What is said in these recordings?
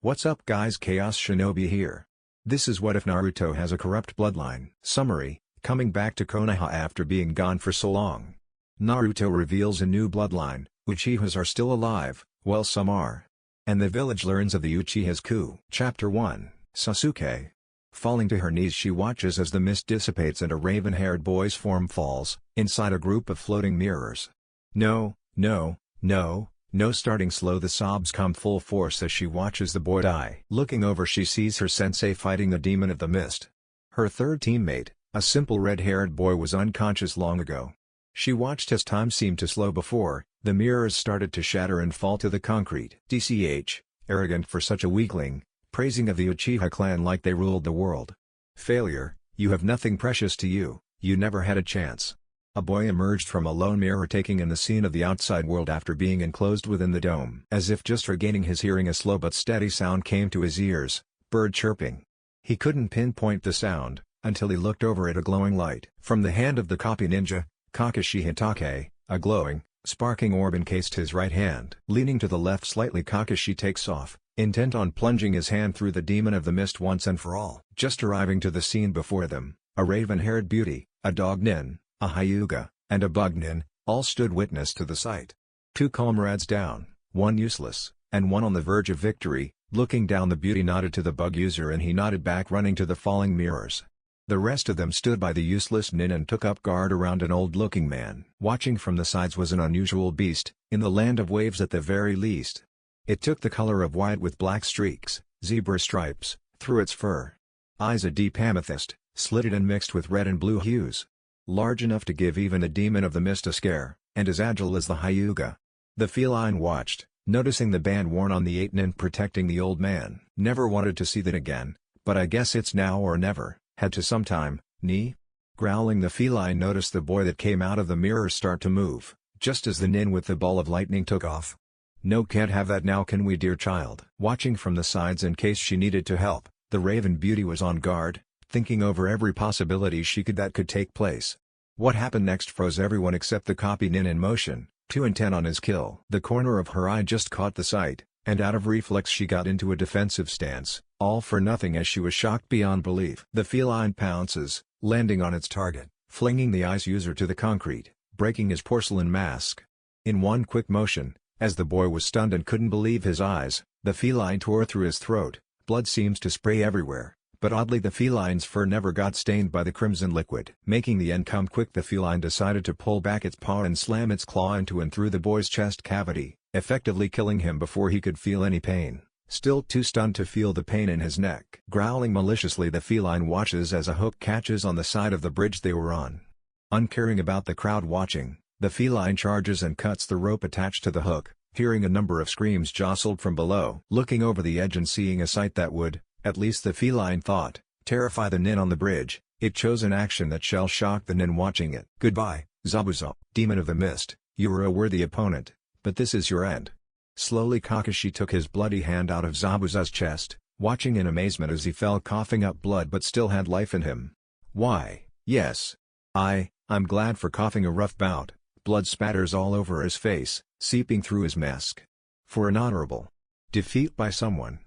What's up guys, Chaos Shinobi here. This is What If Naruto Has a Corrupt Bloodline. Summary, coming back to Konoha after being gone for so long. Naruto reveals a new bloodline, Uchihas are still alive, well some are. And the village learns of the Uchiha's coup. Chapter 1, Sasuke. Falling to her knees she watches as the mist dissipates and a raven-haired boy's form falls, inside a group of floating mirrors. No, starting slow the sobs come full force as she watches the boy die. Looking over she sees her sensei fighting the demon of the mist. Her third teammate, a simple red-haired boy, was unconscious long ago. She watched as time seemed to slow before the mirrors started to shatter and fall to the concrete. DCH, arrogant for such a weakling, praising of the Uchiha clan like they ruled the world. Failure, you have nothing precious to you, you never had a chance. A boy emerged from a lone mirror taking in the scene of the outside world after being enclosed within the dome. As if just regaining his hearing, a slow but steady sound came to his ears, bird chirping. He couldn't pinpoint the sound, until he looked over at a glowing light. From the hand of the copy ninja, Kakashi Hitake, a glowing, sparking orb encased his right hand. Leaning to the left slightly, Kakashi takes off, intent on plunging his hand through the demon of the mist once and for all. Just arriving to the scene before them, a raven-haired beauty, a dog nin, a Hyuga, and a bug nin, all stood witness to the sight. Two comrades down, one useless, and one on the verge of victory. Looking down, the beauty nodded to the bug user and he nodded back, running to the falling mirrors. The rest of them stood by the useless nin and took up guard around an old-looking man. Watching from the sides was an unusual beast, in the land of waves at the very least. It took the color of white with black streaks, zebra stripes, through its fur. Eyes a deep amethyst, slitted and mixed with red and blue hues. Large enough to give even the demon of the mist a scare, and as agile as the Hyuga. The feline watched, noticing the band worn on the 8 nin protecting the old man. Never wanted to see that again, but I guess it's now or never. Had to sometime, ni? Growling, the feline noticed the boy that came out of the mirror start to move, just as the nin with the ball of lightning took off. No, can't have that now, can we, dear child? Watching from the sides in case she needed to help, the raven beauty was on guard, thinking over every possibility that could take place. What happened next froze everyone except the copy nin in motion, too intent on his kill. The corner of her eye just caught the sight, and out of reflex she got into a defensive stance, all for nothing as she was shocked beyond belief. The feline pounces, landing on its target, flinging the ice user to the concrete, breaking his porcelain mask. In one quick motion, as the boy was stunned and couldn't believe his eyes, the feline tore through his throat. Blood seems to spray everywhere, but oddly the feline's fur never got stained by the crimson liquid. Making the end come quick, the feline decided to pull back its paw and slam its claw into and through the boy's chest cavity, effectively killing him before he could feel any pain. Still too stunned to feel the pain in his neck. Growling maliciously, the feline watches as a hook catches on the side of the bridge they were on. Uncaring about the crowd watching, the feline charges and cuts the rope attached to the hook. Hearing a number of screams jostled from below. Looking over the edge and seeing a sight that would, at least the feline thought, terrify the nin on the bridge, it chose an action that shall shock the nin watching it. Goodbye, Zabuza, demon of the mist, you were a worthy opponent, but this is your end. Slowly Kakashi took his bloody hand out of Zabuza's chest, watching in amazement as he fell coughing up blood but still had life in him. Why, yes. I'm glad for coughing a rough bout. Blood spatters all over his face, seeping through his mask. For an honorable defeat by someone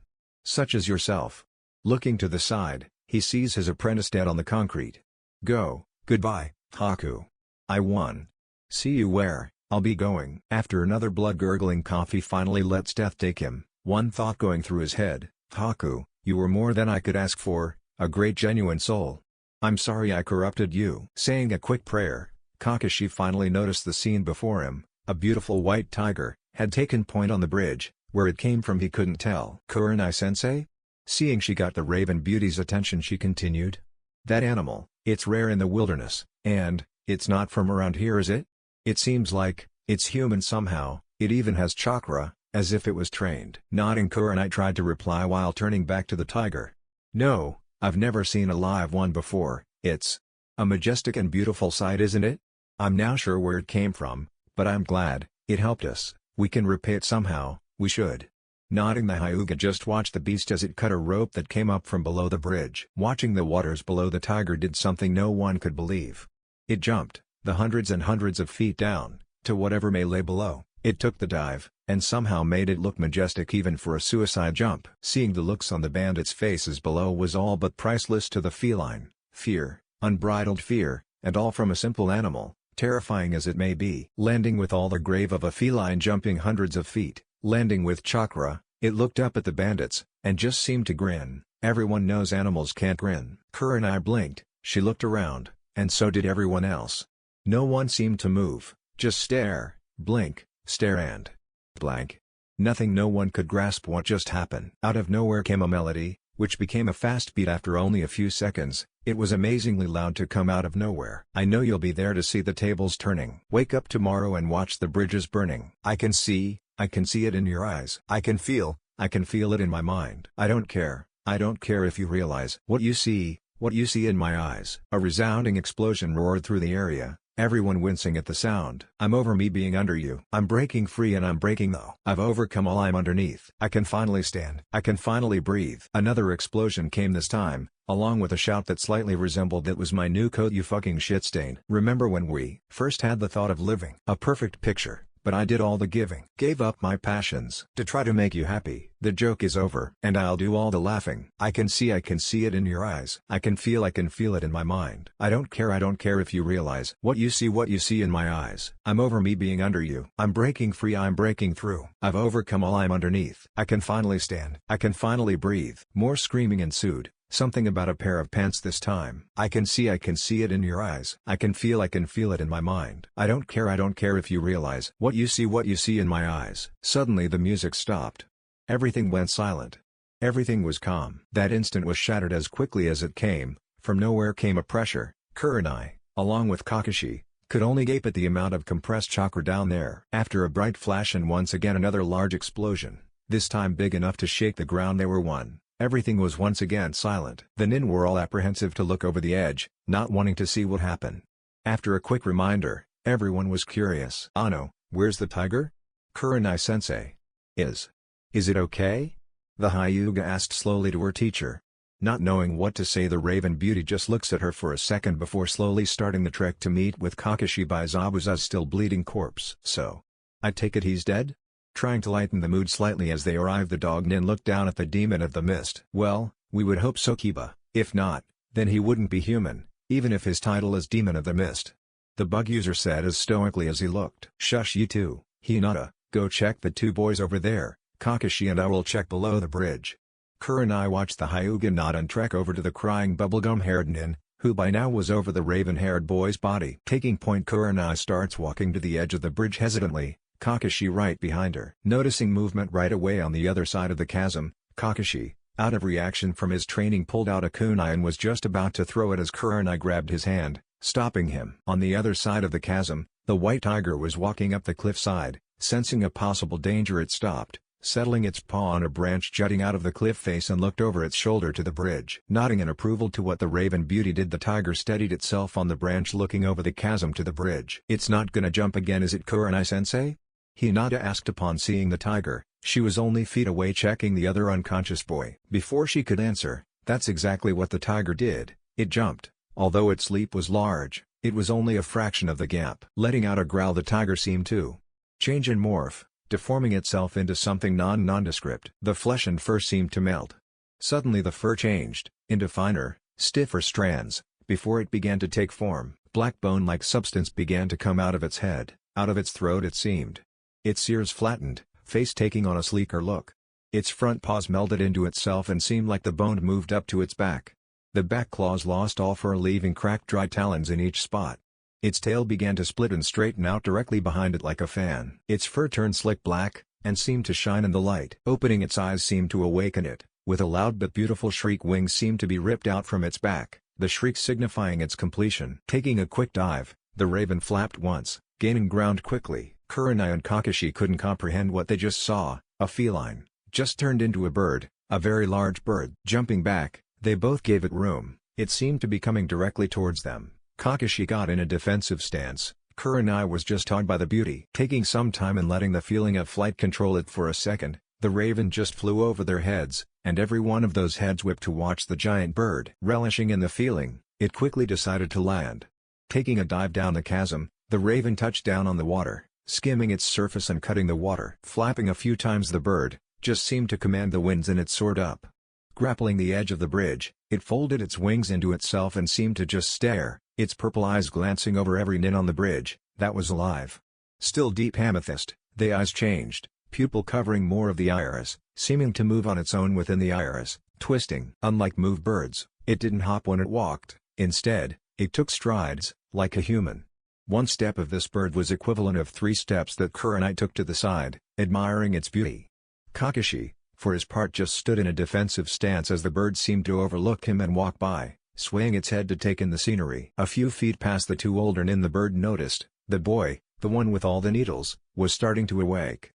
such as yourself. Looking to the side, he sees his apprentice dead on the concrete. Goodbye, Haku. I won. See you where I'll be going. After another blood-gurgling cough, he finally lets death take him, one thought going through his head. Haku, you were more than I could ask for, a great genuine soul. I'm sorry I corrupted you. Saying a quick prayer, Kakashi finally noticed the scene before him. A beautiful white tiger had taken point on the bridge. Where it came from he couldn't tell. Kurenai-sensei? Seeing she got the raven beauty's attention, she continued. That animal, it's rare in the wilderness, and it's not from around here, is it? It seems like it's human somehow. It even has chakra, as if it was trained. Nodding, Kurenai tried to reply while turning back to the tiger. No, I've never seen a live one before. It's a majestic and beautiful sight, isn't it? I'm now sure where it came from, but I'm glad it helped us. We can repay it somehow. We should. Nodding, the Hyuga just watched the beast as it cut a rope that came up from below the bridge. Watching the waters below, the tiger did something no one could believe. It jumped, the hundreds and hundreds of feet down, to whatever may lay below. It took the dive, and somehow made it look majestic even for a suicide jump. Seeing the looks on the bandits' faces below was all but priceless to the feline. Fear, unbridled fear, and all from a simple animal, terrifying as it may be. Landing with all the grave of a feline jumping hundreds of feet, landing with chakra, it looked up at the bandits, and just seemed to grin. Everyone knows animals can't grin. Kurenai blinked, she looked around, and so did everyone else. No one seemed to move, just stare, blink, stare and blank. Nothing. No one could grasp what just happened. Out of nowhere came a melody, which became a fast beat after only a few seconds. It was amazingly loud to come out of nowhere. I know you'll be there to see the tables turning. Wake up tomorrow and watch the bridges burning. I can see it in your eyes. I can feel it in my mind. I don't care if you realize what you see in my eyes. A resounding explosion roared through the area, everyone wincing at the sound. I'm over me being under you. I'm breaking free and I'm breaking though. I've overcome all I'm underneath. I can finally stand. I can finally breathe. Another explosion came this time, along with a shout that slightly resembled "That was my new coat, you fucking shit stain." Remember when we first had the thought of living a perfect picture? But I did all the giving. Gave up my passions to try to make you happy. The joke is over. And I'll do all the laughing. I can see it in your eyes. I can feel it in my mind. I don't care if you realize what you see in my eyes. I'm over me being under you. I'm breaking free, I'm breaking through. I've overcome all I'm underneath. I can finally stand. I can finally breathe. More screaming ensued. Something about a pair of pants this time. I can see it in your eyes. I can feel it in my mind. I don't care if you realize what you see in my eyes. Suddenly the music stopped. Everything went silent. Everything was calm. That instant was shattered as quickly as it came. From nowhere came a pressure. Kurenai, along with Kakashi, could only gape at the amount of compressed chakra down there. After a bright flash and once again another large explosion, this time big enough to shake the ground, they were one. Everything was once again silent. The nin were all apprehensive to look over the edge, not wanting to see what happened. After a quick reminder, everyone was curious. "Ano, where's the tiger?" "Kurenai-sensei. Is it okay?" the Hyuga asked slowly to her teacher. Not knowing what to say, the Raven Beauty just looks at her for a second before slowly starting the trek to meet with Kakashi by Zabuza's still bleeding corpse. "So, I take it he's dead?" Trying to lighten the mood slightly as they arrive, the dog nin looked down at the demon of the mist. "Well, we would hope so, Kiba. If not, then he wouldn't be human, even if his title is Demon of the Mist," the bug user said as stoically as he looked. "Shush, you two. Hinata, go check the two boys over there. Kakashi and I will check below the bridge." Kurenai watched the Hyuga nod and trek over to the crying bubblegum-haired nin, who by now was over the raven-haired boy's body. Taking point, Kurenai starts walking to the edge of the bridge hesitantly, Kakashi right behind her. Noticing movement right away on the other side of the chasm, Kakashi, out of reaction from his training, pulled out a kunai and was just about to throw it as Kurenai grabbed his hand, stopping him. On the other side of the chasm, the white tiger was walking up the cliffside. Sensing a possible danger, it stopped, settling its paw on a branch jutting out of the cliff face, and looked over its shoulder to the bridge. Nodding in approval to what the Raven Beauty did, the tiger steadied itself on the branch looking over the chasm to the bridge. "It's not gonna jump again, is it, Kurenai-sensei?" Hinata asked upon seeing the tiger. She was only feet away checking the other unconscious boy. Before she could answer, that's exactly what the tiger did. It jumped. Although its leap was large, it was only a fraction of the gap. Letting out a growl, the tiger seemed to change and morph, deforming itself into something nondescript. The flesh and fur seemed to melt. Suddenly the fur changed into finer, stiffer strands. Before it began to take form, black bone-like substance began to come out of its head, out of its throat it seemed. Its ears flattened, face taking on a sleeker look. Its front paws melded into itself and seemed like the bone moved up to its back. The back claws lost all fur, leaving cracked dry talons in each spot. Its tail began to split and straighten out directly behind it like a fan. Its fur turned slick black, and seemed to shine in the light. Opening its eyes seemed to awaken it. With a loud but beautiful shriek, wings seemed to be ripped out from its back, the shriek signifying its completion. Taking a quick dive, the raven flapped once, gaining ground quickly. Kurenai and Kakashi couldn't comprehend what they just saw. A feline just turned into a bird, a very large bird. Jumping back, they both gave it room. It seemed to be coming directly towards them. Kakashi got in a defensive stance. Kurenai was just awed by the beauty. Taking some time and letting the feeling of flight control it for a second, the raven just flew over their heads, and every one of those heads whipped to watch the giant bird. Relishing in the feeling, it quickly decided to land. Taking a dive down the chasm, the raven touched down on the water, skimming its surface and cutting the water. Flapping a few times, the bird just seemed to command the winds and it soared up. Grappling the edge of the bridge, it folded its wings into itself and seemed to just stare, its purple eyes glancing over every nin on the bridge that was alive. Still deep amethyst, the eyes changed, pupil covering more of the iris, seeming to move on its own within the iris, twisting. Unlike move birds, it didn't hop when it walked, instead, it took strides, like a human. One step of this bird was equivalent of 3 steps that Kurenai took to the side, admiring its beauty. Kakashi, for his part, just stood in a defensive stance as the bird seemed to overlook him and walk by, swaying its head to take in the scenery. A few feet past the 2 older nin, the bird noticed, the boy, the one with all the needles, was starting to awake.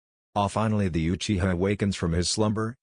Finally the Uchiha awakens from his slumber.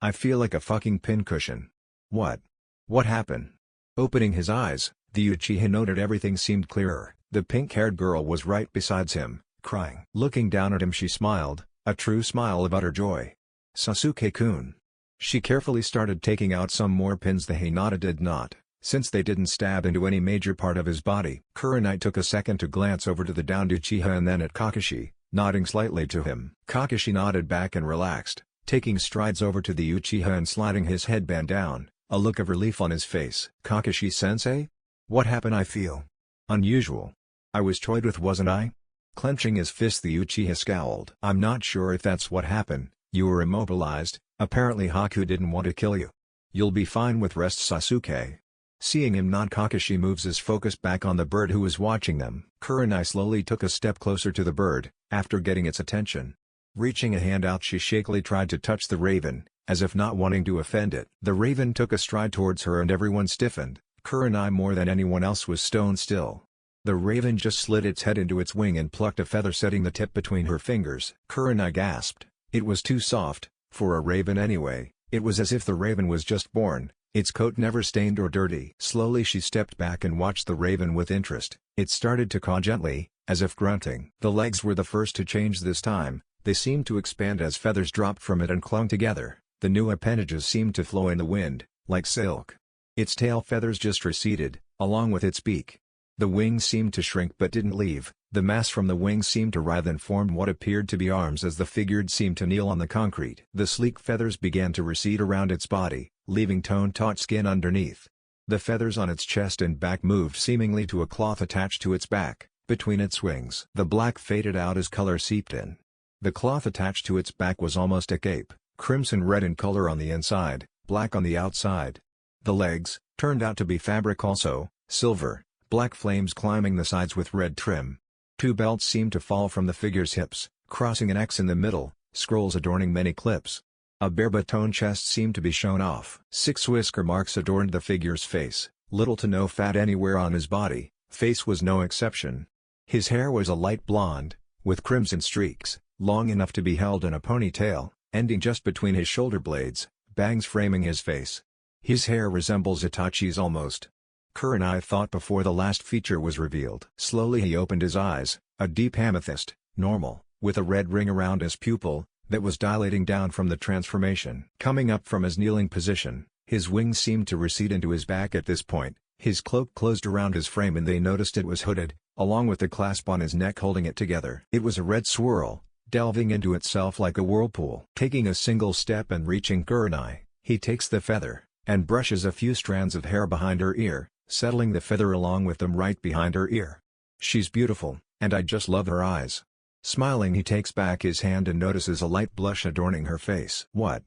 I feel like a fucking pincushion. What happened? Opening his eyes, the Uchiha noted everything seemed clearer. The pink-haired girl was right beside him, crying. Looking down at him, she smiled, a true smile of utter joy. Sasuke-kun. She carefully started taking out some more pins. The Hinata did not, since they didn't stab into any major part of his body. Kurenai took a second to glance over to the downed Uchiha and then at Kakashi, nodding slightly to him. Kakashi nodded back and relaxed, taking strides over to the Uchiha and sliding his headband down, a look of relief on his face. Kakashi-sensei? What happened? I feel unusual. I was toyed with, wasn't I? Clenching his fist, the Uchiha scowled. I'm not sure if that's what happened. You were immobilized. Apparently Haku didn't want to kill you. You'll be fine with rest, Sasuke. Seeing him nod, Kakashi moves his focus back on the bird who was watching them. Kurenai slowly took a step closer to the bird, after getting its attention. Reaching a hand out, she shakily tried to touch the raven, as if not wanting to offend it. The raven took a stride towards her and everyone stiffened. Kurenai more than anyone else was stone still. The raven just slid its head into its wing and plucked a feather, setting the tip between her fingers. Kurenai gasped. It was too soft, for a raven anyway. It was as if the raven was just born, its coat never stained or dirty. Slowly she stepped back and watched the raven with interest. It started to caw gently, as if grunting. The legs were the first to change this time. They seemed to expand as feathers dropped from it and clung together. The new appendages seemed to flow in the wind, like silk. Its tail feathers just receded, along with its beak. The wings seemed to shrink but didn't leave. The mass from the wings seemed to writhe and formed what appeared to be arms as the figure seemed to kneel on the concrete. The sleek feathers began to recede around its body, leaving tone-taut skin underneath. The feathers on its chest and back moved seemingly to a cloth attached to its back, between its wings. The black faded out as color seeped in. The cloth attached to its back was almost a cape, crimson-red in color on the inside, black on the outside. The legs turned out to be fabric also, silver, black flames climbing the sides with red trim. 2 belts seemed to fall from the figure's hips, crossing an X in the middle, scrolls adorning many clips. A bare bone chest seemed to be shown off. 6 whisker marks adorned the figure's face, little to no fat anywhere on his body. Face was no exception. His hair was a light blonde, with crimson streaks, long enough to be held in a ponytail, ending just between his shoulder blades, bangs framing his face. His hair resembles Itachi's almost. Kurenai thought before the last feature was revealed. Slowly he opened his eyes, a deep amethyst, normal, with a red ring around his pupil, that was dilating down from the transformation. Coming up from his kneeling position, his wings seemed to recede into his back at this point. His cloak closed around his frame and they noticed it was hooded, along with the clasp on his neck holding it together. It was a red swirl, delving into itself like a whirlpool. Taking a single step and reaching Kurenai, he takes the feather, and brushes a few strands of hair behind her ear, settling the feather along with them right behind her ear. She's beautiful, and I just love her eyes. Smiling, he takes back his hand and notices a light blush adorning her face. What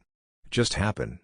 just happened?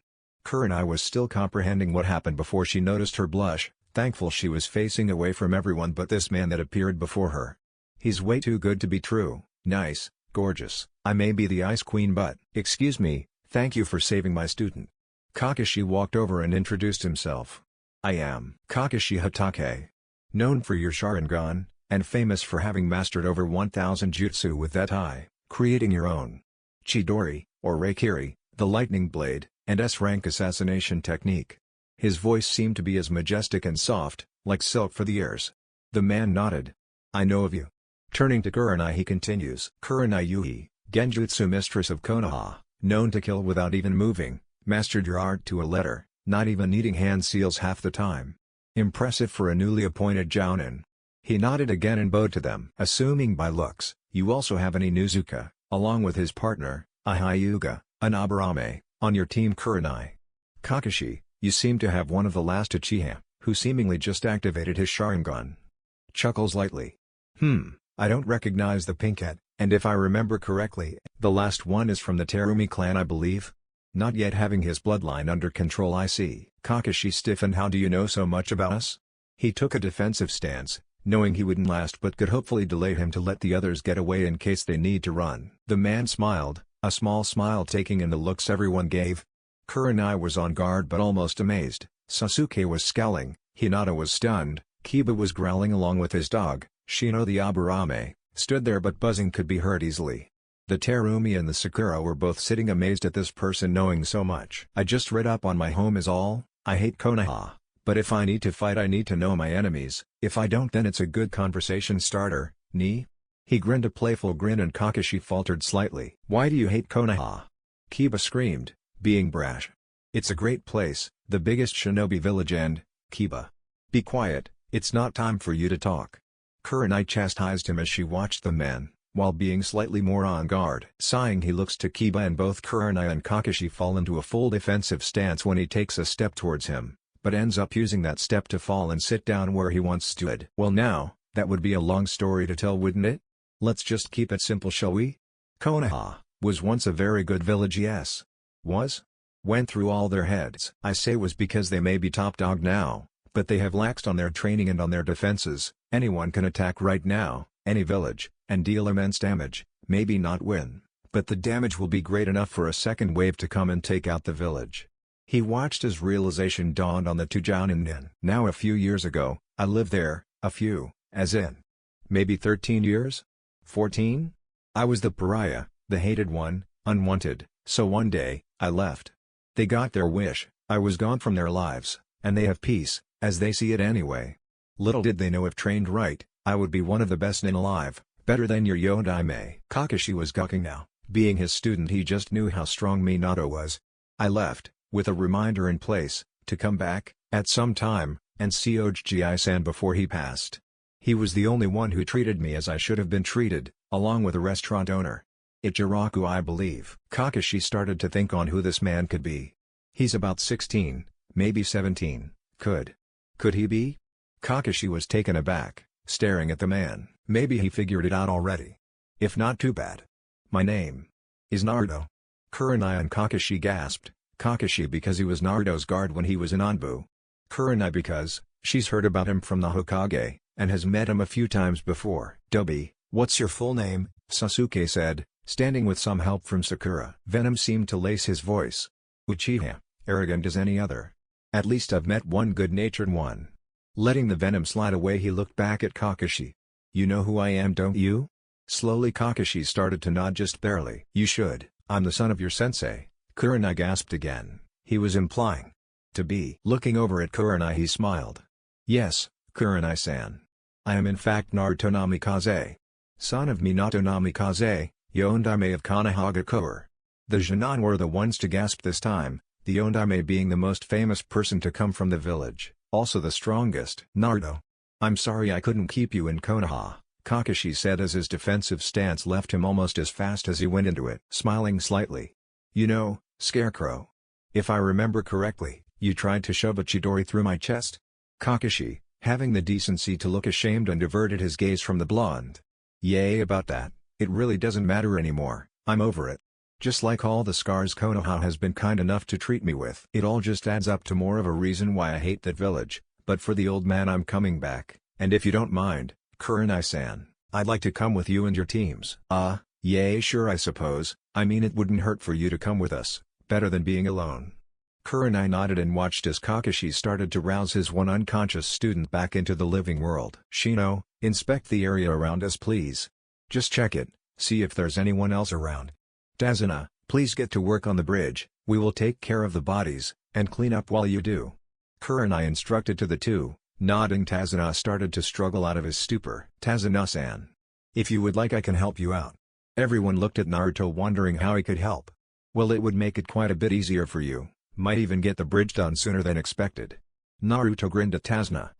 Kurenai was still comprehending what happened before she noticed her blush, thankful she was facing away from everyone but this man that appeared before her. He's way too good to be true, nice, gorgeous. I may be the Ice Queen but, excuse me, thank you for saving my student. Kakashi walked over and introduced himself. I am Kakashi Hatake. Known for your Sharingan, and famous for having mastered over 1000 jutsu with that eye, creating your own Chidori, or Reikiri, the lightning blade, and S-rank assassination technique. His voice seemed to be as majestic and soft, like silk for the ears. The man nodded. I know of you. Turning to Kurenai he continues. Kurenai Yuhi, Genjutsu mistress of Konoha, known to kill without even moving. Mastered your art to a letter, not even needing hand seals half the time. Impressive for a newly appointed jounin. He nodded again and bowed to them. Assuming by looks, you also have an Inuzuka, along with his partner, a Hyuga, an Aburame, on your team Kurenai. Kakashi, you seem to have one of the last Uchiha, who seemingly just activated his Sharingan. Chuckles lightly. I don't recognize the pinkette, and if I remember correctly, the last one is from the Terumi clan I believe? Not yet having his bloodline under control I see. Kakashi stiffened. How do you know so much about us? He took a defensive stance, knowing he wouldn't last but could hopefully delay him to let the others get away in case they need to run. The man smiled, a small smile taking in the looks everyone gave. Kurenai was on guard but almost amazed, Sasuke was scowling, Hinata was stunned, Kiba was growling along with his dog, Shino the Aburame, stood there but buzzing could be heard easily. The Terumi and the Sakura were both sitting amazed at this person knowing so much. I just read up on my home is all, I hate Konoha, but if I need to fight I need to know my enemies, if I don't then it's a good conversation starter, ni? He grinned a playful grin and Kakashi faltered slightly. Why do you hate Konoha? Kiba screamed, being brash. It's a great place, the biggest shinobi village and, Kiba. Be quiet, it's not time for you to talk. Kurenai chastised him as she watched the man, while being slightly more on guard. Sighing he looks to Kiba and both Kurenai and Kakashi fall into a full defensive stance when he takes a step towards him, but ends up using that step to fall and sit down where he once stood. Well now, that would be a long story to tell wouldn't it? Let's just keep it simple shall we? Konoha was once a very good village yes. Was? Went through all their heads. I say was because they may be top dog now, but they have laxed on their training and on their defenses. Anyone can attack right now, any village, and deal immense damage, maybe not win, but the damage will be great enough for a second wave to come and take out the village. He watched as realization dawned on the two Jounin. Now a few years ago, I lived there, a few, as in. Maybe 13 years? 14? I was the pariah, the hated one, unwanted, so one day, I left. They got their wish, I was gone from their lives, and they have peace, as they see it anyway. Little did they know if trained right, I would be one of the best nin alive, better than your Yondaime. Kakashi was gawking now, being his student he just knew how strong Minato was. I left, with a reminder in place, to come back, at some time, and see Oji-san before he passed. He was the only one who treated me as I should have been treated, along with a restaurant owner. Ichiraku I believe. Kakashi started to think on who this man could be. He's about 16, maybe 17, could he be? Kakashi was taken aback, staring at the man. Maybe he figured it out already. If not too bad. My name is Naruto. Kurenai and Kakashi gasped, Kakashi because he was Naruto's guard when he was in Anbu. Kurenai because, she's heard about him from the Hokage, and has met him a few times before. Dobi, what's your full name? Sasuke said, standing with some help from Sakura. Venom seemed to lace his voice. Uchiha, arrogant as any other. At least I've met one good-natured one. Letting the venom slide away he looked back at Kakashi. You know who I am don't you? Slowly Kakashi started to nod just barely. You should, I'm the son of your sensei. Kurenai gasped again, he was implying. To be. Looking over at Kurenai he smiled. Yes, Kurenai-san. I am in fact Naruto Namikaze. Son of Minato Namikaze, Yondaime of Konoha. The Genin were the ones to gasp this time, the Yondaime being the most famous person to come from the village, also the strongest. Naruto. I'm sorry I couldn't keep you in Konoha, Kakashi said as his defensive stance left him almost as fast as he went into it. Smiling slightly. You know, Scarecrow. If I remember correctly, you tried to shove a Chidori through my chest? Kakashi, having the decency to look ashamed and diverted his gaze from the blonde. Yay about that, it really doesn't matter anymore, I'm over it. Just like all the scars Konoha has been kind enough to treat me with. It all just adds up to more of a reason why I hate that village, but for the old man I'm coming back, and if you don't mind, Kurenai-san, I'd like to come with you and your teams. Yay sure I suppose, I mean it wouldn't hurt for you to come with us, better than being alone. Kurenai nodded and watched as Kakashi started to rouse his one unconscious student back into the living world. Shino, inspect the area around us please. Just check it, see if there's anyone else around. Tazuna, please get to work on the bridge, we will take care of the bodies, and clean up while you do. Kurenai instructed to the two, nodding. Tazuna started to struggle out of his stupor. Tazuna-san. If you would like I can help you out. Everyone looked at Naruto wondering how he could help. Well it would make it quite a bit easier for you, might even get the bridge done sooner than expected. Naruto grinned at Tazuna.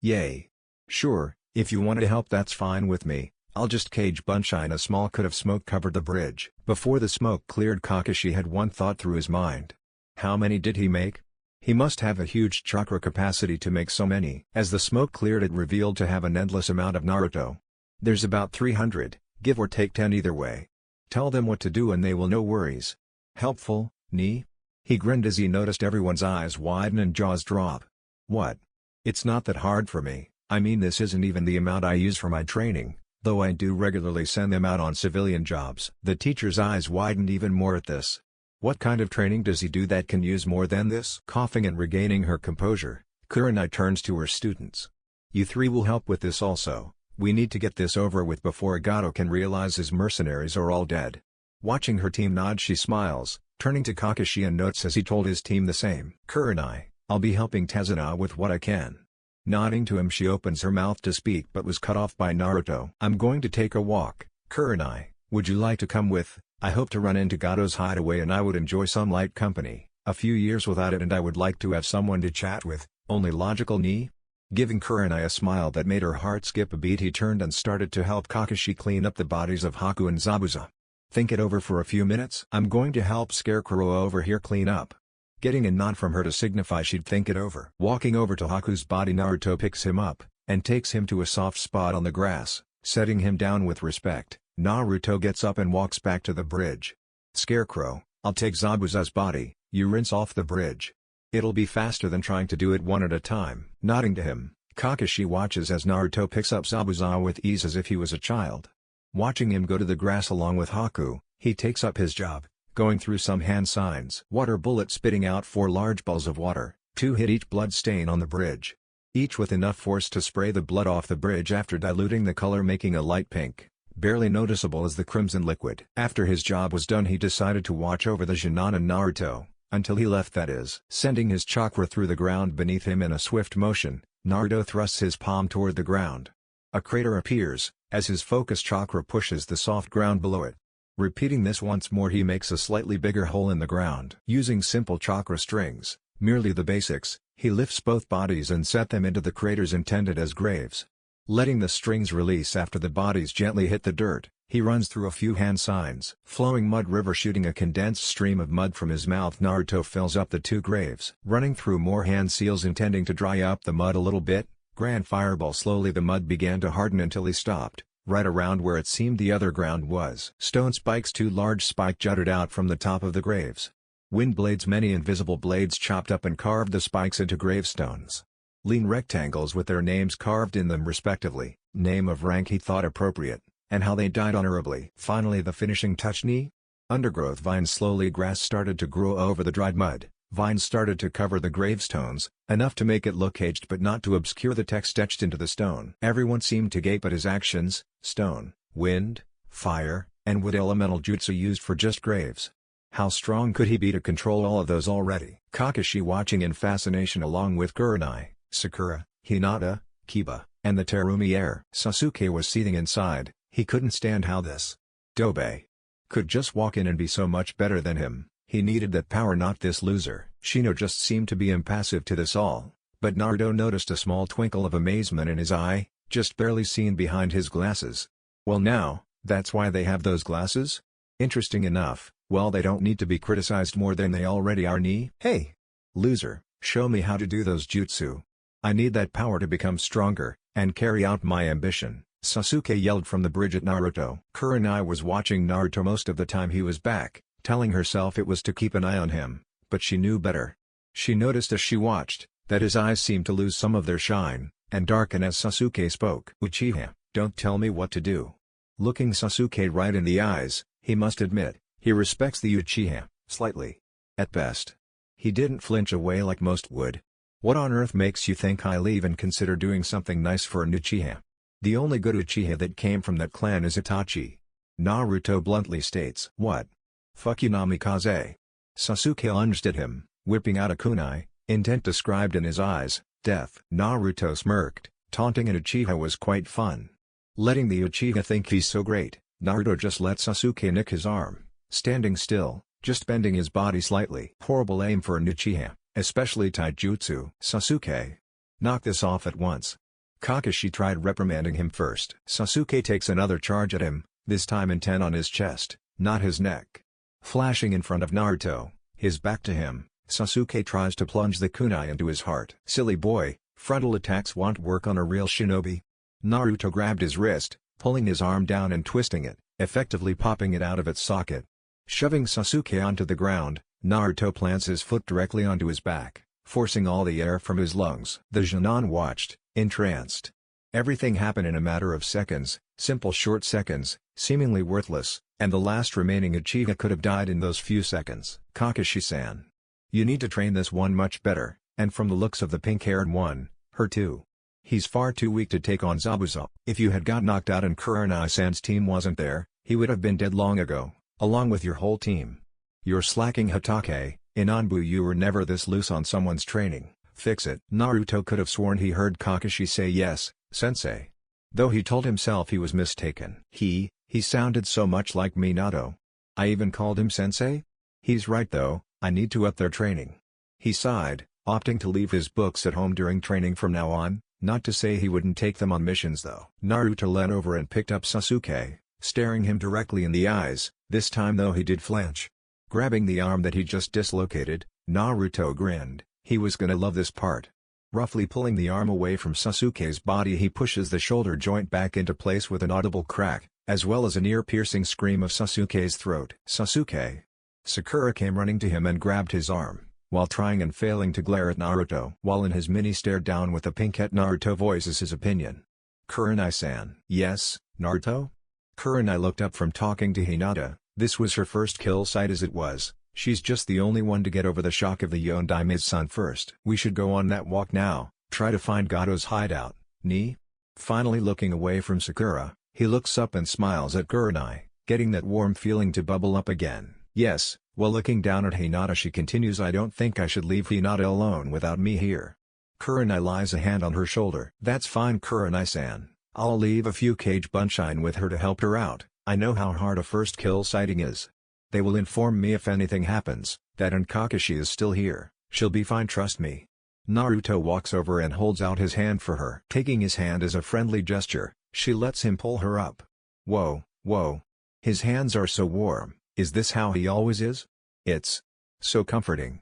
Yay. Sure, If you want to help, that's fine with me. I'll just cage Bunshine. A small cut of smoke covered the bridge. Before the smoke cleared, Kakashi had one thought through his mind. How many did he make? He must have a huge chakra capacity to make so many. As the smoke cleared, it revealed to have an endless amount of Naruto. There's about 300, give or take 10 either way. Tell them what to do and they will, no worries. Helpful, ni? He grinned as he noticed everyone's eyes widen and jaws drop. What? It's not that hard for me. I mean, this isn't even the amount I use for my training, though I do regularly send them out on civilian jobs. The teacher's eyes widened even more at this. What kind of training does he do that can use more than this? Coughing and regaining her composure, Kurenai turns to her students. You three will help with this also. We need to get this over with before Gato can realize his mercenaries are all dead. Watching her team nod, she smiles, turning to Kakashi and notes as he told his team the same. Kurenai, I'll be helping Tezuna with what I can. Nodding to him, she opens her mouth to speak but was cut off by Naruto. I'm going to take a walk. Kurenai, would you like to come with? I hope to run into Gato's hideaway and I would enjoy some light company. A few years without it and I would like to have someone to chat with. Only logical, ni? Giving Kurenai a smile that made her heart skip a beat, he turned and started to help Kakashi clean up the bodies of Haku and Zabuza. Think it over for a few minutes. I'm going to help Scarecrow over here clean up. Getting a nod from her to signify she'd think it over. Walking over to Haku's body, Naruto picks him up, and takes him to a soft spot on the grass, setting him down with respect. Naruto gets up and walks back to the bridge. Scarecrow, I'll take Zabuza's body, you rinse off the bridge. It'll be faster than trying to do it one at a time. Nodding to him, Kakashi watches as Naruto picks up Zabuza with ease as if he was a child. Watching him go to the grass along with Haku, he takes up his job, going through some hand signs. Water bullet spitting out 4 large balls of water, 2 hit each blood stain on the bridge. Each with enough force to spray the blood off the bridge after diluting the color, making a light pink, barely noticeable as the crimson liquid. After his job was done, he decided to watch over the Genin and Naruto, until he left, that is. Sending his chakra through the ground beneath him in a swift motion, Naruto thrusts his palm toward the ground. A crater appears, as his focus chakra pushes the soft ground below it. Repeating this once more, he makes a slightly bigger hole in the ground. Using simple chakra strings, merely the basics, he lifts both bodies and set them into the craters intended as graves. Letting the strings release after the bodies gently hit the dirt, he runs through a few hand signs. Flowing mud river shooting a condensed stream of mud from his mouth, Naruto fills up the 2 graves. Running through more hand seals intending to dry up the mud a little bit, Grand Fireball. Slowly the mud began to harden until he stopped, right around where it seemed the other ground was. Stone spikes, 2 large spikes jutted out from the top of the graves. Wind blades, many invisible blades chopped up and carved the spikes into gravestones. Lean rectangles with their names carved in them respectively, name of rank he thought appropriate, and how they died honorably. Finally the finishing touch, ni? Undergrowth vines. Slowly grass started to grow over the dried mud. Vines started to cover the gravestones, enough to make it look aged but not to obscure the text etched into the stone. Everyone seemed to gape at his actions. Stone, wind, fire, and wood elemental jutsu used for just graves. How strong could he be to control all of those already? Kakashi watching in fascination along with Kurenai, Sakura, Hinata, Kiba, and the Terumi heir. Sasuke was seething inside. He couldn't stand how this Dobe could just walk in and be so much better than him. He needed that power, not this loser. Shino just seemed to be impassive to this all, but Naruto noticed a small twinkle of amazement in his eye, just barely seen behind his glasses. Well now, that's why they have those glasses? Interesting enough. Well, they don't need to be criticized more than they already are, ni? Hey! Loser, show me how to do those jutsu. I need that power to become stronger, and carry out my ambition, Sasuke yelled from the bridge at Naruto. Kurenai was watching Naruto most of the time he was back, telling herself it was to keep an eye on him, but she knew better. She noticed as she watched, that his eyes seemed to lose some of their shine, and darken as Sasuke spoke. Uchiha, don't tell me what to do. Looking Sasuke right in the eyes, he must admit, he respects the Uchiha, slightly. At best. He didn't flinch away like most would. What on earth makes you think I'll even consider doing something nice for an Uchiha? The only good Uchiha that came from that clan is Itachi. Naruto bluntly states. What? Fuck you, Namikaze. Sasuke lunged at him, whipping out a kunai, intent described in his eyes, death. Naruto smirked, taunting an Uchiha was quite fun. Letting the Uchiha think he's so great, Naruto just let Sasuke nick his arm, standing still, just bending his body slightly. Horrible aim for an Uchiha, especially taijutsu. Sasuke. Knock this off at once. Kakashi tried reprimanding him first. Sasuke takes another charge at him, this time intent on his chest, not his neck. Flashing in front of Naruto, his back to him, Sasuke tries to plunge the kunai into his heart. Silly boy, frontal attacks won't work on a real shinobi. Naruto grabbed his wrist, pulling his arm down and twisting it, effectively popping it out of its socket. Shoving Sasuke onto the ground, Naruto plants his foot directly onto his back, forcing all the air from his lungs. The Genin watched, entranced. Everything happened in a matter of seconds, simple short seconds, seemingly worthless, and the last remaining Uchiha could have died in those few seconds. Kakashi-san. You need to train this one much better, and from the looks of the pink-haired one, her too. He's far too weak to take on Zabuza. If you had got knocked out and Kurenai-san's team wasn't there, he would have been dead long ago, along with your whole team. You're slacking, Hokage. In Anbu you were never this loose on someone's training. Fix it. Naruto could have sworn he heard Kakashi say yes, sensei. Though he told himself he was mistaken. He sounded so much like Minato. I even called him sensei? He's right though, I need to up their training. He sighed, opting to leave his books at home during training from now on, not to say he wouldn't take them on missions though. Naruto leaned over and picked up Sasuke, staring him directly in the eyes, this time though he did flinch. Grabbing the arm that he just dislocated, Naruto grinned, he was gonna love this part. Roughly pulling the arm away from Sasuke's body, he pushes the shoulder joint back into place with an audible crack, as well as an ear-piercing scream of Sasuke's throat. Sasuke! Sakura came running to him and grabbed his arm, while trying and failing to glare at Naruto. While in his mini stared down with a pink hat, Naruto voices his opinion. Kurenai-san. Yes, Naruto? Kurenai looked up from talking to Hinata. This was her first kill sight as it was. She's just the only one to get over the shock of the Yondaime's son first. We should go on that walk now, try to find Gato's hideout, ni? Finally looking away from Sakura, he looks up and smiles at Kurenai, getting that warm feeling to bubble up again. Yes, while looking down at Hinata she continues, I don't think I should leave Hinata alone without me here. Kurenai lies a hand on her shoulder. That's fine Kurenai-san, I'll leave a few Kage Bunshine with her to help her out. I know how hard a first kill sighting is. They will inform me if anything happens, that and Kakashi is still here, she'll be fine, trust me. Naruto walks over and holds out his hand for her. Taking his hand as a friendly gesture, she lets him pull her up. Whoa, whoa. His hands are so warm, is this how he always is? It's so comforting.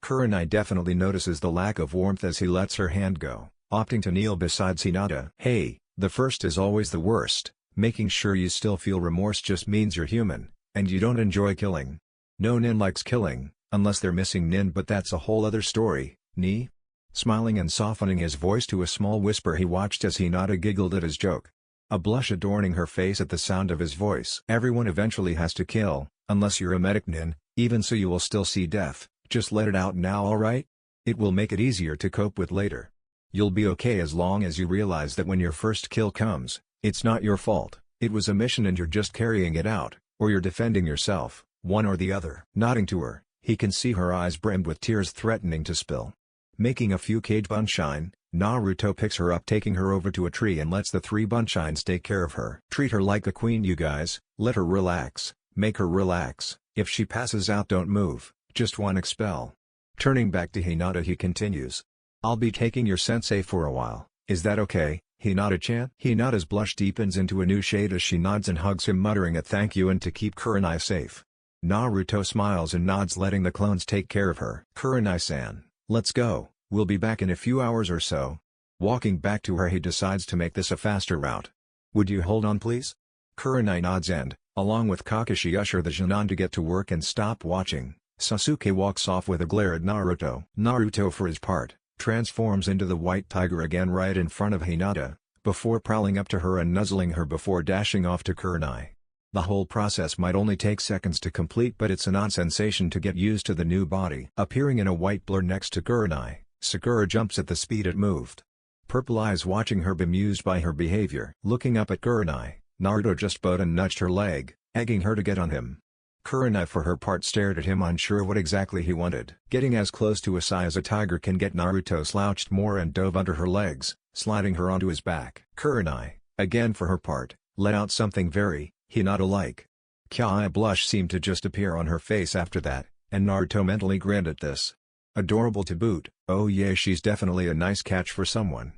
Kurenai definitely notices the lack of warmth as he lets her hand go, opting to kneel beside Hinata. Hey, the first is always the worst. Making sure you still feel remorse just means you're human, and you don't enjoy killing. No nin likes killing, unless they're missing nin, but that's a whole other story, ni? Smiling and softening his voice to a small whisper, he watched as Hinata giggled at his joke. A blush adorning her face at the sound of his voice. Everyone eventually has to kill, unless you're a medic nin, even so you will still see death, just let it out now, alright? It will make it easier to cope with later. You'll be okay as long as you realize that when your first kill comes, it's not your fault, it was a mission and you're just carrying it out, or you're defending yourself, one or the other. Nodding to her, he can see her eyes brimmed with tears threatening to spill. Making a few Kage Bunshine, Naruto picks her up, taking her over to a tree and lets the 3 Bunshines take care of her. Treat her like a queen you guys, let her relax, make her relax, if she passes out don't move, just one expel. Turning back to Hinata he continues. I'll be taking your sensei for a while, is that okay? Hinata-chan? Hinata's blush deepens into a new shade as she nods and hugs him, muttering a thank you and to keep Kurenai safe. Naruto smiles and nods, letting the clones take care of her. Kurenai-san, let's go, we'll be back in a few hours or so. Walking back to her he decides to make this a faster route. Would you hold on please? Kurenai nods and, along with Kakashi, usher the Genin to get to work and stop watching. Sasuke walks off with a glare at Naruto. Naruto for his part, transforms into the white tiger again right in front of Hinata, before prowling up to her and nuzzling her before dashing off to Kurenai. The whole process might only take seconds to complete, but it's an odd sensation to get used to the new body. Appearing in a white blur next to Kurenai, Sakura jumps at the speed it moved. Purple eyes watching her, bemused by her behavior. Looking up at Kurenai, Naruto just bowed and nudged her leg, egging her to get on him. Kurenai for her part stared at him, unsure what exactly he wanted. Getting as close to a sigh as a tiger can get, Naruto slouched more and dove under her legs, sliding her onto his back. Kurenai, again for her part, let out something very Hinata-like. Kawaii blush seemed to just appear on her face after that, and Naruto mentally grinned at this. Adorable to boot. Oh yeah, she's definitely a nice catch for someone.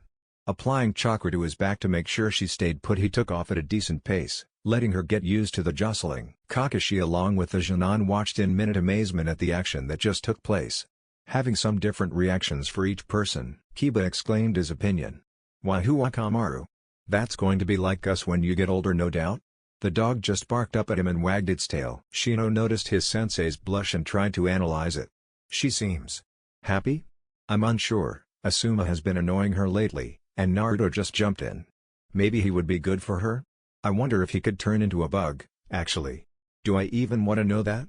Applying chakra to his back to make sure she stayed put, he took off at a decent pace, letting her get used to the jostling. Kakashi along with the Genin watched in minute amazement at the action that just took place. Having some different reactions for each person, Kiba exclaimed his opinion. "Wahoo Akamaru. That's going to be like us when you get older, no doubt?" The dog just barked up at him and wagged its tail. Shino noticed his sensei's blush and tried to analyze it. "She seems happy? I'm unsure. Asuma has been annoying her lately, and Naruto just jumped in. Maybe he would be good for her? I wonder if he could turn into a bug, actually. Do I even want to know that?"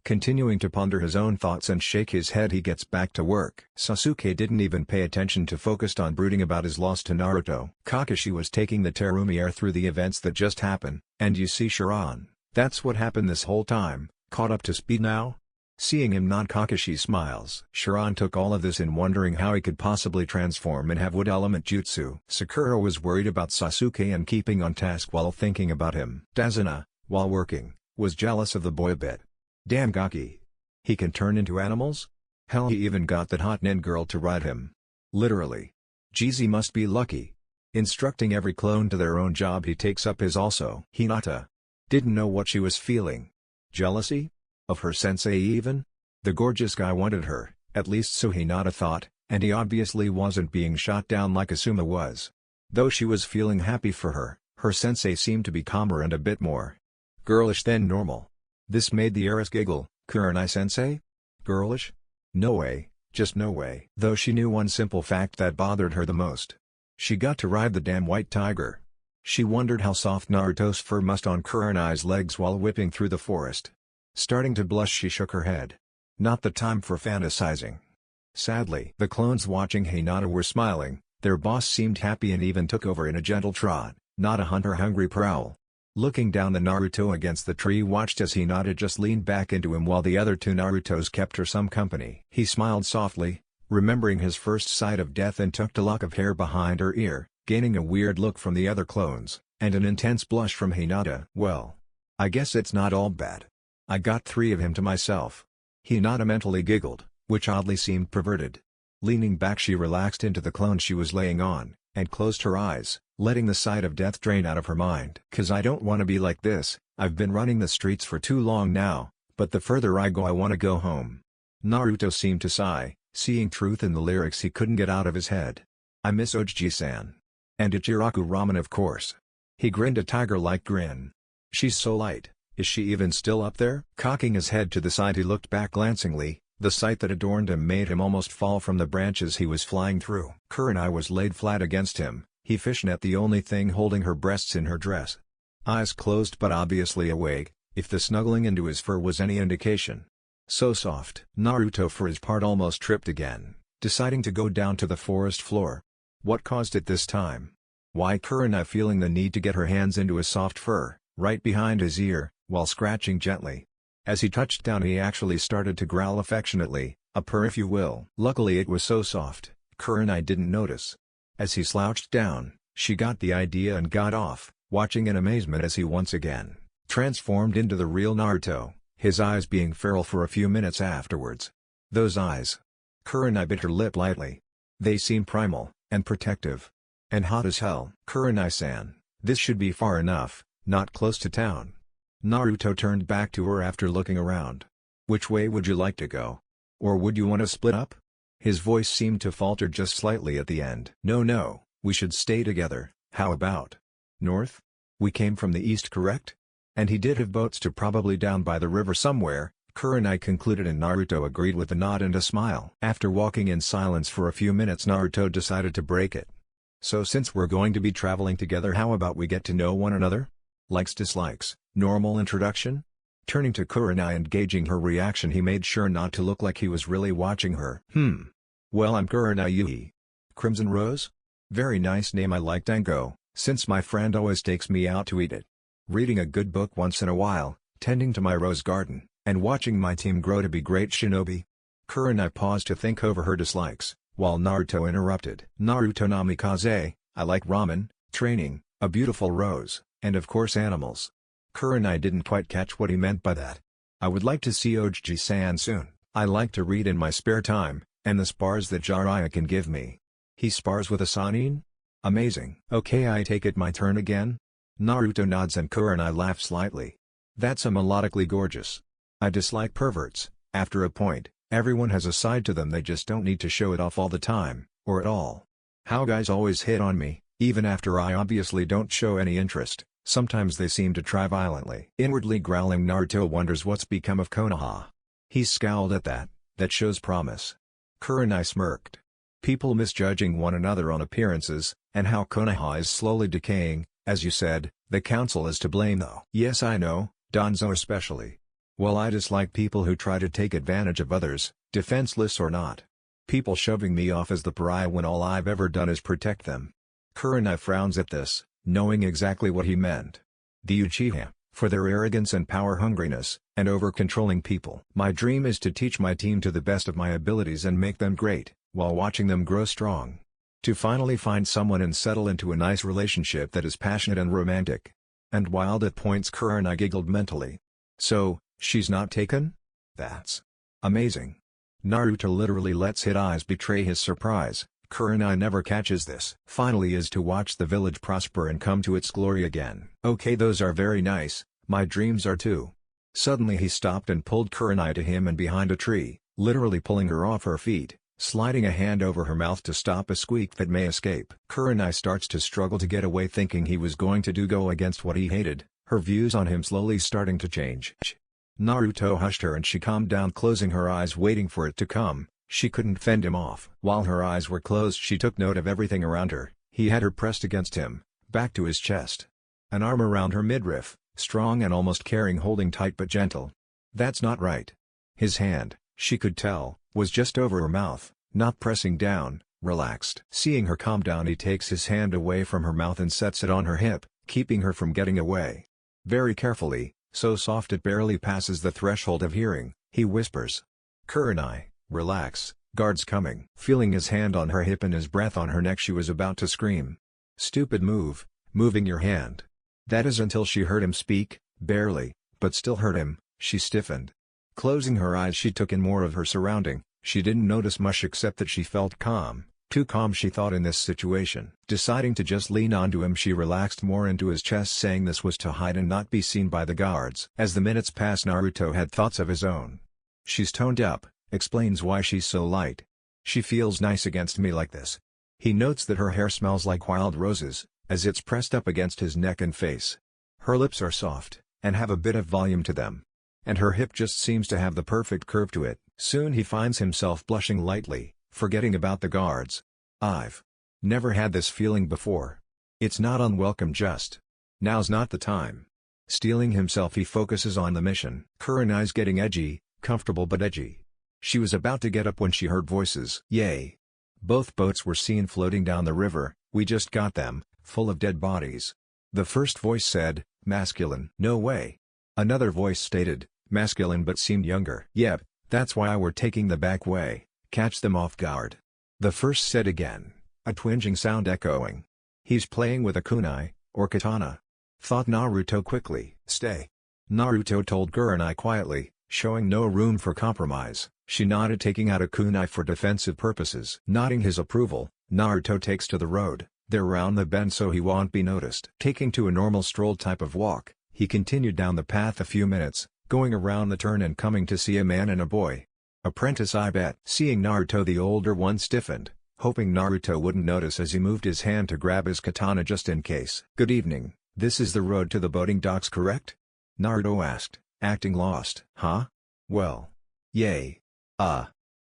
Continuing to ponder his own thoughts and shake his head, he gets back to work. Sasuke didn't even pay attention to focused on brooding about his loss to Naruto. Kakashi was taking the Terumi air through the events that just happened, and you see Sharan, that's what happened this whole time, caught up to speed now? Seeing him nod, Kakashi smiles. Sharan took all of this in, wondering how he could possibly transform and have wood element jutsu. Sakura was worried about Sasuke and keeping on task while thinking about him. Dazuna, while working, was jealous of the boy a bit. Damn Gaki. He can turn into animals? Hell, he even got that hot nin girl to ride him. Literally. Jeezy must be lucky. Instructing every clone to their own job he takes up is also. Hinata didn't know what she was feeling. Jealousy? Of her sensei even? The gorgeous guy wanted her, at least so Hinata thought, and he obviously wasn't being shot down like Asuma was. Though she was feeling happy for her, her sensei seemed to be calmer and a bit more girlish than normal. This made the heiress giggle. Kurenai-sensei? Girlish? No way, just no way. Though she knew one simple fact that bothered her the most. She got to ride the damn white tiger. She wondered how soft Naruto's fur must on Kurenai's legs while whipping through the forest. Starting to blush, she shook her head. Not the time for fantasizing. Sadly, the clones watching Hinata were smiling. Their boss seemed happy and even took over in a gentle trot, not a hunter-hungry prowl. Looking down, the Naruto against the tree watched as Hinata just leaned back into him while the other two Narutos kept her some company. He smiled softly, remembering his first sight of death, and tucked a lock of hair behind her ear, gaining a weird look from the other clones, and an intense blush from Hinata. "Well, I guess it's not all bad. I got 3 of him to myself." Hinata mentally giggled, which oddly seemed perverted. Leaning back, she relaxed into the clone she was laying on, and closed her eyes, letting the sight of death drain out of her mind. "'Cause I don't want to be like this. I've been running the streets for too long now, but the further I go I want to go home." Naruto seemed to sigh, seeing truth in the lyrics he couldn't get out of his head. "I miss Oji-san. And Ichiraku ramen, of course." He grinned a tiger-like grin. "She's so light, is she even still up there?" Cocking his head to the side, he looked back glancingly. The sight that adorned him made him almost fall from the branches he was flying through. Kurenai was laid flat against him, he fishnet the only thing holding her breasts in her dress. Eyes closed but obviously awake, if the snuggling into his fur was any indication. So soft. Naruto for his part almost tripped again, deciding to go down to the forest floor. What caused it this time? Why? Kurenai feeling the need to get her hands into his soft fur, right behind his ear, while scratching gently. As he touched down, he actually started to growl affectionately, a purr if you will. Luckily it was so soft, Kurenai didn't notice. As he slouched down, she got the idea and got off, watching in amazement as he once again transformed into the real Naruto, his eyes being feral for a few minutes afterwards. Those eyes. Kurenai bit her lip lightly. They seem primal, and protective. And hot as hell. "Kurenai-san, this should be far enough, not close to town." Naruto turned back to her after looking around. "Which way would you like to go? Or would you want to split up?" His voice seemed to falter just slightly at the end. No, we should stay together. How about north? We came from the east, correct? And he did have boats to probably down by the river somewhere, Kurenai concluded, and Naruto agreed with a nod and a smile. After walking in silence for a few minutes, Naruto decided to break it. "So since we're going to be traveling together, how about we get to know one another? Likes, dislikes, normal introduction?" Turning to Kurenai and gauging her reaction, he made sure not to look like he was really watching her. Well, I'm Kurenai Yui. Crimson Rose? Very nice name. I like Anko, since my friend always takes me out to eat it. Reading a good book once in a while, tending to my rose garden, and watching my team grow to be great shinobi." Kurenai paused to think over her dislikes, while Naruto interrupted. "Naruto namikaze, I like ramen, training, a beautiful rose, and of course animals." Kurenai didn't quite catch what he meant by that. "I would like to see Oji-san soon. I like to read in my spare time, and the spars that Jiraiya can give me." "He spars with a Sanin?" Amazing. Okay, I take it my turn again? Naruto nods and Kurenai laughs slightly. That's a melodically gorgeous. I dislike perverts. After a point, everyone has a side to them, they just don't need to show it off all the time, or at all. How guys always hit on me, even after I obviously don't show any interest. Sometimes they seem to try violently. Inwardly growling, Naruto wonders what's become of Konoha. He's scowled at that. That shows promise. Kurenai smirked. People misjudging one another on appearances, and how Konoha is slowly decaying. As you said, the council is to blame though. Yes, I know, Danzo especially. Well, I dislike people who try to take advantage of others, defenseless or not. People shoving me off as the pariah when all I've ever done is protect them. Kurenai frowns at this, knowing exactly what he meant. The Uchiha, for their arrogance and power-hungriness, and over-controlling people. My dream is to teach my team to the best of my abilities and make them great, while watching them grow strong. To finally find someone and settle into a nice relationship that is passionate and romantic. And wild at points, Kurenai giggled mentally. So, she's not taken? That's amazing. Naruto literally lets his eyes betray his surprise. Kurenai never catches this. Finally is to watch the village prosper and come to its glory again. Okay, those are very nice, my dreams are too. Suddenly he stopped and pulled Kurenai to him and behind a tree, literally pulling her off her feet, sliding a hand over her mouth to stop a squeak that may escape. Kurenai starts to struggle to get away, thinking he was going to go against what he hated, her views on him slowly starting to change. Naruto hushed her and she calmed down, closing her eyes waiting for it to come. She couldn't fend him off. While her eyes were closed, she took note of everything around her. He had her pressed against him, back to his chest. An arm around her midriff, strong and almost caring, holding tight but gentle. That's not right. His hand, she could tell, was just over her mouth, not pressing down, relaxed. Seeing her calm down, he takes his hand away from her mouth and sets it on her hip, keeping her from getting away. Very carefully, so soft it barely passes the threshold of hearing, he whispers. Kurenai, relax, guards coming. Feeling his hand on her hip and his breath on her neck, she was about to scream. Stupid move, moving your hand. That is until she heard him speak, barely, but still heard him. She stiffened. Closing her eyes, she took in more of her surrounding. She didn't notice much except that she felt calm. Too calm, she thought, in this situation. Deciding to just lean onto him, she relaxed more into his chest, saying this was to hide and not be seen by the guards. As the minutes passed, Naruto had thoughts of his own. She's toned up, explains why she's so light. She feels nice against me like this. He notes that her hair smells like wild roses, as it's pressed up against his neck and face. Her lips are soft, and have a bit of volume to them. And her hip just seems to have the perfect curve to it. Soon he finds himself blushing lightly, forgetting about the guards. I've never had this feeling before. It's not unwelcome, just now's not the time. Steeling himself, he focuses on the mission. Kurenai's getting edgy, comfortable but edgy. She was about to get up when she heard voices. Yay! Both boats were seen floating down the river. We just got them, full of dead bodies. The first voice said, masculine. No way. Another voice stated, masculine but seemed younger. Yep, that's why we're taking the back way, catch them off guard. The first said again, a twinging sound echoing. He's playing with a kunai, or katana. Thought Naruto quickly. Stay. Naruto told Kurenai quietly, showing no room for compromise. She nodded, taking out a kunai for defensive purposes. Nodding his approval, Naruto takes to the road. They're round the bend so he won't be noticed. Taking to a normal stroll type of walk, he continued down the path a few minutes, going around the turn and coming to see a man and a boy. Apprentice, I bet. Seeing Naruto, the older one stiffened, hoping Naruto wouldn't notice as he moved his hand to grab his katana just in case. Good evening, this is the road to the boating docks, correct? Naruto asked, acting lost. Huh? Well. Yay.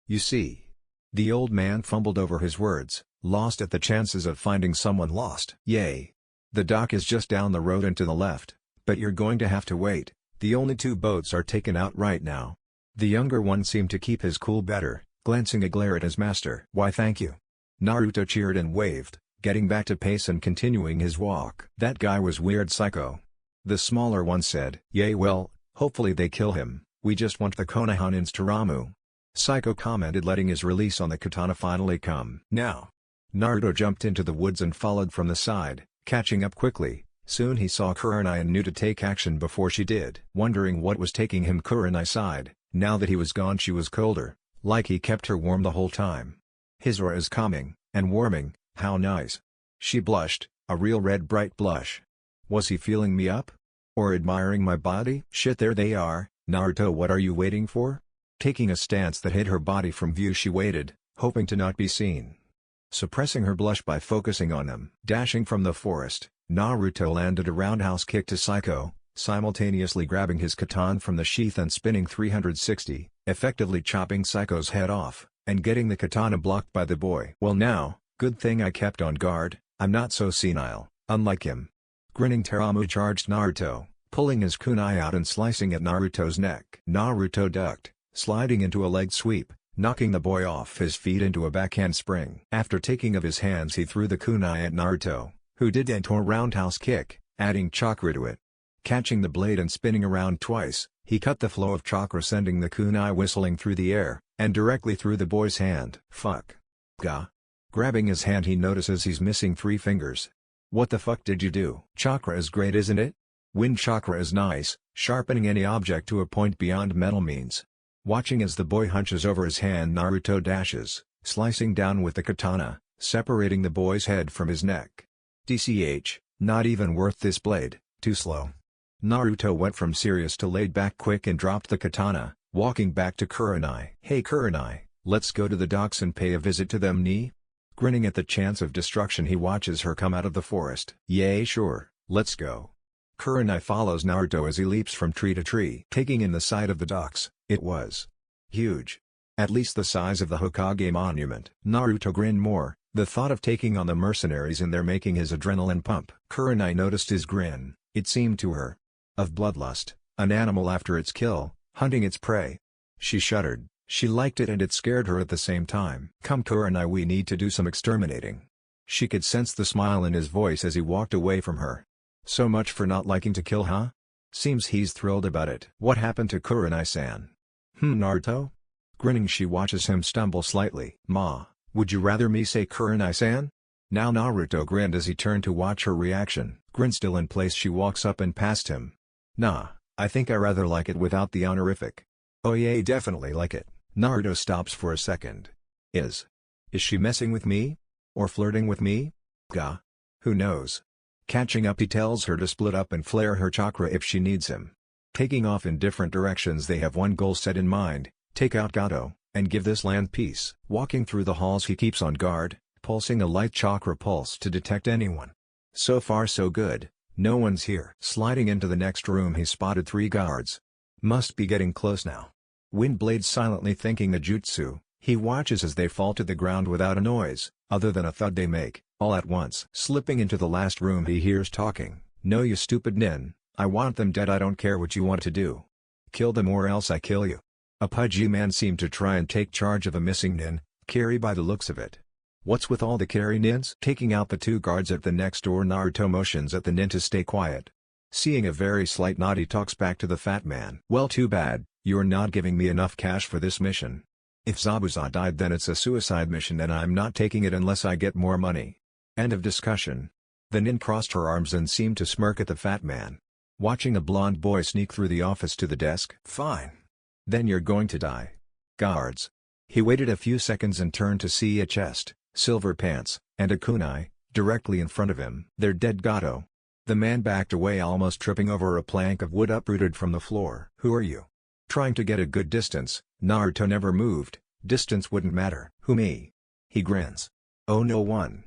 You see. The old man fumbled over his words, lost at the chances of finding someone lost. Yay. The dock is just down the road and to the left, but you're going to have to wait. The only 2 boats are taken out right now. The younger one seemed to keep his cool better, glancing a glare at his master. Why, thank you. Naruto cheered and waved, getting back to pace and continuing his walk. That guy was weird psycho. The smaller one said. Yay, well, hopefully they kill him. We just want the Konoha in Tsunami. Psycho commented, letting his release on the katana finally come. Now. Naruto jumped into the woods and followed from the side, catching up quickly. Soon he saw Kurenai and knew to take action before she did. Wondering what was taking him, Kurenai sighed. Now that he was gone, she was colder, like he kept her warm the whole time. His aura is calming and warming, how nice. She blushed, a real red bright blush. Was he feeling me up? Or admiring my body? Shit, there they are. Naruto, what are you waiting for? Taking a stance that hid her body from view, she waited, hoping to not be seen. Suppressing her blush by focusing on them. Dashing from the forest, Naruto landed a roundhouse kick to Psycho, simultaneously grabbing his katana from the sheath and spinning 360, effectively chopping Psycho's head off, and getting the katana blocked by the boy. Well now, good thing I kept on guard, I'm not so senile, unlike him. Grinning, Teramu charged Naruto, pulling his kunai out and slicing at Naruto's neck. Naruto ducked, sliding into a leg sweep, knocking the boy off his feet into a backhand spring. After taking of his hands, he threw the kunai at Naruto, who did a roundhouse kick, adding chakra to it. Catching the blade and spinning around twice, he cut the flow of chakra, sending the kunai whistling through the air, and directly through the boy's hand. Fuck. Gah. Grabbing his hand, he notices he's missing 3 fingers. What the fuck did you do? Chakra is great, isn't it? Wind chakra is nice, sharpening any object to a point beyond metal means. Watching as the boy hunches over his hand, Naruto dashes, slicing down with the katana, separating the boy's head from his neck. DCH, not even worth this blade, too slow. Naruto went from serious to laid back quick and dropped the katana, walking back to Kurenai. Hey Kurenai, let's go to the docks and pay a visit to them, nee? Grinning at the chance of destruction, he watches her come out of the forest. Yay, sure, let's go. Kurenai follows Naruto as he leaps from tree to tree. Taking in the sight of the docks, it was huge. At least the size of the Hokage monument. Naruto grinned more, the thought of taking on the mercenaries in there making his adrenaline pump. Kurenai noticed his grin, it seemed to her of bloodlust, an animal after its kill, hunting its prey. She shuddered, she liked it and it scared her at the same time. Come Kurenai, we need to do some exterminating. She could sense the smile in his voice as he walked away from her. So much for not liking to kill, huh? Seems he's thrilled about it. What happened to Kurenai-san? Naruto? Grinning, she watches him stumble slightly. Ma, would you rather me say Kurenai-san? Now Naruto grinned as he turned to watch her reaction. Grin still in place, she walks up and past him. Nah, I think I rather like it without the honorific. Oh yeah, definitely like it. Naruto stops for a second. Is she messing with me? Or flirting with me? Gah. Who knows? Catching up, he tells her to split up and flare her chakra if she needs him. Taking off in different directions, they have one goal set in mind, take out Gato, and give this land peace. Walking through the halls, he keeps on guard, pulsing a light chakra pulse to detect anyone. So far so good, no one's here. Sliding into the next room, he spotted 3 guards. Must be getting close now. Wind blades silently thinking a jutsu, he watches as they fall to the ground without a noise, other than a thud they make. All at once, slipping into the last room, he hears talking. No, you stupid nin, I want them dead. I don't care what you want to do. Kill them or else I kill you. A pudgy man seemed to try and take charge of a missing nin, Kari by the looks of it. What's with all the Kari nins? Taking out the 2 guards at the next door, Naruto motions at the nin to stay quiet. Seeing a very slight nod, he talks back to the fat man. Well, too bad, you're not giving me enough cash for this mission. If Zabuza died, then it's a suicide mission and I'm not taking it unless I get more money. End of discussion. The nin crossed her arms and seemed to smirk at the fat man. Watching a blonde boy sneak through the office to the desk. Fine. Then you're going to die. Guards. He waited a few seconds and turned to see a chest, silver pants, and a kunai, directly in front of him. They're dead, Gato. The man backed away, almost tripping over a plank of wood uprooted from the floor. Who are you? Trying to get a good distance, Naruto never moved. Distance wouldn't matter. Who, me? He grins. Oh, no one.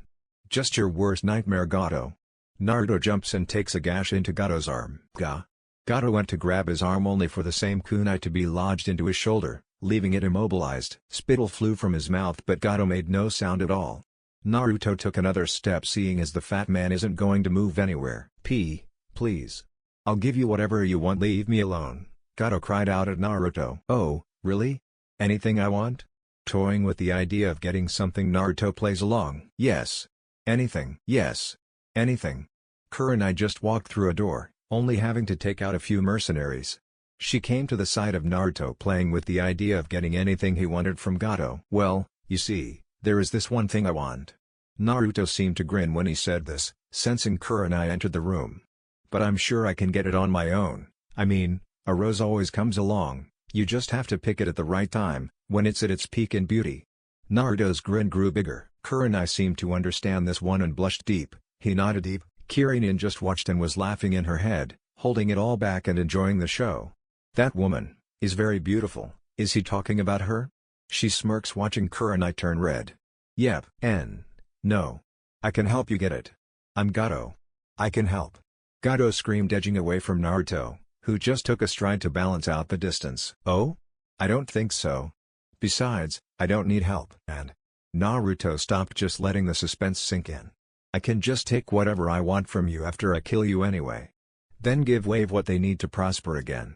Just your worst nightmare, Gato. Naruto jumps and takes a gash into Gato's arm. Gah. Gato went to grab his arm only for the same kunai to be lodged into his shoulder, leaving it immobilized. Spittle flew from his mouth but Gato made no sound at all. Naruto took another step, seeing as the fat man isn't going to move anywhere. Please. I'll give you whatever you want, leave me alone. Gato cried out at Naruto. Oh, really? Anything I want? Toying with the idea of getting something, Naruto plays along. Yes. Anything. Yes. Anything. Kurenai just walked through a door, only having to take out a few mercenaries. She came to the side of Naruto playing with the idea of getting anything he wanted from Gato. Well, you see, there is this one thing I want. Naruto seemed to grin when he said this, sensing Kurenai entered the room. But I'm sure I can get it on my own. I mean, a rose always comes along, you just have to pick it at the right time, when it's at its peak in beauty. Naruto's grin grew bigger. Kurenai seemed to understand this one and blushed deep. He nodded deep. Genin just watched and was laughing in her head, holding it all back and enjoying the show. That woman is very beautiful. Is he talking about her? She smirks watching Kurenai turn red. Yep, no. I can help you get it. I'm Gato. I can help. Gato screamed, edging away from Naruto, who just took a stride to balance out the distance. Oh? I don't think so. Besides, I don't need help. And Naruto stopped, just letting the suspense sink in. I can just take whatever I want from you after I kill you anyway. Then give Wave what they need to prosper again.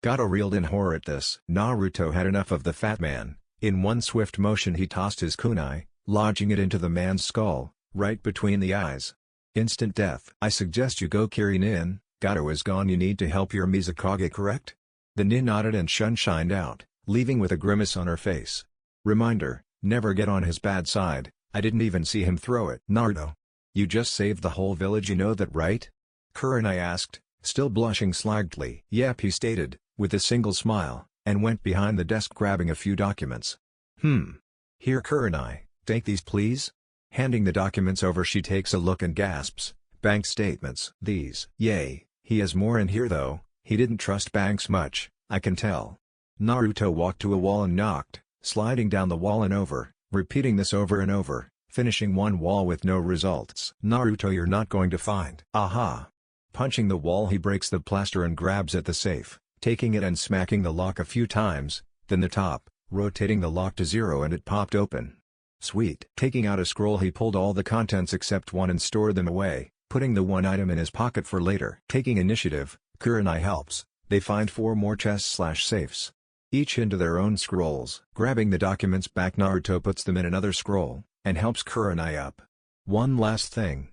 Gato reeled in horror at this. Naruto had enough of the fat man. In one swift motion he tossed his kunai, lodging it into the man's skull, right between the eyes. Instant death. I suggest you go, Genin. Gato is gone. You need to help your Mizukage, correct? The nin nodded and shined out, leaving with a grimace on her face. Reminder, never get on his bad side. I didn't even see him throw it. Naruto. You just saved the whole village, you know that, right? Kurenai asked, still blushing slightly. Yep, he stated, with a single smile, and went behind the desk grabbing a few documents. Here, Kurenai, take these please? Handing the documents over, she takes a look and gasps. Bank statements. These. Yay, he has more in here though. He didn't trust banks much, I can tell. Naruto walked to a wall and knocked, sliding down the wall and over, repeating this over and over, finishing one wall with no results. Naruto, you're not going to find. Aha! Punching the wall, he breaks the plaster and grabs at the safe, taking it and smacking the lock a few times, then the top, rotating the lock to 0 and it popped open. Sweet. Taking out a scroll, he pulled all the contents except one and stored them away, putting the one item in his pocket for later. Taking initiative, Kurenai helps. They find 4 more chests/safes. Each into their own scrolls. Grabbing the documents back, Naruto puts them in another scroll, and helps Kurenai up. One last thing.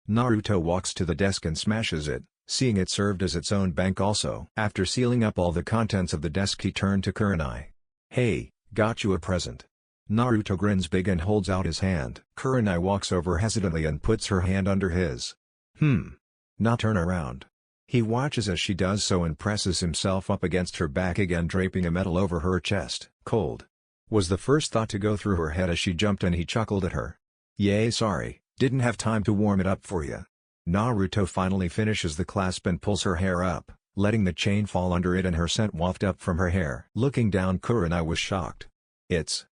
Naruto walks to the desk and smashes it, seeing it served as its own bank also. After sealing up all the contents of the desk, he turned to Kurenai. Hey, got you a present. Naruto grins big and holds out his hand. Kurenai walks over hesitantly and puts her hand under his. Now turn around. He watches as she does so and presses himself up against her back again, draping a medal over her chest. Cold was the first thought to go through her head as she jumped, and he chuckled at her. Yay, sorry, didn't have time to warm it up for you. Naruto finally finishes the clasp and pulls her hair up, letting the chain fall under it and her scent waft up from her hair. Looking down, Kurenai was shocked. It's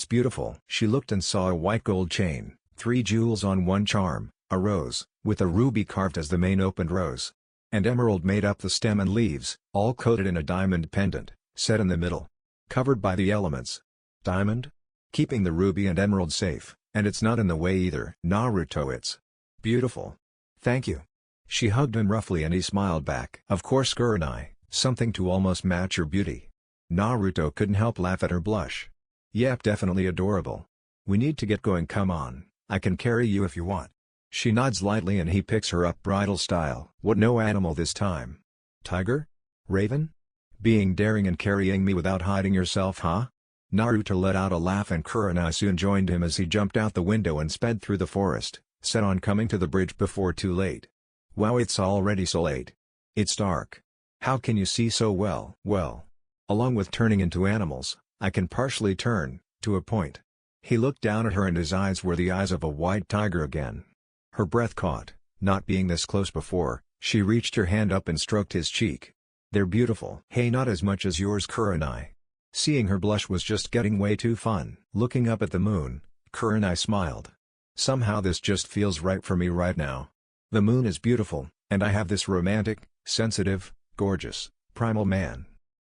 beautiful. She looked and saw a white gold chain, 3 jewels on one charm, a rose, with a ruby carved as the main opened rose, and emerald made up the stem and leaves, all coated in a diamond pendant, set in the middle. Covered by the elements. Diamond? Keeping the ruby and emerald safe, and it's not in the way either. Naruto, it's beautiful. Thank you. She hugged him roughly and he smiled back. Of course, Kurenai, something to almost match your beauty. Naruto couldn't help laugh at her blush. Yep, definitely adorable. We need to get going, come on, I can carry you if you want. She nods lightly and he picks her up bridal style. What, no animal this time? Tiger? Raven? Being daring and carrying me without hiding yourself, huh? Naruto let out a laugh and Kurenai soon joined him as he jumped out the window and sped through the forest, set on coming to the bridge before too late. Wow, it's already so late. It's dark. How can you see so well? Well, along with turning into animals, I can partially turn, to a point. He looked down at her and his eyes were the eyes of a white tiger again. Her breath caught, not being this close before. She reached her hand up and stroked his cheek. They're beautiful. Hey, not as much as yours, Kurenai. Seeing her blush was just getting way too fun. Looking up at the moon, Kurenai smiled. Somehow this just feels right for me right now. The moon is beautiful, and I have this romantic, sensitive, gorgeous, primal man.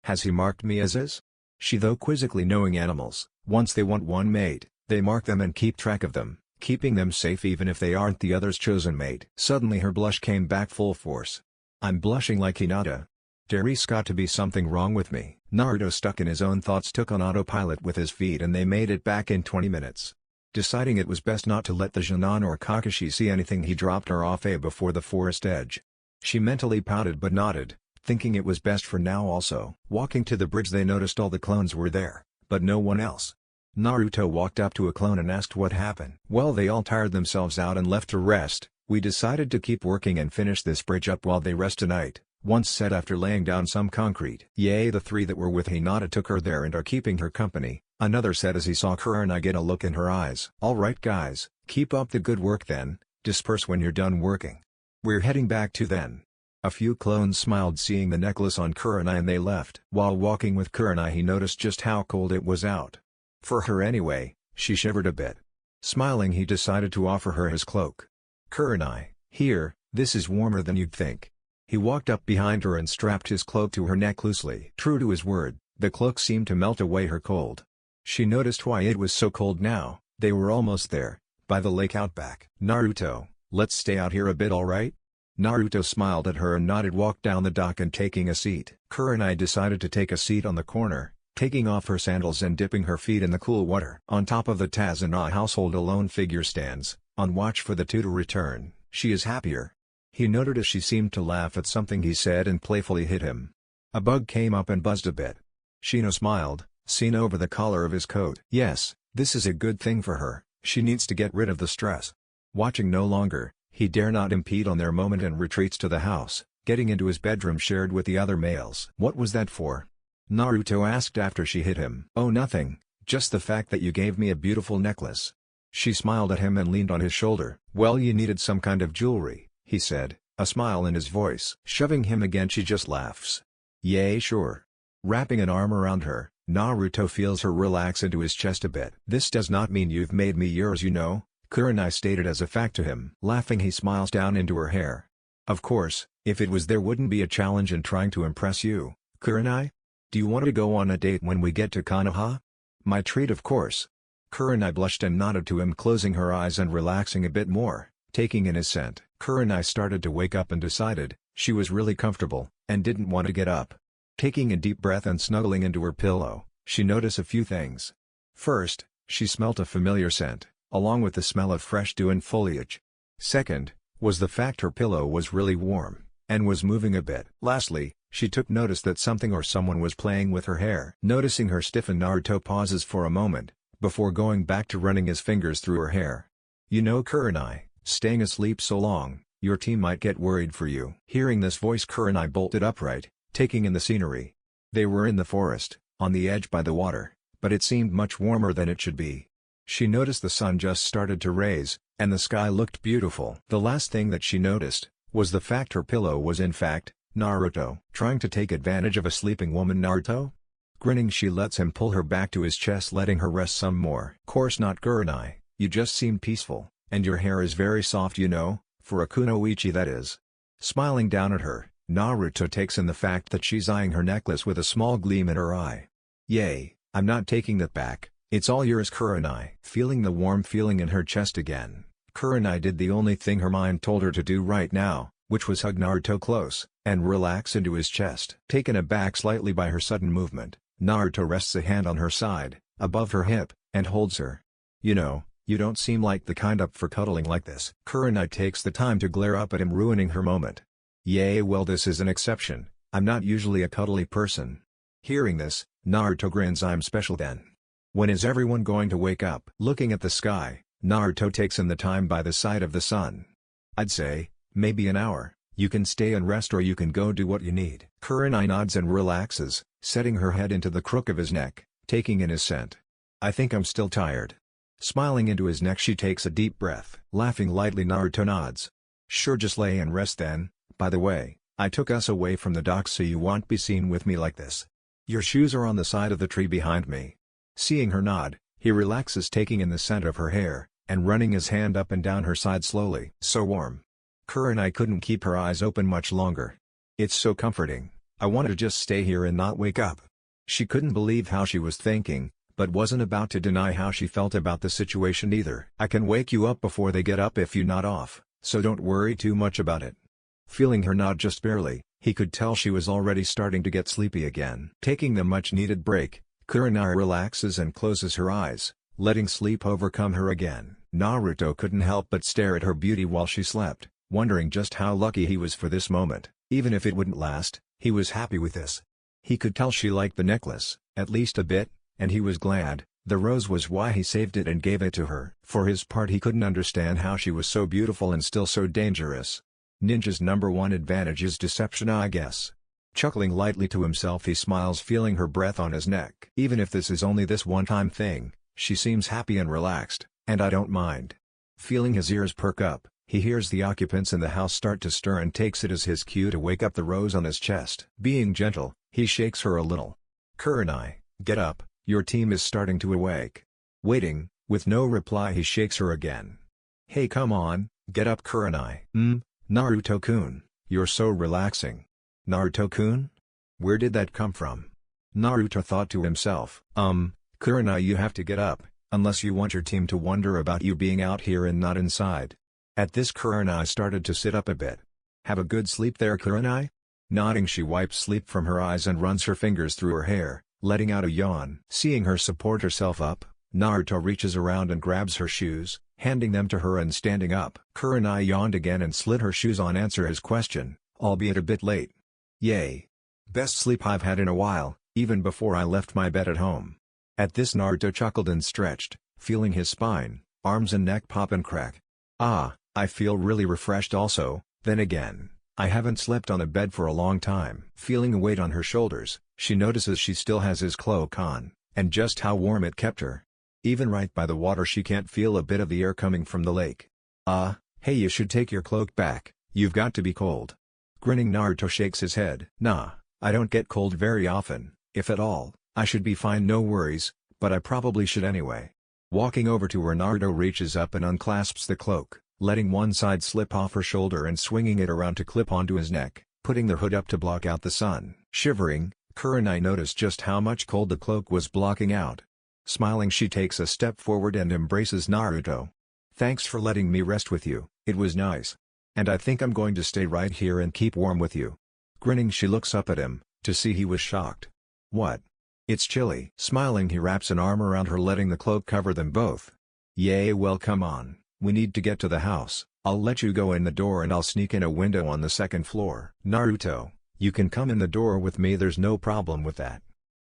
Has he marked me as is? She, though quizzically, knowing animals, once they want one mate, they mark them and keep track of them, keeping them safe even if they aren't the other's chosen mate. Suddenly her blush came back full force. I'm blushing like Hinata. There's got to be something wrong with me. Naruto, stuck in his own thoughts, took on autopilot with his feet and they made it back in 20 minutes. Deciding it was best not to let the Genin or Kakashi see anything, he dropped her off before the forest edge. She mentally pouted but nodded, thinking it was best for now also. Walking to the bridge, they noticed all the clones were there, but no one else. Naruto walked up to a clone and asked what happened. Well, they all tired themselves out and left to rest. We decided to keep working and finish this bridge up while they rest tonight, once said after laying down some concrete. Yay, the 3 that were with Hinata took her there and are keeping her company, Another said as he saw Kurenai get a look in her eyes. "Alright guys, keep up the good work then, disperse when you're done working. We're heading back to then." A few clones smiled seeing the necklace on Kurenai and they left. While walking with Kurenai he noticed just how cold it was out. For her anyway, she shivered a bit. Smiling he decided to offer her his cloak. "Kurenai, here, this is warmer than you'd think." He walked up behind her and strapped his cloak to her neck loosely. True to his word, the cloak seemed to melt away her cold. She noticed why it was so cold now. They were almost there, by the lake out back. "Naruto, let's stay out here a bit, alright?" Naruto smiled at her and nodded, walked down the dock and taking a seat. Kurenai decided to take a seat on the corner, taking off her sandals and dipping her feet in the cool water. On top of the Tsunami household a lone figure stands, on watch for the two to return. She is happier. He noted as she seemed to laugh at something he said and playfully hit him. A bug came up and buzzed a bit. Shino smiled, seen over the collar of his coat. Yes, this is a good thing for her, she needs to get rid of the stress. Watching no longer, he dare not impede on their moment and retreats to the house, getting into his bedroom shared with the other males. "What was that for?" Naruto asked after she hit him. "Oh nothing, just the fact that you gave me a beautiful necklace." She smiled at him and leaned on his shoulder. "Well, you needed some kind of jewelry," he said, a smile in his voice. Shoving him again she just laughs. "Yay, sure." Wrapping an arm around her, Naruto feels her relax into his chest a bit. "This does not mean you've made me yours, you know," Kurenai stated as a fact to him. Laughing he smiles down into her hair. "Of course, if it was there wouldn't be a challenge in trying to impress you, Kurenai? Do you want to go on a date when we get to Konoha?" "My treat of course." Kurenai blushed and nodded to him, closing her eyes and relaxing a bit more, taking in his scent. Kurenai started to wake up and decided, she was really comfortable, and didn't want to get up. Taking a deep breath and snuggling into her pillow, she noticed a few things. First, she smelt a familiar scent, along with the smell of fresh dew and foliage. Second, was the fact her pillow was really warm, and was moving a bit. Lastly, she took notice that something or someone was playing with her hair. Noticing her stiffen, Naruto pauses for a moment, before going back to running his fingers through her hair. "You know Kurenai, staying asleep so long, your team might get worried for you." Hearing this voice Kurenai bolted upright, taking in the scenery. They were in the forest, on the edge by the water, but it seemed much warmer than it should be. She noticed the sun just started to raise, and the sky looked beautiful. The last thing that she noticed, was the fact her pillow was in fact, Naruto. Trying to take advantage of a sleeping woman, Naruto? Grinning she lets him pull her back to his chest, letting her rest some more. "Course not, Kurenai, you just seem peaceful, and your hair is very soft, you know, for a kunoichi that is." Smiling down at her, Naruto takes in the fact that she's eyeing her necklace with a small gleam in her eye. "Yay, I'm not taking that back, it's all yours, Kurenai." Feeling the warm feeling in her chest again, Kurenai did the only thing her mind told her to do right now, which was hug Naruto close, and relax into his chest. Taken aback slightly by her sudden movement, Naruto rests a hand on her side, above her hip, and holds her. "You know, you don't seem like the kind up for cuddling like this." Kurenai takes the time to glare up at him, ruining her moment. "Yay, well this is an exception, I'm not usually a cuddly person." Hearing this, Naruto grins. "I'm special then. When is everyone going to wake up?" Looking at the sky, Naruto takes in the time by the side of the sun. "I'd say, maybe an hour, you can stay and rest or you can go do what you need." Kurenai nods and relaxes, setting her head into the crook of his neck, taking in his scent. "I think I'm still tired." Smiling into his neck she takes a deep breath. Laughing lightly Naruto nods. "Sure, just lay and rest then. By the way, I took us away from the dock so you won't be seen with me like this. Your shoes are on the side of the tree behind me." Seeing her nod, he relaxes, taking in the scent of her hair, and running his hand up and down her side slowly. "So warm." Kurenai couldn't keep her eyes open much longer. "It's so comforting, I wanted to just stay here and not wake up." She couldn't believe how she was thinking, but wasn't about to deny how she felt about the situation either. "I can wake you up before they get up if you nod off, so don't worry too much about it." Feeling her nod just barely, he could tell she was already starting to get sleepy again. Taking the much-needed break, Kurenai relaxes and closes her eyes, letting sleep overcome her again. Naruto couldn't help but stare at her beauty while she slept, wondering just how lucky he was for this moment. Even if it wouldn't last, he was happy with this. He could tell she liked the necklace, at least a bit, and he was glad. The rose was why he saved it and gave it to her. For his part, he couldn't understand how she was so beautiful and still so dangerous. Ninja's #1 advantage is deception, I guess. Chuckling lightly to himself, he smiles, feeling her breath on his neck. Even if this is only this one-time thing, she seems happy and relaxed, and I don't mind. Feeling his ears perk up, he hears the occupants in the house start to stir and takes it as his cue to wake up the rose on his chest. Being gentle, he shakes her a little. Kurenai, get up, your team is starting to awake. Waiting, with no reply, he shakes her again. Hey, come on, get up, Kurenai. Naruto-kun, you're so relaxing. Naruto-kun? Where did that come from? Naruto thought to himself. Kurenai, you have to get up, unless you want your team to wonder about you being out here and not inside. At this, Kurenai started to sit up a bit. Have a good sleep there, Kurenai? Nodding, she wipes sleep from her eyes and runs her fingers through her hair, letting out a yawn. Seeing her support herself up, Naruto reaches around and grabs her shoes, handing them to her and standing up. Kurenai yawned again and slid her shoes on, answer his question, albeit a bit late. Yay! Best sleep I've had in a while, even before I left my bed at home. At this, Naruto chuckled and stretched, feeling his spine, arms and neck pop and crack. Ah, I feel really refreshed also. Then again, I haven't slept on a bed for a long time. Feeling a weight on her shoulders, she notices she still has his cloak on, and just how warm it kept her. Even right by the water, she can't feel a bit of the air coming from the lake. Hey, you should take your cloak back, you've got to be cold. Grinning, Naruto shakes his head. Nah, I don't get cold very often, if at all. I should be fine, no worries, but I probably should anyway. Walking over to her, Naruto reaches up and unclasps the cloak, letting one side slip off her shoulder and swinging it around to clip onto his neck, putting the hood up to block out the sun. Shivering, Kurenai noticed just how much cold the cloak was blocking out. Smiling, she takes a step forward and embraces Naruto. Thanks for letting me rest with you, it was nice. And I think I'm going to stay right here and keep warm with you. Grinning, she looks up at him, to see he was shocked. What? It's chilly. Smiling, he wraps an arm around her, letting the cloak cover them both. Yay, well, come on, we need to get to the house. I'll let you go in the door and I'll sneak in a window on the second floor. Naruto, you can come in the door with me, there's no problem with that.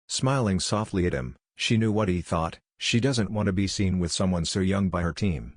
Smiling softly at him, she knew what he thought. She doesn't want to be seen with someone so young by her team.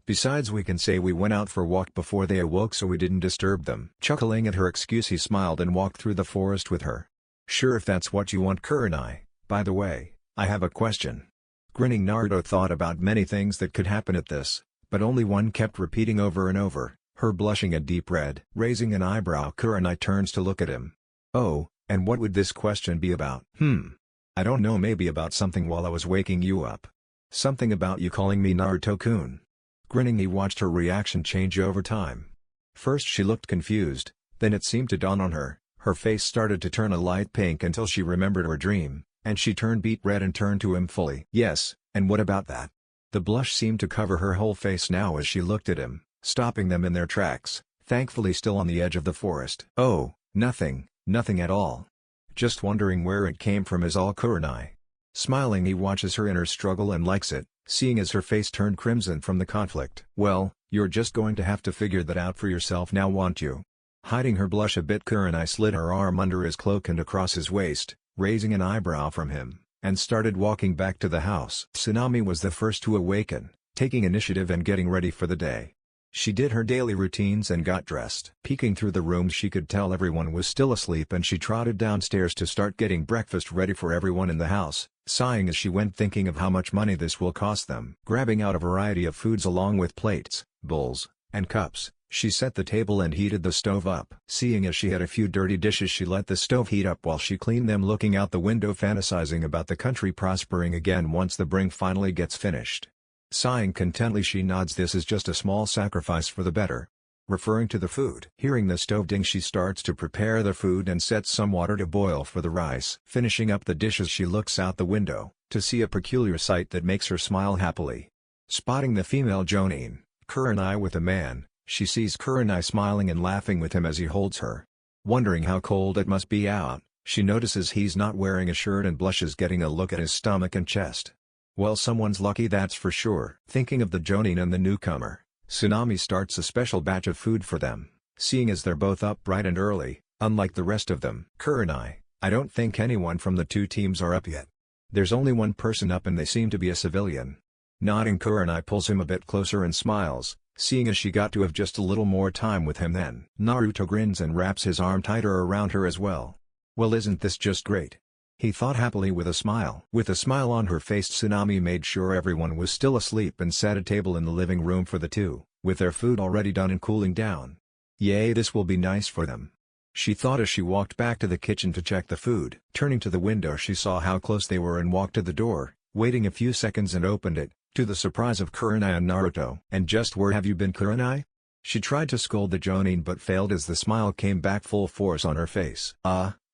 Besides, we can say we went out for a walk before they awoke, so we didn't disturb them. Chuckling at her excuse, he smiled and walked through the forest with her. Sure, if that's what you want, Kurenai. By the way, I have a question. Grinning, Naruto thought about many things that could happen at this, but only one kept repeating over and over, her blushing a deep red. Raising an eyebrow, Kurenai turns to look at him. Oh, and what would this question be about? I don't know, maybe about something while I was waking you up. Something about you calling me Naruto-kun. Grinning, he watched her reaction change over time. First she looked confused, then it seemed to dawn on her, her face started to turn a light pink until she remembered her dream, and she turned beet red and turned to him fully. Yes, and what about that? The blush seemed to cover her whole face now as she looked at him, stopping them in their tracks, thankfully still on the edge of the forest. Oh, nothing at all. Just wondering where it came from is all, Kurenai. Smiling, he watches her inner struggle and likes it, seeing as her face turned crimson from the conflict. Well, you're just going to have to figure that out for yourself now, won't you? Hiding her blush a bit, Kurenai slid her arm under his cloak and across his waist, raising an eyebrow from him, and started walking back to the house. Tsunami was the first to awaken, taking initiative and getting ready for the day. She did her daily routines and got dressed. Peeking through the rooms, she could tell everyone was still asleep, and she trotted downstairs to start getting breakfast ready for everyone in the house, sighing as she went, thinking of how much money this will cost them. Grabbing out a variety of foods along with plates, bowls, and cups, she set the table and heated the stove up. Seeing as she had a few dirty dishes, she let the stove heat up while she cleaned them, looking out the window fantasizing about the country prospering again once the bring finally gets finished. Sighing contently, she nods, this is just a small sacrifice for the better. Referring to the food. Hearing the stove ding, she starts to prepare the food and sets some water to boil for the rice. Finishing up the dishes, she looks out the window, to see a peculiar sight that makes her smile happily. Spotting the female Genin, Kurenai with a man, she sees Kurenai smiling and laughing with him as he holds her. Wondering how cold it must be out, she notices he's not wearing a shirt and blushes, getting a look at his stomach and chest. Well, someone's lucky, that's for sure. Thinking of the Genin and the newcomer, Tsunami starts a special batch of food for them, seeing as they're both up bright and early, unlike the rest of them. Kurenai, I don't think anyone from the two teams are up yet. There's only one person up and they seem to be a civilian. Nodding, Kurenai pulls him a bit closer and smiles, seeing as she got to have just a little more time with him then. Naruto grins and wraps his arm tighter around her as well. Well, isn't this just great? He thought happily with a smile. With a smile on her face, Tsunami made sure everyone was still asleep and set a table in the living room for the two, with their food already done and cooling down. Yay, this will be nice for them, she thought as she walked back to the kitchen to check the food. Turning to the window, she saw how close they were and walked to the door, waiting a few seconds and opened it, to the surprise of Kurenai and Naruto. And just where have you been, Kurenai? She tried to scold the Jonin but failed as the smile came back full force on her face.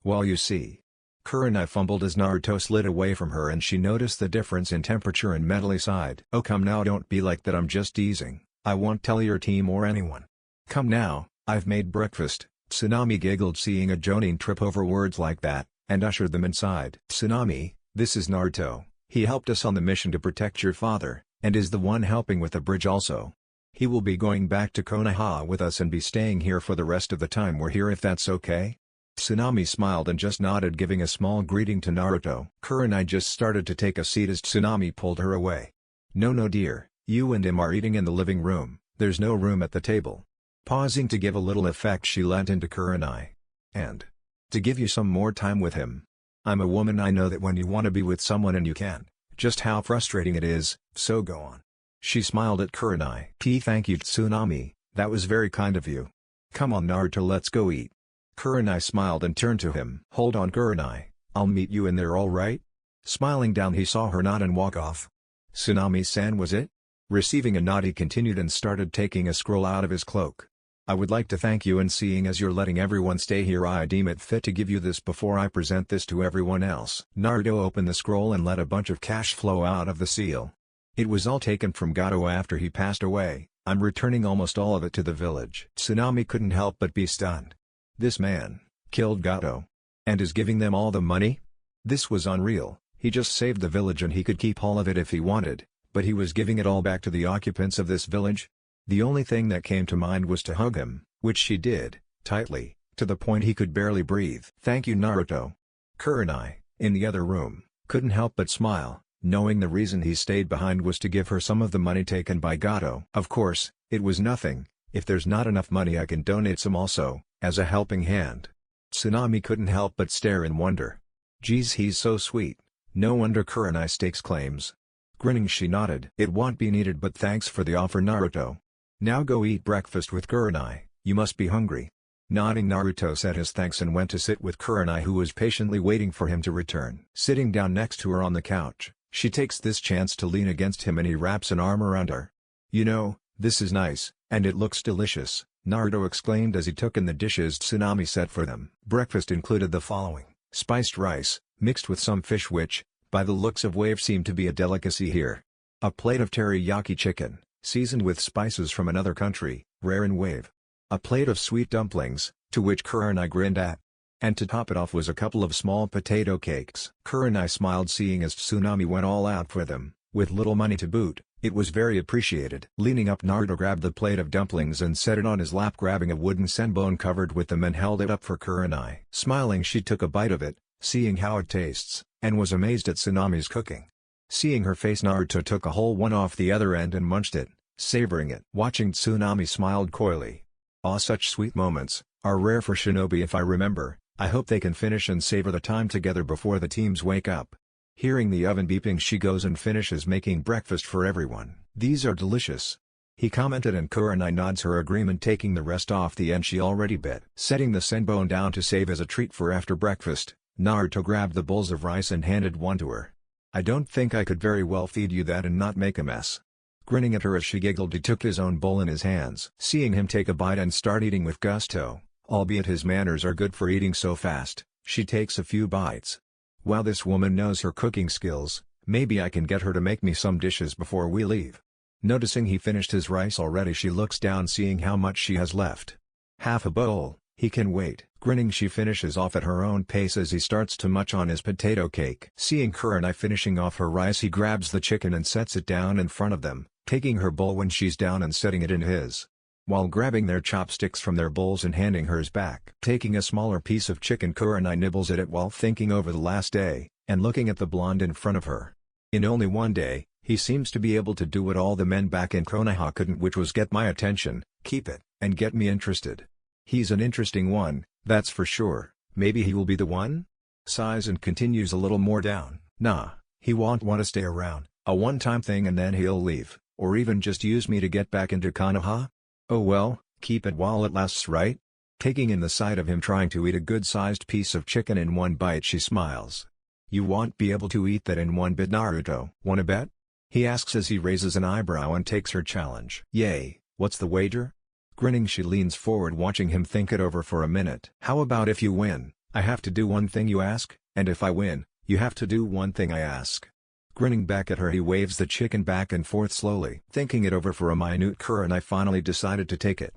Well, you see. Kurenai fumbled as Naruto slid away from her and she noticed the difference in temperature and mentally sighed. Oh, come now, don't be like that, I'm just teasing. I won't tell your team or anyone. Come now, I've made breakfast. Tsunami giggled seeing a Jonin trip over words like that, and ushered them inside. Tsunami, this is Naruto. He helped us on the mission to protect your father, and is the one helping with the bridge also. He will be going back to Konoha with us and be staying here for the rest of the time we're here, if that's okay? Tsunami smiled and just nodded, giving a small greeting to Naruto. Kurenai just started to take a seat as Tsunami pulled her away. No dear, you and him are eating in the living room, there's no room at the table. Pausing to give a little effect, she leant into Kurenai. And to give you some more time with him. I'm a woman, I know that when you want to be with someone and you can't, just how frustrating it is, so go on. She smiled at Kurenai. Thank you, Tsunami, that was very kind of you. Come on Naruto, let's go eat. Kurenai smiled and turned to him. Hold on Kurenai, I'll meet you in there, alright? Smiling down, he saw her nod and walk off. Tsunami-san, was it? Receiving a nod, he continued and started taking a scroll out of his cloak. I would like to thank you, and seeing as you're letting everyone stay here, I deem it fit to give you this before I present this to everyone else. Naruto opened the scroll and let a bunch of cash flow out of the seal. It was all taken from Gato after he passed away. I'm returning almost all of it to the village. Tsunami couldn't help but be stunned. This man killed Gato and is giving them all the money? This was unreal. He just saved the village and he could keep all of it if he wanted, but he was giving it all back to the occupants of this village? The only thing that came to mind was to hug him, which she did, tightly, to the point he could barely breathe. Thank you Naruto. Kurenai, in the other room, couldn't help but smile, knowing the reason he stayed behind was to give her some of the money taken by Gato. Of course, it was nothing. If there's not enough money I can donate some also, as a helping hand. Tsunami couldn't help but stare in wonder. Geez, he's so sweet. No wonder Kurenai stakes claims. Grinning, she nodded. It won't be needed, but thanks for the offer Naruto. Now go eat breakfast with Kurenai, you must be hungry. Nodding, Naruto said his thanks and went to sit with Kurenai, who was patiently waiting for him to return. Sitting down next to her on the couch, she takes this chance to lean against him and he wraps an arm around her. You know, this is nice, and it looks delicious, Naruto exclaimed as he took in the dishes Tsunami set for them. Breakfast included the following: spiced rice, mixed with some fish which, by the looks of Wave, seemed to be a delicacy here. A plate of teriyaki chicken, seasoned with spices from another country, rare in Wave. A plate of sweet dumplings, to which Kurenai grinned at. And to top it off was a couple of small potato cakes. Kurenai smiled seeing as Tsunami went all out for them, with little money to boot. It was very appreciated. Leaning up, Naruto grabbed the plate of dumplings and set it on his lap, grabbing a wooden senbon covered with them and held it up for Kurenai. Smiling, she took a bite of it, seeing how it tastes, and was amazed at Tsunami's cooking. Seeing her face, Naruto took a whole one off the other end and munched it, savoring it. Watching Tsunami smiled coyly. Aw, such sweet moments are rare for shinobi if I remember. I hope they can finish and savor the time together before the teams wake up. Hearing the oven beeping, she goes and finishes making breakfast for everyone. These are delicious, he commented, and Kurenai nods her agreement, taking the rest off the end she already bit. Setting the senbon down to save as a treat for after breakfast, Naruto grabbed the bowls of rice and handed one to her. I don't think I could very well feed you that and not make a mess. Grinning at her as she giggled, he took his own bowl in his hands. Seeing him take a bite and start eating with gusto, albeit his manners are good for eating so fast, she takes a few bites. Wow, this woman knows her cooking skills. Maybe I can get her to make me some dishes before we leave. Noticing he finished his rice already, she looks down, seeing how much she has left. Half a bowl, he can wait. Grinning, she finishes off at her own pace as he starts to munch on his potato cake. Seeing Kurenai finishing off her rice, he grabs the chicken and sets it down in front of them, taking her bowl when she's down and setting it in his, while grabbing their chopsticks from their bowls and handing hers back. Taking a smaller piece of chicken, Kurenai nibbles at it while thinking over the last day, and looking at the blonde in front of her. In only one day, he seems to be able to do what all the men back in Konoha couldn't, which was get my attention, keep it, and get me interested. He's an interesting one, that's for sure. Maybe he will be the one? Sighs and continues a little more down. Nah, he won't want to stay around, a one-time thing and then he'll leave, or even just use me to get back into Konoha? Oh well, keep it while it lasts, right? Taking in the sight of him trying to eat a good-sized piece of chicken in one bite, she smiles. You won't be able to eat that in one bit, Naruto. Wanna bet? He asks as he raises an eyebrow and takes her challenge. Yay, what's the wager? Grinning, she leans forward, watching him think it over for a minute. How about if you win, I have to do one thing you ask, and if I win, you have to do one thing I ask. Grinning back at her, he waves the chicken back and forth slowly. Thinking it over for a minute, Kurenai finally decided to take it.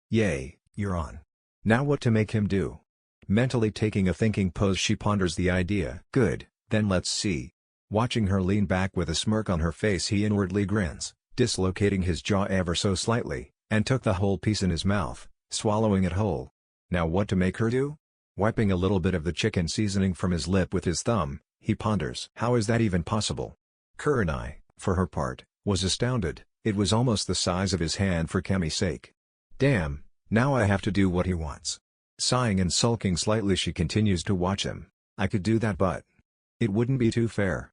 Yay, you're on. Now what to make him do? Mentally taking a thinking pose, she ponders the idea. Good, then let's see. Watching her lean back with a smirk on her face, he inwardly grins, dislocating his jaw ever so slightly, and took the whole piece in his mouth, swallowing it whole. Now what to make her do? Wiping a little bit of the chicken seasoning from his lip with his thumb, he ponders. How is that even possible? Kurenai, for her part, was astounded. It was almost the size of his hand for Kami's sake. Damn, now I have to do what he wants. Sighing and sulking slightly, she continues to watch him. I could do that, but it wouldn't be too fair.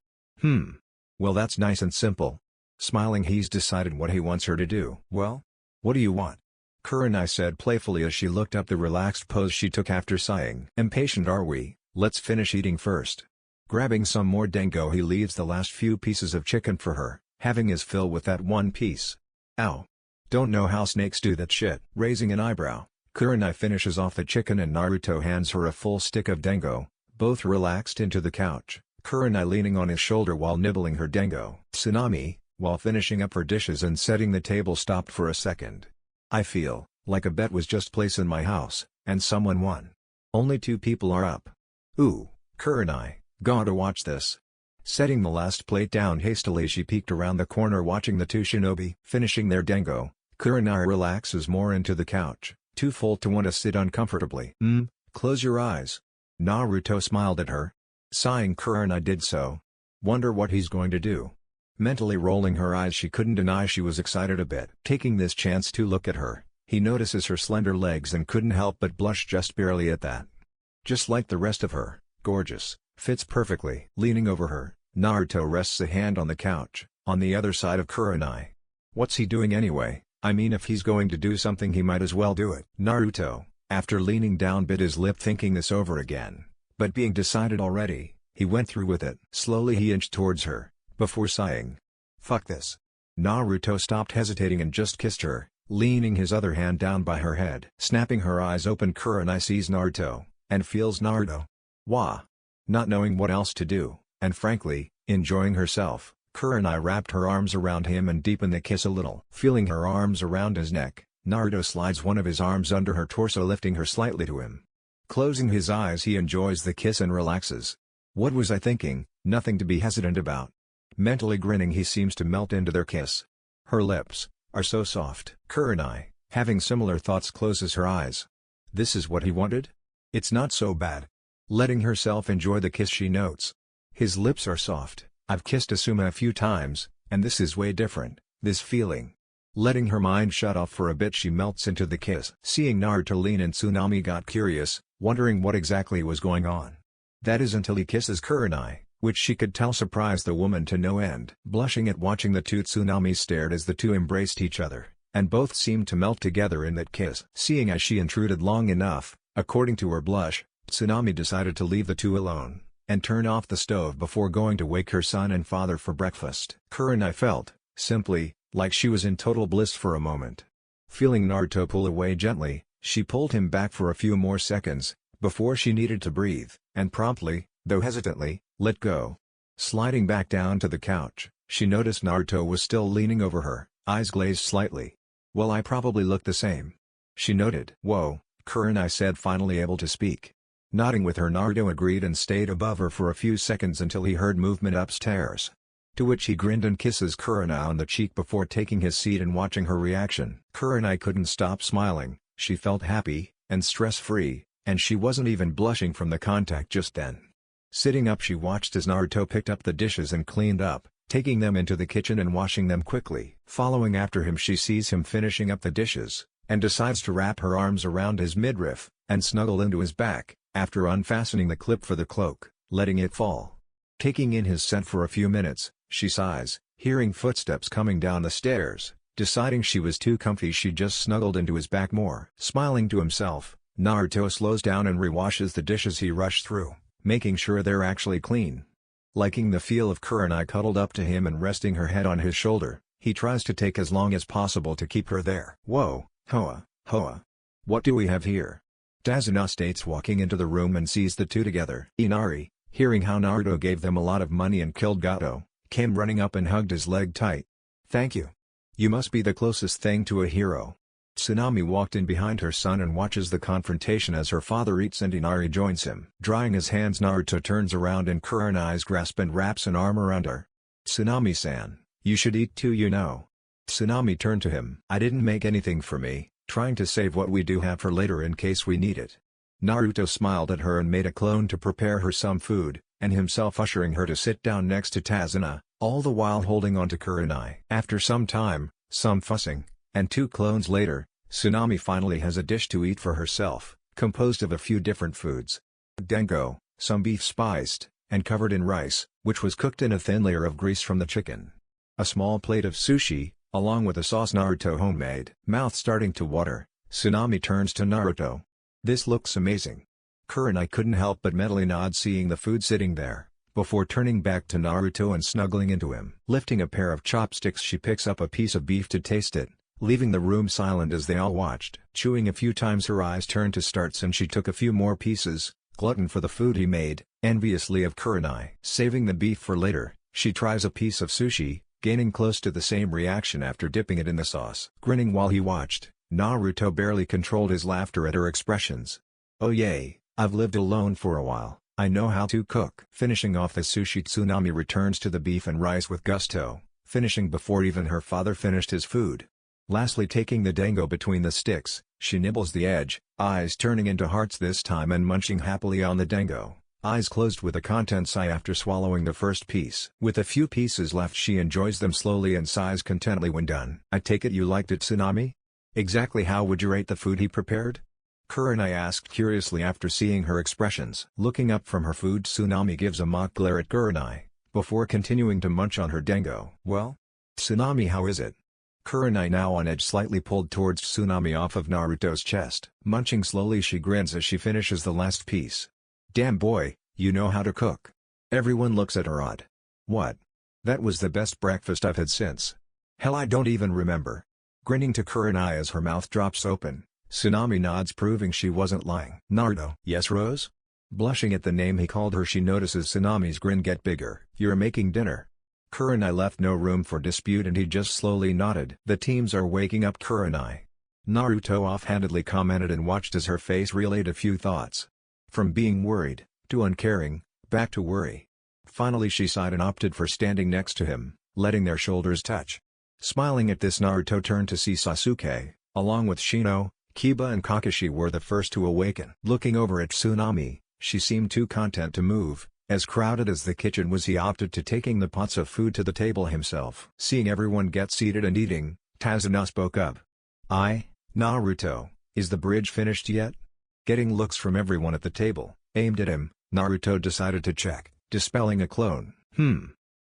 Well, that's nice and simple. Smiling, he's decided what he wants her to do. Well, what do you want? Kurenai said playfully as she looked up the relaxed pose she took after sighing. Impatient are we? Let's finish eating first. Grabbing some more dango, he leaves the last few pieces of chicken for her, having his fill with that one piece. Ow. Don't know how snakes do that shit. Raising an eyebrow, Kurenai finishes off the chicken and Naruto hands her a full stick of dango, both relaxed into the couch, Kurenai leaning on his shoulder while nibbling her dango. Tsunami, while finishing up her dishes and setting the table, stopped for a second. I feel like a bet was just placed in my house, and someone won. Only 2 people are up. Ooh, Kurenai, gotta watch this. Setting the last plate down hastily, she peeked around the corner watching the 2 shinobi. Finishing their dango, Kurenai relaxes more into the couch, too full to want to sit uncomfortably. Close your eyes. Naruto smiled at her. Sighing, Kurenai did so. Wonder what he's going to do. Mentally rolling her eyes, she couldn't deny she was excited a bit. Taking this chance to look at her, he notices her slender legs and couldn't help but blush just barely at that. Just like the rest of her, gorgeous, fits perfectly. Leaning over her, Naruto rests a hand on the couch, on the other side of Kurenai. What's he doing anyway? I mean, if he's going to do something, he might as well do it. Naruto, after leaning down, bit his lip, thinking this over again, but being decided already, he went through with it. Slowly he inched towards her, before sighing. Fuck this. Naruto stopped hesitating and just kissed her, leaning his other hand down by her head. Snapping her eyes open, Kurenai sees Naruto, and feels Naruto. Wah. Not knowing what else to do, and frankly, enjoying herself, Kurenai wrapped her arms around him and deepened the kiss a little. Feeling her arms around his neck, Naruto slides one of his arms under her torso, lifting her slightly to him. Closing his eyes, he enjoys the kiss and relaxes. What was I thinking? Nothing to be hesitant about. Mentally grinning, he seems to melt into their kiss. Her lips are so soft. Kurenai, having similar thoughts, closes her eyes. This is what he wanted? It's not so bad. Letting herself enjoy the kiss, she notes. His lips are soft. I've kissed Asuma a few times, and this is way different, this feeling. Letting her mind shut off for a bit, she melts into the kiss. Seeing Naruto lean in, Tsunami got curious, wondering what exactly was going on. That is until he kisses Kurenai, which she could tell surprised the woman to no end. Blushing at watching the 2 Tsunamis stared as the 2 embraced each other, and both seemed to melt together in that kiss. Seeing as she intruded long enough, according to her blush, Tsunami decided to leave the 2 alone, and turn off the stove before going to wake her son and father for breakfast. Kurenai felt, simply, like she was in total bliss for a moment. Feeling Naruto pull away gently, she pulled him back for a few more seconds, before she needed to breathe, and promptly, though hesitantly, let go. Sliding back down to the couch, she noticed Naruto was still leaning over her, eyes glazed slightly. Well, I probably look the same. She noted. Whoa, Kurenai said, finally able to speak. Nodding with her, Naruto agreed and stayed above her for a few seconds until he heard movement upstairs. To which he grinned and kisses Kurenai on the cheek before taking his seat and watching her reaction. Kurenai couldn't stop smiling. She felt happy, and stress-free, and she wasn't even blushing from the contact just then. Sitting up, she watched as Naruto picked up the dishes and cleaned up, taking them into the kitchen and washing them quickly. Following after him, she sees him finishing up the dishes, and decides to wrap her arms around his midriff, and snuggle into his back, after unfastening the clip for the cloak, letting it fall. Taking in his scent for a few minutes, she sighs, hearing footsteps coming down the stairs. Deciding she was too comfy, she just snuggled into his back more. Smiling to himself, Naruto slows down and re-washes the dishes he rushed through, making sure they're actually clean. Liking the feel of Kurenai cuddled up to him and resting her head on his shoulder, he tries to take as long as possible to keep her there. Whoa, Hoa. What do we have here? Tazuna states, walking into the room and sees the two together. Inari, hearing how Naruto gave them a lot of money and killed Gato, came running up and hugged his leg tight. Thank you. You must be the closest thing to a hero. Tsunami walked in behind her son and watches the confrontation as her father eats and Inari joins him. Drying his hands, Naruto turns around in Kurenai's grasp and wraps an arm around her. Tsunami-san, you should eat too, you know. Tsunami turned to him. I didn't make anything for me, trying to save what we do have for later in case we need it. Naruto smiled at her and made a clone to prepare her some food, and himself ushering her to sit down next to Tazuna, all the while holding on to Kurenai. After some time, some fussing, and 2 clones later, Tsunami finally has a dish to eat for herself, composed of a few different foods. Dango, some beef spiced, and covered in rice, which was cooked in a thin layer of grease from the chicken. A small plate of sushi, along with a sauce Naruto homemade. Mouth starting to water, Tsunami turns to Naruto. This looks amazing. Kurenai couldn't help but mentally nod seeing the food sitting there, before turning back to Naruto and snuggling into him. Lifting a pair of chopsticks, she picks up a piece of beef to taste it, leaving the room silent as they all watched. Chewing a few times, her eyes turned to Starts and she took a few more pieces, glutton for the food he made, enviously of Kurenai. Saving the beef for later, she tries a piece of sushi, gaining close to the same reaction after dipping it in the sauce. Grinning while he watched, Naruto barely controlled his laughter at her expressions. Oh yay, I've lived alone for a while, I know how to cook. Finishing off the sushi, Tsunami returns to the beef and rice with gusto, finishing before even her father finished his food. Lastly, taking the dango between the sticks, she nibbles the edge, eyes turning into hearts this time and munching happily on the dango, eyes closed with a content sigh after swallowing the first piece. With a few pieces left, she enjoys them slowly and sighs contentedly when done. I take it you liked it, Tsunami? Exactly how would you rate the food he prepared? Kurenai asked curiously after seeing her expressions. Looking up from her food, Tsunami gives a mock glare at Kurenai, before continuing to munch on her dango. Well? Tsunami, how is it? Kurenai, now on edge, slightly pulled towards Tsunami off of Naruto's chest. Munching slowly, she grins as she finishes the last piece. Damn boy, you know how to cook. Everyone looks at her odd. What? That was the best breakfast I've had since. Hell, I don't even remember. Grinning to Kurenai as her mouth drops open, Tsunami nods, proving she wasn't lying. Naruto. Yes, Rose? Blushing at the name he called her, she notices Tsunami's grin get bigger. You're making dinner. Kurenai left no room for dispute and he just slowly nodded. The teams are waking up Kurenai. Naruto offhandedly commented and watched as her face relayed a few thoughts. From being worried, to uncaring, back to worry. Finally she sighed and opted for standing next to him, letting their shoulders touch. Smiling at this, Naruto turned to see Sasuke, along with Shino, Kiba and Kakashi were the first to awaken. Looking over at Tsunami, she seemed too content to move. As crowded as the kitchen was, he opted to taking the pots of food to the table himself. Seeing everyone get seated and eating, Tazuna spoke up. Naruto, is the bridge finished yet? Getting looks from everyone at the table, aimed at him, Naruto decided to check, dispelling a clone.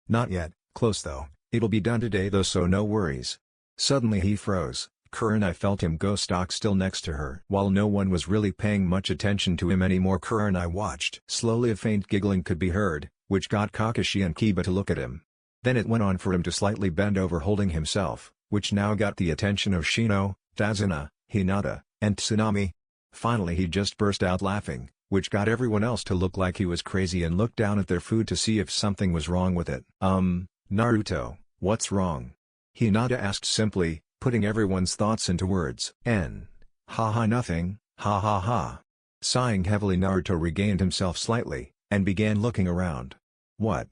Not yet, close though, it'll be done today though, so no worries. Suddenly he froze. Kurenai felt him go stock still next to her. While no one was really paying much attention to him anymore, Kurenai watched. Slowly a faint giggling could be heard, which got Kakashi and Kiba to look at him. Then it went on for him to slightly bend over holding himself, which now got the attention of Shino, Tazuna, Hinata, and Tsunami. Finally he just burst out laughing, which got everyone else to look like he was crazy and look down at their food to see if something was wrong with it. Naruto, what's wrong? Hinata asked simply, putting everyone's thoughts into words. Haha, nothing, ha ha ha. Sighing heavily, Naruto regained himself slightly, and began looking around. What?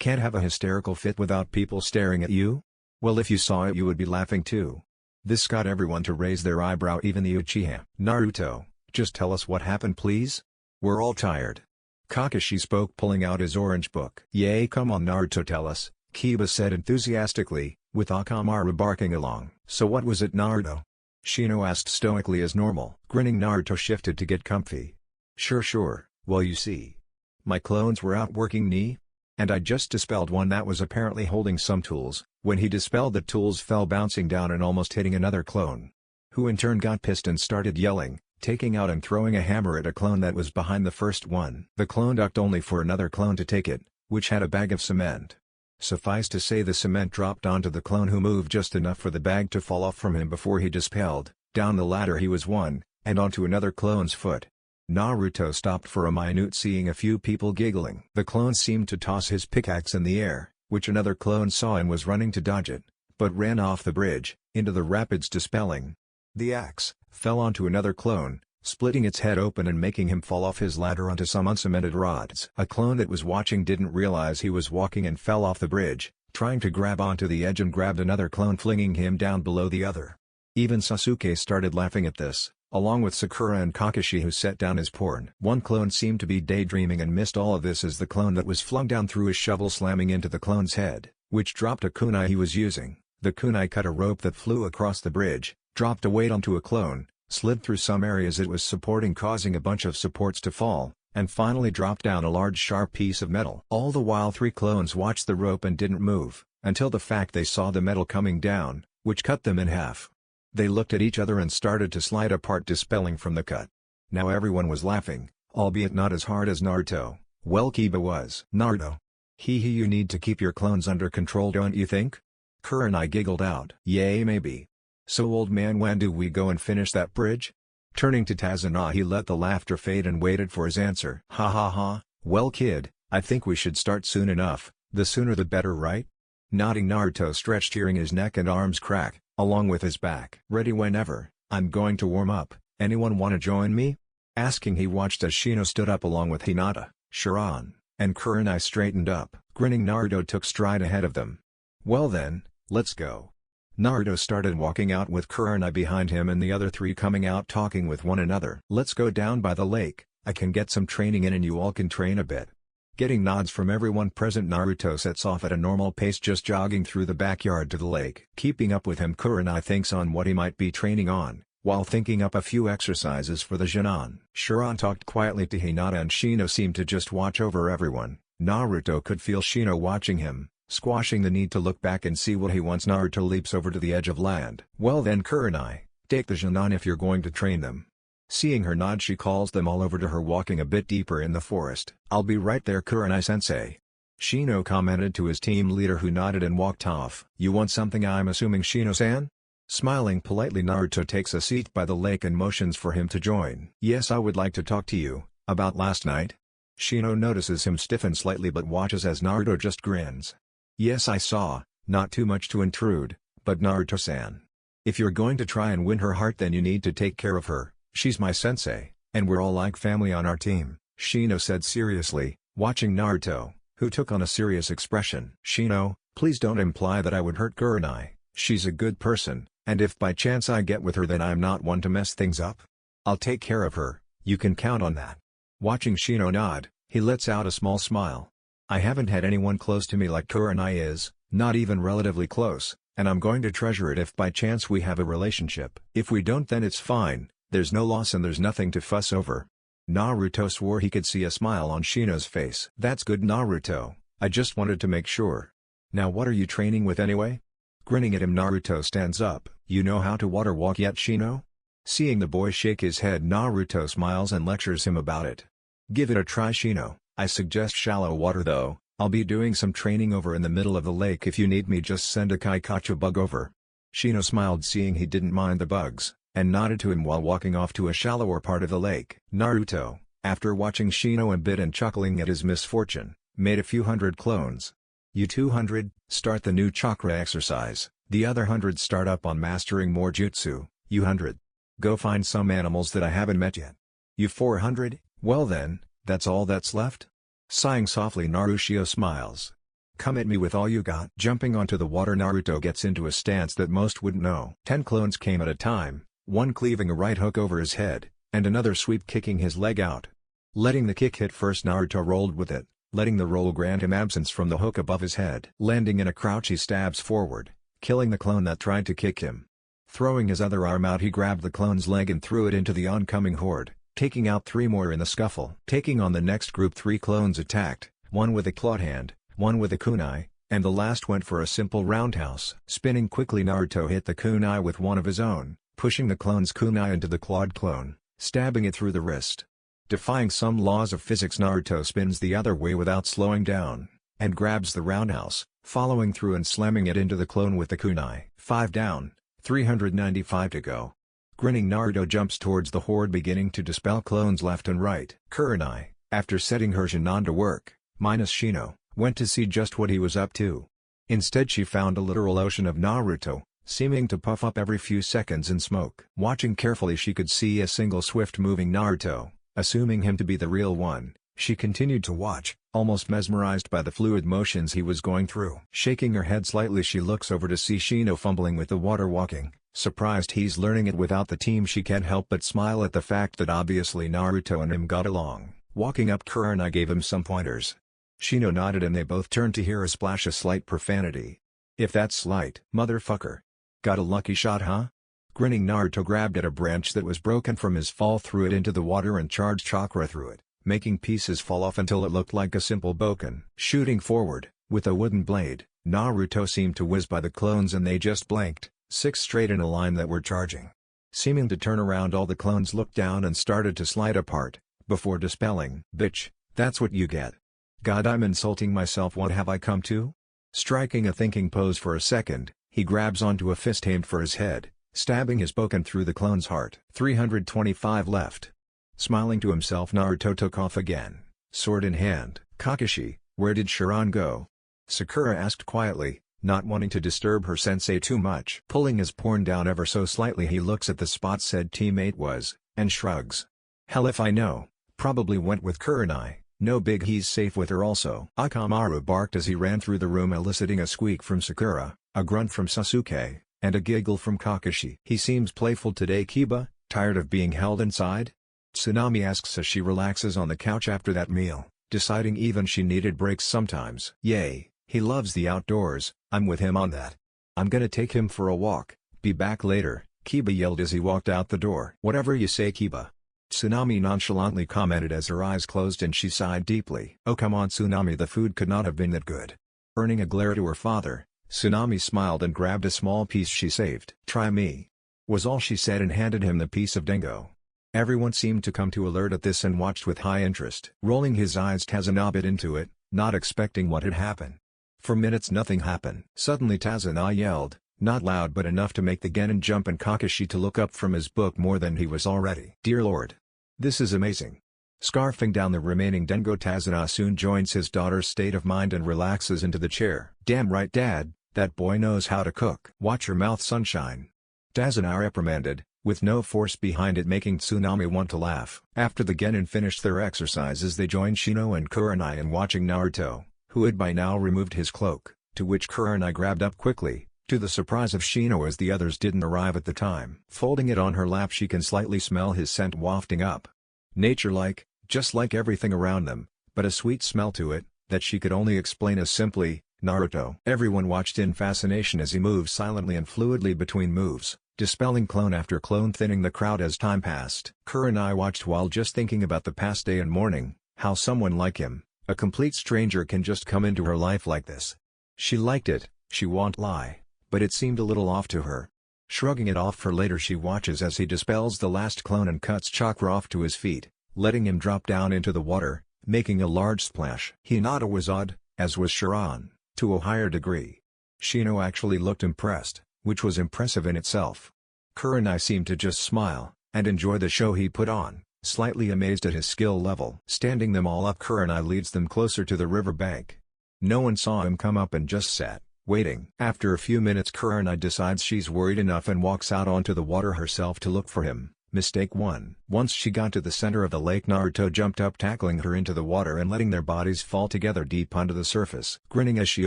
Can't have a hysterical fit without people staring at you? Well, if you saw it you would be laughing too. This got everyone to raise their eyebrow, even the Uchiha. Naruto, just tell us what happened please? We're all tired. Kakashi spoke, pulling out his orange book. Yay, come on Naruto, tell us, Kiba said enthusiastically, with Akamaru barking along. So what was it, Naruto? Shino asked stoically as normal. Grinning, Naruto shifted to get comfy. Sure, well you see. My clones were out working me? And I just dispelled one that was apparently holding some tools. When he dispelled the tools fell bouncing down and almost hitting another clone. Who in turn got pissed and started yelling, taking out and throwing a hammer at a clone that was behind the first one. The clone ducked only for another clone to take it, which had a bag of cement. Suffice to say the cement dropped onto the clone who moved just enough for the bag to fall off from him before he dispelled, down the ladder he was one, and onto another clone's foot. Naruto stopped for a minute seeing a few people giggling. The clone seemed to toss his pickaxe in the air, which another clone saw and was running to dodge it, but ran off the bridge, into the rapids dispelling. The axe fell onto another clone, splitting its head open and making him fall off his ladder onto some uncemented rods. A clone that was watching didn't realize he was walking and fell off the bridge, trying to grab onto the edge and grabbed another clone flinging him down below the other. Even Sasuke started laughing at this, along with Sakura and Kakashi who set down his porn. One clone seemed to be daydreaming and missed all of this as the clone that was flung down threw his shovel slamming into the clone's head, which dropped a kunai he was using. The kunai cut a rope that flew across the bridge, dropped a weight onto a clone, slid through some areas it was supporting causing a bunch of supports to fall, and finally dropped down a large sharp piece of metal. All the while 3 clones watched the rope and didn't move, until the fact they saw the metal coming down, which cut them in half. They looked at each other and started to slide apart dispelling from the cut. Now everyone was laughing, albeit not as hard as Naruto. Well Kiba was. Naruto. Hee you need to keep your clones under control don't you think? Kurenai giggled out. Yay maybe. So old man when do we go and finish that bridge? Turning to Tazuna he let the laughter fade and waited for his answer. Ha, well kid, I think we should start soon enough, the sooner the better right? Nodding Naruto stretched hearing his neck and arms crack, along with his back. Ready whenever, I'm going to warm up, anyone wanna join me? Asking he watched as Shino stood up along with Hinata, Sharan, and Kurenai straightened up. Grinning Naruto took stride ahead of them. Well then, let's go. Naruto started walking out with Kurenai behind him and the other 3 coming out talking with one another. Let's go down by the lake, I can get some training in and you all can train a bit. Getting nods from everyone present Naruto sets off at a normal pace just jogging through the backyard to the lake. Keeping up with him Kurenai thinks on what he might be training on, while thinking up a few exercises for the Genin. Sharan talked quietly to Hinata and Shino seemed to just watch over everyone. Naruto could feel Shino watching him, squashing the need to look back and see what he wants. Naruto leaps over to the edge of land. Well then Kurenai, take the Genin if you're going to train them. Seeing her nod she calls them all over to her walking a bit deeper in the forest. I'll be right there Kurenai-sensei. Shino commented to his team leader who nodded and walked off. You want something I'm assuming Shino-san? Smiling politely Naruto takes a seat by the lake and motions for him to join. Yes I would like to talk to you, about last night. Shino notices him stiffen slightly but watches as Naruto just grins. Yes I saw, not too much to intrude, but Naruto-san. If you're going to try and win her heart then you need to take care of her. She's my sensei, and we're all like family on our team, Shino said seriously, watching Naruto, who took on a serious expression. Shino, please don't imply that I would hurt Kurenai, she's a good person, and if by chance I get with her then I'm not one to mess things up. I'll take care of her, you can count on that. Watching Shino nod, he lets out a small smile. I haven't had anyone close to me like Kurenai is, not even relatively close, and I'm going to treasure it if by chance we have a relationship. If we don't then it's fine. There's no loss and there's nothing to fuss over. Naruto swore he could see a smile on Shino's face. That's good Naruto, I just wanted to make sure. Now what are you training with anyway? Grinning at him Naruto stands up. You know how to water walk yet Shino? Seeing the boy shake his head Naruto smiles and lectures him about it. Give it a try Shino, I suggest shallow water though, I'll be doing some training over in the middle of the lake if you need me just send a Kaikachu bug over. Shino smiled seeing he didn't mind the bugs, and nodded to him while walking off to a shallower part of the lake. Naruto, after watching Shino a bit and chuckling at his misfortune, made a few hundred clones. You 200, start the new chakra exercise, the other 100 start up on mastering more jutsu, you 100. Go find some animals that I haven't met yet. You 400, well then, that's all that's left? Sighing softly Naruto smiles. Come at me with all you got. Jumping onto the water Naruto gets into a stance that most wouldn't know. 10 clones came at a time. One cleaving a right hook over his head, and another sweep kicking his leg out. Letting the kick hit first Naruto rolled with it, letting the roll grant him absence from the hook above his head. Landing in a crouch he stabs forward, killing the clone that tried to kick him. Throwing his other arm out he grabbed the clone's leg and threw it into the oncoming horde, taking out 3 more in the scuffle. Taking on the next group, 3 clones attacked, one with a clawed hand, one with a kunai, and the last went for a simple roundhouse. Spinning quickly, Naruto hit the kunai with one of his own, pushing the clone's kunai into the clawed clone, stabbing it through the wrist. Defying some laws of physics, Naruto spins the other way without slowing down, and grabs the roundhouse, following through and slamming it into the clone with the kunai. 5 down, 395 to go. Grinning, Naruto jumps towards the horde, beginning to dispel clones left and right. Kurenai, after setting her Genin to work, minus Shino, went to see just what he was up to. Instead, she found a literal ocean of Naruto, seeming to puff up every few seconds in smoke. Watching carefully, she could see a single swift-moving Naruto. Assuming him to be the real one, she continued to watch, almost mesmerized by the fluid motions he was going through. Shaking her head slightly, she looks over to see Shino fumbling with the water walking. Surprised he's learning it without the team, she can't help but smile at the fact that obviously Naruto and him got along. Walking up, Kurenai gave him some pointers. Shino nodded and they both turned to hear a splash of slight profanity. If that's slight. Motherfucker. Got a lucky shot, huh? Grinning, Naruto grabbed at a branch that was broken from his fall, threw it into the water and charged chakra through it, making pieces fall off until it looked like a simple boken. Shooting forward, with a wooden blade, Naruto seemed to whiz by the clones and they just blanked, 6 straight in a line that were charging. Seeming to turn around, all the clones looked down and started to slide apart, before dispelling. Bitch, that's what you get. God, I'm insulting myself, what have I come to? Striking a thinking pose for a second, he grabs onto a fist aimed for his head, stabbing his boken through the clone's heart. 325 left. Smiling to himself, Naruto took off again, sword in hand. Kakashi, where did Sharan go? Sakura asked quietly, not wanting to disturb her sensei too much. Pulling his porn down ever so slightly, he looks at the spot said teammate was, and shrugs. Hell if I know, probably went with Kurenai, no big, he's safe with her also. Akamaru barked as he ran through the room, eliciting a squeak from Sakura, a grunt from Sasuke, and a giggle from Kakashi. He seems playful today, Kiba, tired of being held inside? Tsunami asks as she relaxes on the couch after that meal, deciding even she needed breaks sometimes. Yay, he loves the outdoors, I'm with him on that. I'm gonna take him for a walk, be back later, Kiba yelled as he walked out the door. Whatever you say, Kiba. Tsunami nonchalantly commented as her eyes closed and she sighed deeply. Oh come on Tsunami, the food could not have been that good. Earning a glare to her father, Tsunami smiled and grabbed a small piece she saved. Try me, was all she said and handed him the piece of dingo. Everyone seemed to come to alert at this and watched with high interest. Rolling his eyes, Tazuna bit into it, not expecting what had happened. For minutes nothing happened. Suddenly Tazuna yelled, not loud but enough to make the Genin jump and Kakashi to look up from his book more than he was already. Dear Lord! This is amazing. Scarfing down the remaining dingo, Tazuna soon joins his daughter's state of mind and relaxes into the chair. Damn right Dad, that boy knows how to cook. Watch your mouth, sunshine. Tazuna reprimanded, with no force behind it, making Tsunami want to laugh. After the Genin finished their exercises, they joined Shino and Kurenai in watching Naruto, who had by now removed his cloak, to which Kurenai grabbed up quickly, to the surprise of Shino as the others didn't arrive at the time. Folding it on her lap, she can slightly smell his scent wafting up. Nature-like, just like everything around them, but a sweet smell to it, that she could only explain as simply, Naruto. Everyone watched in fascination as he moved silently and fluidly between moves, dispelling clone after clone, thinning the crowd as time passed. Kurenai watched while just thinking about the past day and morning, how someone like him, a complete stranger, can just come into her life like this. She liked it, she won't lie, but it seemed a little off to her. Shrugging it off for later, she watches as he dispels the last clone and cuts chakra off to his feet, letting him drop down into the water, making a large splash. Hinata was odd, as was Sharan, to a higher degree. Shino actually looked impressed, which was impressive in itself. Kurenai seemed to just smile, and enjoy the show he put on, slightly amazed at his skill level. Standing them all up, Kurenai leads them closer to the river bank. No one saw him come up and just sat, waiting. After a few minutes, Kurenai decides she's worried enough and walks out onto the water herself to look for him. Mistake 1. Once she got to the center of the lake, Naruto jumped up, tackling her into the water and letting their bodies fall together deep onto the surface. Grinning as she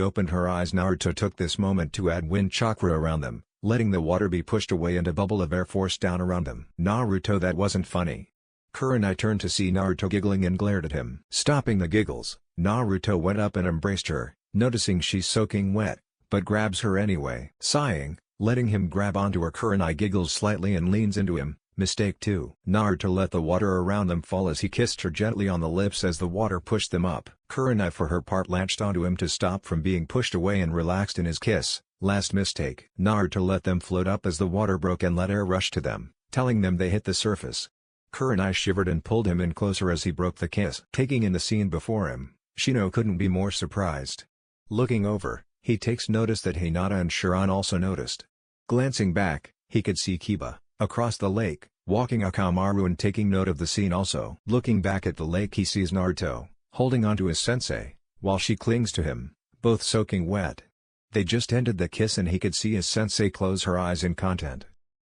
opened her eyes, Naruto took this moment to add wind chakra around them, letting the water be pushed away and a bubble of air forced down around them. Naruto, that wasn't funny. Kurenai turned to see Naruto giggling and glared at him. Stopping the giggles, Naruto went up and embraced her, noticing she's soaking wet, but grabs her anyway. Sighing, letting him grab onto her, Kurenai giggles slightly and leans into him, Mistake 2. Naruto let the water around them fall as he kissed her gently on the lips as the water pushed them up. Kurenai for her part latched onto him to stop from being pushed away and relaxed in his kiss. Last mistake. Naruto let them float up as the water broke and let air rush to them, telling them they hit the surface. Kurenai shivered and pulled him in closer as he broke the kiss. Taking in the scene before him, Shino couldn't be more surprised. Looking over, he takes notice that Hinata and Shiran also noticed. Glancing back, he could see Kiba, across the lake, walking Akamaru and taking note of the scene also. Looking back at the lake he sees Naruto, holding onto his sensei, while she clings to him, both soaking wet. They just ended the kiss and he could see his sensei close her eyes in content.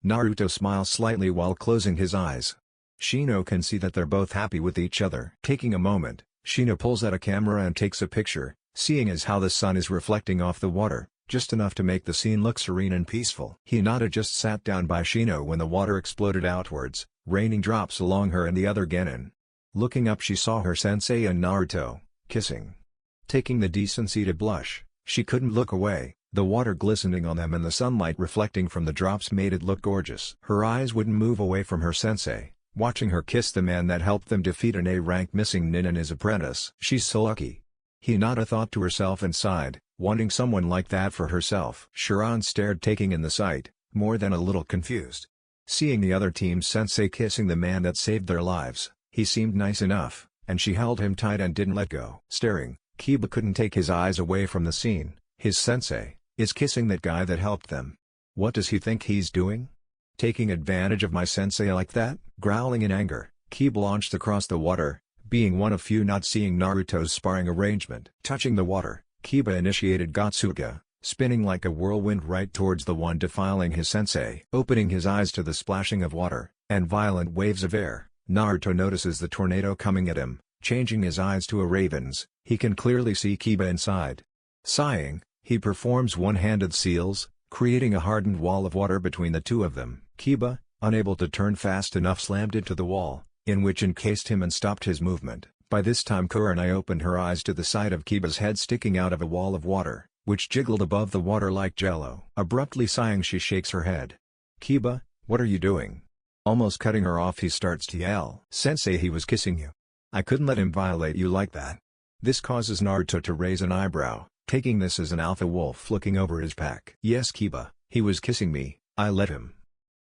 Naruto smiles slightly while closing his eyes. Shino can see that they're both happy with each other. Taking a moment, Shino pulls out a camera and takes a picture, seeing as how the sun is reflecting off the water, just enough to make the scene look serene and peaceful. Hinata just sat down by Shino when the water exploded outwards, raining drops along her and the other genin. Looking up she saw her sensei and Naruto, kissing. Taking the decency to blush, she couldn't look away. The water glistening on them and the sunlight reflecting from the drops made it look gorgeous. Her eyes wouldn't move away from her sensei, watching her kiss the man that helped them defeat an A-rank missing nin and his apprentice. She's so lucky. Hinata thought to herself and sighed, wanting someone like that for herself. Shiran stared taking in the sight, more than a little confused. Seeing the other team's sensei kissing the man that saved their lives, he seemed nice enough, and she held him tight and didn't let go. Staring, Kiba couldn't take his eyes away from the scene. His sensei is kissing that guy that helped them. What does he think he's doing? Taking advantage of my sensei like that? Growling in anger, Kiba launched across the water, being one of few not seeing Naruto's sparring arrangement. Touching the water, Kiba initiated Gotsuga, spinning like a whirlwind right towards the one defiling his sensei. Opening his eyes to the splashing of water, and violent waves of air, Naruto notices the tornado coming at him. Changing his eyes to a raven's, he can clearly see Kiba inside. Sighing, he performs one-handed seals, creating a hardened wall of water between the two of them. Kiba, unable to turn fast enough, slammed into the wall, in which encased him and stopped his movement. By this time Kurenai opened her eyes to the sight of Kiba's head sticking out of a wall of water, which jiggled above the water like jello. Abruptly sighing she shakes her head. "Kiba, what are you doing?" Almost cutting her off he starts to yell. "Sensei, he was kissing you. I couldn't let him violate you like that." This causes Naruto to raise an eyebrow, taking this as an alpha wolf looking over his pack. "Yes Kiba, he was kissing me, I let him."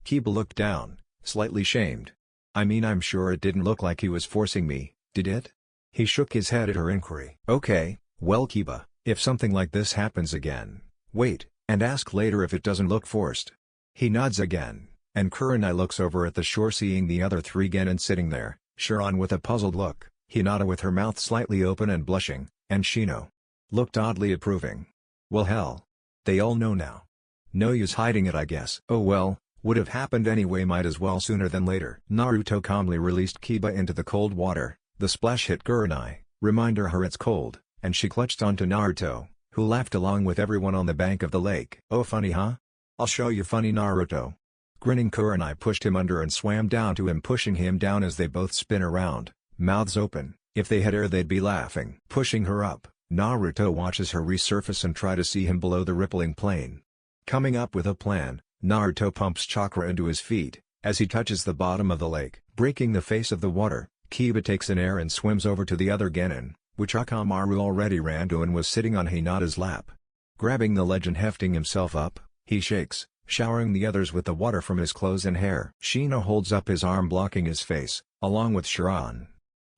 Kiba looked down, slightly shamed. "I mean I'm sure it didn't look like he was forcing me, did it?" He shook his head at her inquiry. "Okay, well Kiba, if something like this happens again, wait, and ask later if it doesn't look forced." He nods again, and Kurenai looks over at the shore seeing the other three genin sitting there, Shiran with a puzzled look, Hinata with her mouth slightly open and blushing, and Shino looked oddly approving. Well hell. They all know now. No use hiding it I guess. Oh well, would have happened anyway, might as well sooner than later. Naruto calmly released Kiba into the cold water, the splash hit Kurenai, reminder her it's cold, and she clutched onto Naruto, who laughed along with everyone on the bank of the lake. "Oh funny huh? I'll show you funny Naruto." Grinning Kurenai pushed him under and swam down to him, pushing him down as they both spin around, mouths open. If they had air they'd be laughing. Pushing her up, Naruto watches her resurface and try to see him below the rippling plain. Coming up with a plan, Naruto pumps chakra into his feet, as he touches the bottom of the lake. Breaking the face of the water, Kiba takes an air and swims over to the other genin, which Akamaru already ran to and was sitting on Hinata's lap. Grabbing the ledge and hefting himself up, he shakes, showering the others with the water from his clothes and hair. Shino holds up his arm blocking his face, along with Shiran.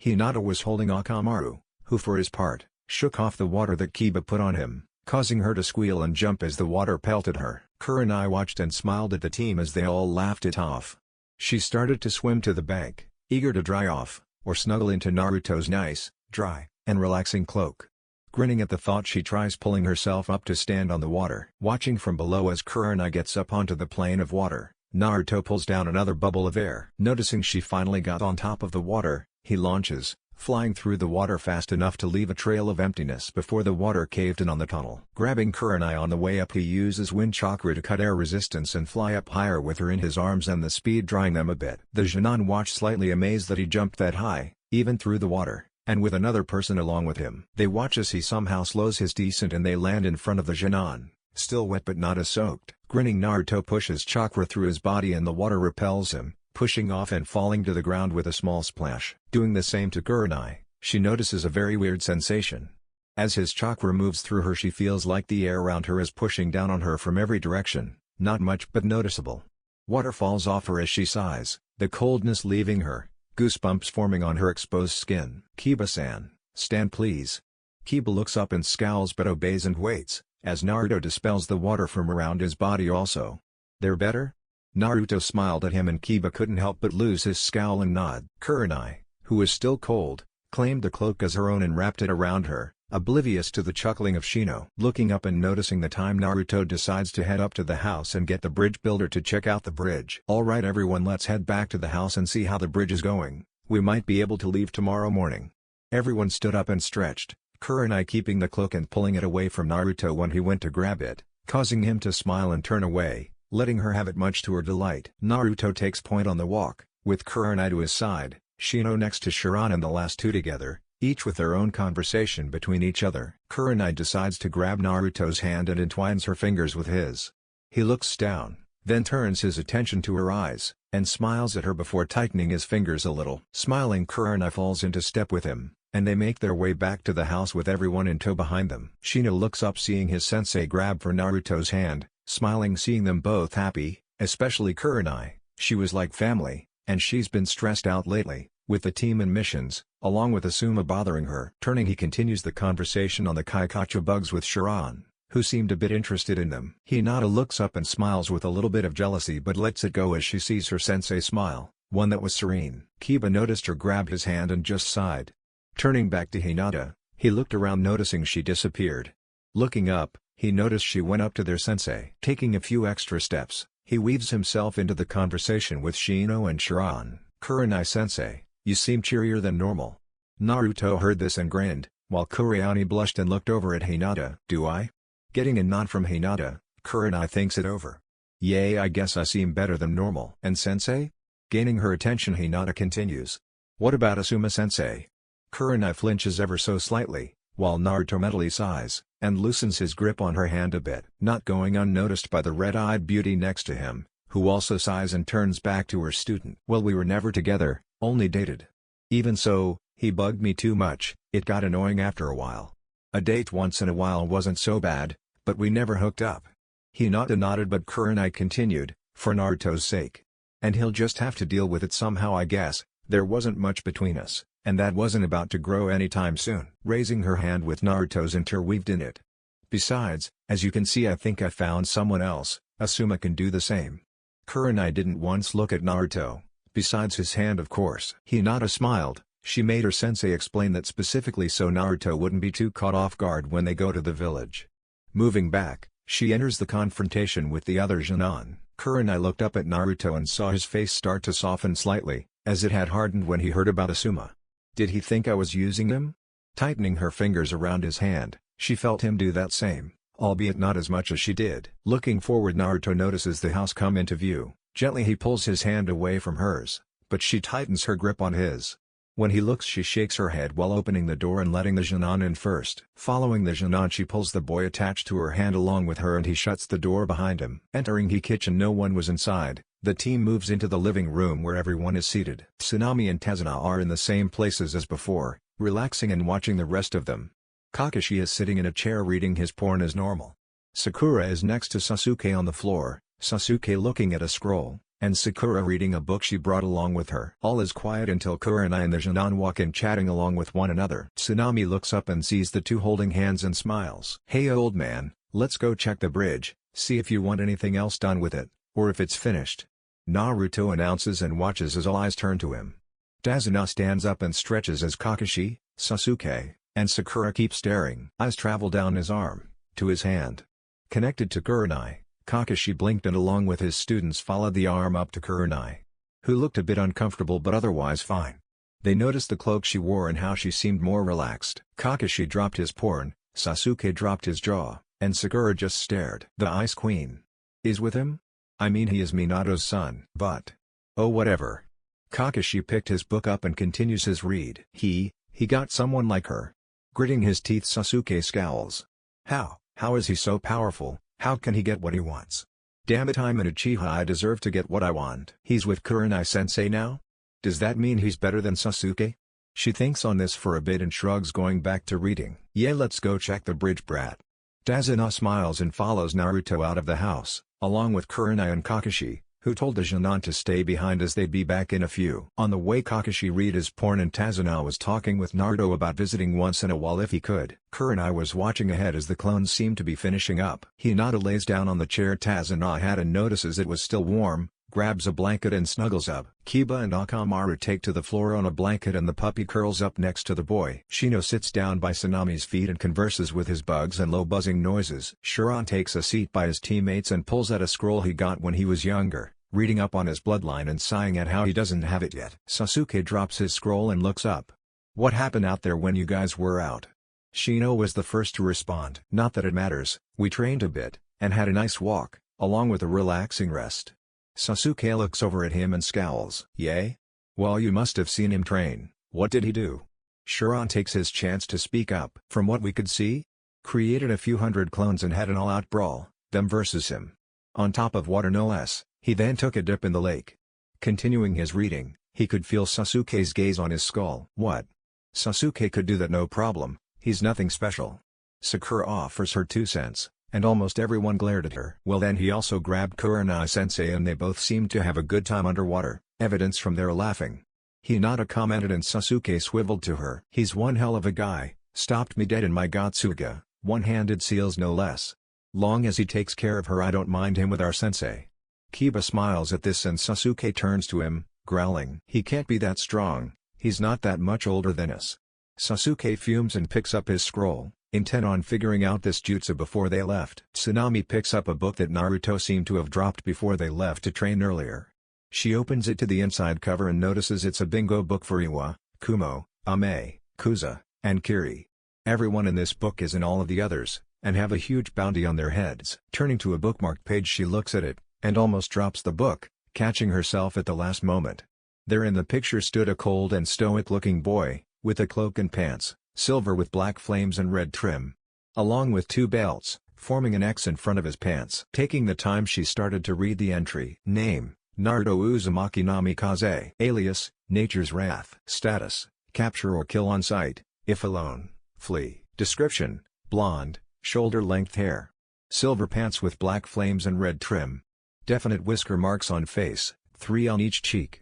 Hinata was holding Akamaru, who for his part, shook off the water that Kiba put on him, causing her to squeal and jump as the water pelted her. Kurenai watched and smiled at the team as they all laughed it off. She started to swim to the bank, eager to dry off, or snuggle into Naruto's nice, dry, and relaxing cloak. Grinning at the thought she tries pulling herself up to stand on the water. Watching from below as Kurenai gets up onto the plane of water, Naruto pulls down another bubble of air. Noticing she finally got on top of the water, he launches, flying through the water fast enough to leave a trail of emptiness before the water caved in on the tunnel. Grabbing Kurenai on the way up, he uses wind chakra to cut air resistance and fly up higher with her in his arms and the speed drying them a bit. The Genin watched slightly amazed that he jumped that high, even through the water, and with another person along with him. They watch as he somehow slows his descent and they land in front of the Genin, still wet but not as soaked. Grinning Naruto pushes chakra through his body and the water repels him, pushing off and falling to the ground with a small splash. Doing the same to Kurenai, she notices a very weird sensation. As his chakra moves through her, she feels like the air around her is pushing down on her from every direction, not much but noticeable. Water falls off her as she sighs, the coldness leaving her, goosebumps forming on her exposed skin. "Kiba-san, stand please." Kiba looks up and scowls but obeys and waits, as Naruto dispels the water from around his body also. "They're better?" Naruto smiled at him and Kiba couldn't help but lose his scowl and nod. Kurenai, who was still cold, claimed the cloak as her own and wrapped it around her, oblivious to the chuckling of Shino. Looking up and noticing the time, Naruto decides to head up to the house and get the bridge builder to check out the bridge. "Alright everyone, let's head back to the house and see how the bridge is going. We might be able to leave tomorrow morning." Everyone stood up and stretched, Kurenai keeping the cloak and pulling it away from Naruto when he went to grab it, causing him to smile and turn away, letting her have it much to her delight. Naruto takes point on the walk, with Kurenai to his side, Shino next to Sharan, and the last two together, each with their own conversation between each other. Kurenai decides to grab Naruto's hand and entwines her fingers with his. He looks down, then turns his attention to her eyes, and smiles at her before tightening his fingers a little. Smiling, Kurenai falls into step with him, and they make their way back to the house with everyone in tow behind them. Shino looks up seeing his sensei grab for Naruto's hand, smiling seeing them both happy, especially Kurenai. She was like family, and she's been stressed out lately, with the team and missions, along with Asuma bothering her. Turning, he continues the conversation on the Kaikacha bugs with Sharan, who seemed a bit interested in them. Hinata looks up and smiles with a little bit of jealousy but lets it go as she sees her sensei smile, one that was serene. Kiba noticed her, grabbed his hand and just sighed. Turning back to Hinata, he looked around noticing she disappeared. Looking up, he noticed she went up to their sensei. Taking a few extra steps, he weaves himself into the conversation with Shino and Sharan. "Kurenai-sensei, you seem cheerier than normal." Naruto heard this and grinned, while Kurenai blushed and looked over at Hinata. "Do I?" Getting a nod from Hinata, Kurenai thinks it over. "Yay, I guess I seem better than normal." "And sensei?" Gaining her attention, Hinata continues. "What about Asuma-sensei?" Kurenai flinches ever so slightly, while Naruto mentally sighs, and loosens his grip on her hand a bit. Not going unnoticed by the red-eyed beauty next to him, who also sighs and turns back to her student. "Well, we were never together, only dated. Even so, he bugged me too much, it got annoying after a while. A date once in a while wasn't so bad, but we never hooked up." Hinata nodded but Kurenai continued, "For Naruto's sake. And he'll just have to deal with it somehow, I guess. There wasn't much between us, and that wasn't about to grow anytime soon." Raising her hand with Naruto's interweaved in it. "Besides, as you can see, I think I found someone else. Asuma can do the same." Kurenai didn't once look at Naruto, besides his hand of course. Hinata smiled. She made her sensei explain that specifically so Naruto wouldn't be too caught off guard when they go to the village. Moving back, she enters the confrontation with the other Genin. Kurenai looked up at Naruto and saw his face start to soften slightly, as it had hardened when he heard about Asuma. Did he think I was using him? Tightening her fingers around his hand, she felt him do that same, albeit not as much as she did. Looking forward, Naruto notices the house come into view. Gently he pulls his hand away from hers, but she tightens her grip on his. When he looks, she shakes her head while opening the door and letting the Genin in first. Following the Genin, she pulls the boy attached to her hand along with her and he shuts the door behind him. Entering the kitchen, no one was inside. The team moves into the living room where everyone is seated. Tsunami and Tezuna are in the same places as before, relaxing and watching the rest of them. Kakashi is sitting in a chair reading his porn as normal. Sakura is next to Sasuke on the floor, Sasuke looking at a scroll, and Sakura reading a book she brought along with her. All is quiet until Kurenai and the Genin walk in chatting along with one another. Tsunami looks up and sees the two holding hands and smiles. "Hey old man, let's go check the bridge, see if you want anything else done with it, or if it's finished." Naruto announces and watches as all eyes turn to him. Tezuna stands up and stretches as Kakashi, Sasuke, and Sakura keep staring. Eyes travel down his arm, to his hand. Connected to Kurenai, Kakashi blinked and along with his students followed the arm up to Kurenai, who looked a bit uncomfortable but otherwise fine. They noticed the cloak she wore and how she seemed more relaxed. Kakashi dropped his porn, Sasuke dropped his jaw, and Sakura just stared. "The Ice Queen is with him? I mean, he is Minato's son." "But oh, whatever." Kakashi picked his book up and continues his read. He got someone like her." Gritting his teeth, Sasuke scowls. How is he so powerful? How can he get what he wants?" Damn it, I'm an Uchiha, I deserve to get what I want. He's with Kurenai-sensei now? Does that mean he's better than Sasuke? She thinks on this for a bit and shrugs, going back to reading. Yeah, let's go check the bridge, brat. Tazuna smiles and follows Naruto out of the house, along with Kurenai and Kakashi, who told the Genin to stay behind as they'd be back in a few. On the way, Kakashi read his porn and Tazuna was talking with Naruto about visiting once in a while if he could. Kurenai was watching ahead as the clones seemed to be finishing up. Hinata lays down on the chair Tazuna had and notices it was still warm, grabs a blanket and snuggles up. Kiba and Akamaru take to the floor on a blanket and the puppy curls up next to the boy. Shino sits down by Tsunami's feet and converses with his bugs and low buzzing noises. Shiran takes a seat by his teammates and pulls out a scroll he got when he was younger, reading up on his bloodline and sighing at how he doesn't have it yet. Sasuke drops his scroll and looks up. What happened out there when you guys were out? Shino was the first to respond. Not that it matters, we trained a bit, and had a nice walk, along with a relaxing rest. Sasuke looks over at him and scowls. Yay? Well, you must have seen him train. What did he do? Shiran takes his chance to speak up. From what we could see, created a few hundred clones and had an all-out brawl, them versus him. On top of water no less, he then took a dip in the lake. Continuing his reading, he could feel Sasuke's gaze on his skull. What? Sasuke could do that no problem, he's nothing special. Sakura offers her 2 cents. And almost everyone glared at her. Well, then he also grabbed Kurenai-sensei and they both seemed to have a good time underwater, evidence from their laughing. Hinata commented and Sasuke swiveled to her. He's one hell of a guy, stopped me dead in my Gotsuga, one-handed seals no less. Long as he takes care of her I don't mind him with our sensei. Kiba smiles at this and Sasuke turns to him, growling. He can't be that strong, he's not that much older than us. Sasuke fumes and picks up his scroll, intent on figuring out this jutsu before they left. Tsunami picks up a book that Naruto seemed to have dropped before they left to train earlier. She opens it to the inside cover and notices it's a bingo book for Iwa, Kumo, Ame, Kuza, and Kiri. Everyone in this book is in all of the others, and have a huge bounty on their heads. Turning to a bookmarked page she looks at it, and almost drops the book, catching herself at the last moment. There in the picture stood a cold and stoic-looking boy, with a cloak and pants, silver with black flames and red trim. Along with 2 belts, forming an X in front of his pants. Taking the time she started to read the entry. Name, Naruto Uzumaki Namikaze. Alias, Nature's Wrath. Status, capture or kill on sight, if alone, flee. Description, blonde, shoulder-length hair. Silver pants with black flames and red trim. Definite whisker marks on face, 3 on each cheek.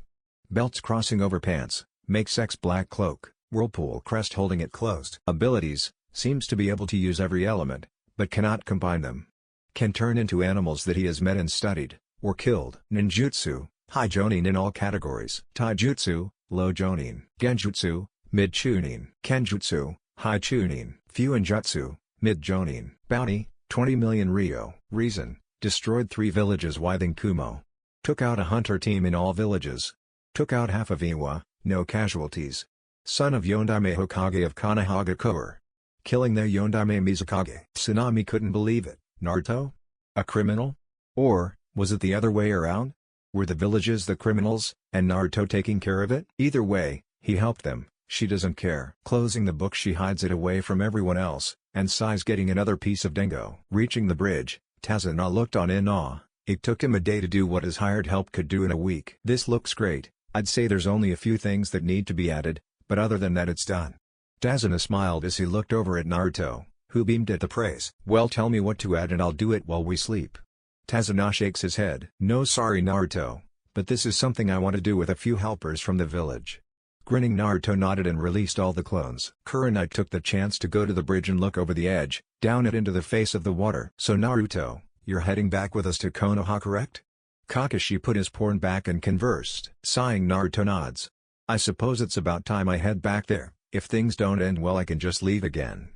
Belts crossing over pants, makes X black cloak. Whirlpool crest holding it closed. Abilities, seems to be able to use every element, but cannot combine them. Can turn into animals that he has met and studied, or killed. Ninjutsu, high jonin in all categories. Taijutsu, low jonin. Genjutsu, mid chunin. Kenjutsu, high chunin. Fuinjutsu, mid jonin. Bounty, 20 million ryo. Reason, destroyed 3 villages within Kumo. Took out a hunter team in all villages. Took out half of Iwa, no casualties. Son of Yondaime Hokage of Konoha. Killing the Yondaime Mizukage. Tsunami couldn't believe it. Naruto? A criminal? Or, was it the other way around? Were the villages the criminals, and Naruto taking care of it? Either way, he helped them, she doesn't care. Closing the book she hides it away from everyone else, and sighs getting another piece of dingo. Reaching the bridge, Tazuna looked on in awe. It took him a day to do what his hired help could do in a week. This looks great, I'd say there's only a few things that need to be added, but other than that it's done. Tazuna smiled as he looked over at Naruto, who beamed at the praise. Well, tell me what to add and I'll do it while we sleep. Tazuna shakes his head. No sorry Naruto, but this is something I want to do with a few helpers from the village. Grinning Naruto nodded and released all the clones. Kurenai took the chance to go to the bridge and look over the edge, down it into the face of the water. So Naruto, you're heading back with us to Konoha, correct? Kakashi put his porn back and conversed. Sighing, Naruto nods. I suppose it's about time I head back there. If things don't end well I can just leave again.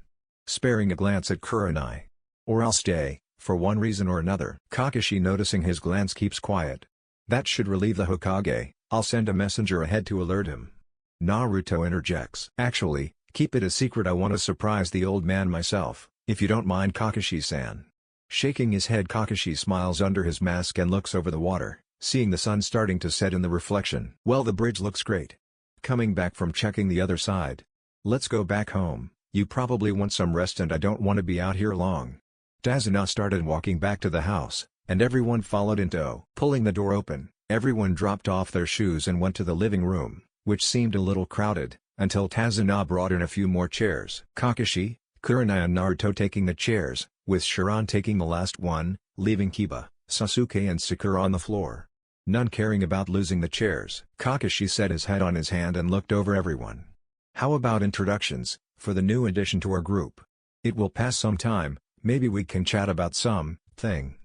Sparing a glance at Kurenai. Or I'll stay, for one reason or another. Kakashi, noticing his glance, keeps quiet. That should relieve the Hokage. I'll send a messenger ahead to alert him. Naruto interjects. Actually, keep it a secret, I want to surprise the old man myself, if you don't mind Kakashi-san. Shaking his head, Kakashi smiles under his mask and looks over the water, seeing the sun starting to set in the reflection. Well, the bridge looks great. Coming back from checking the other side. Let's go back home, you probably want some rest and I don't want to be out here long. Tazuna started walking back to the house, and everyone followed in tow. Pulling the door open, everyone dropped off their shoes and went to the living room, which seemed a little crowded, until Tsunami brought in a few more chairs. Kakashi, Kurenai and Naruto taking the chairs, with Sharan taking the last one, leaving Kiba, Sasuke and Sakura on the floor. None caring about losing the chairs. Kakashi set his head on his hand and looked over everyone. "How about introductions, for the new addition to our group? It will pass some time, maybe we can chat about thing."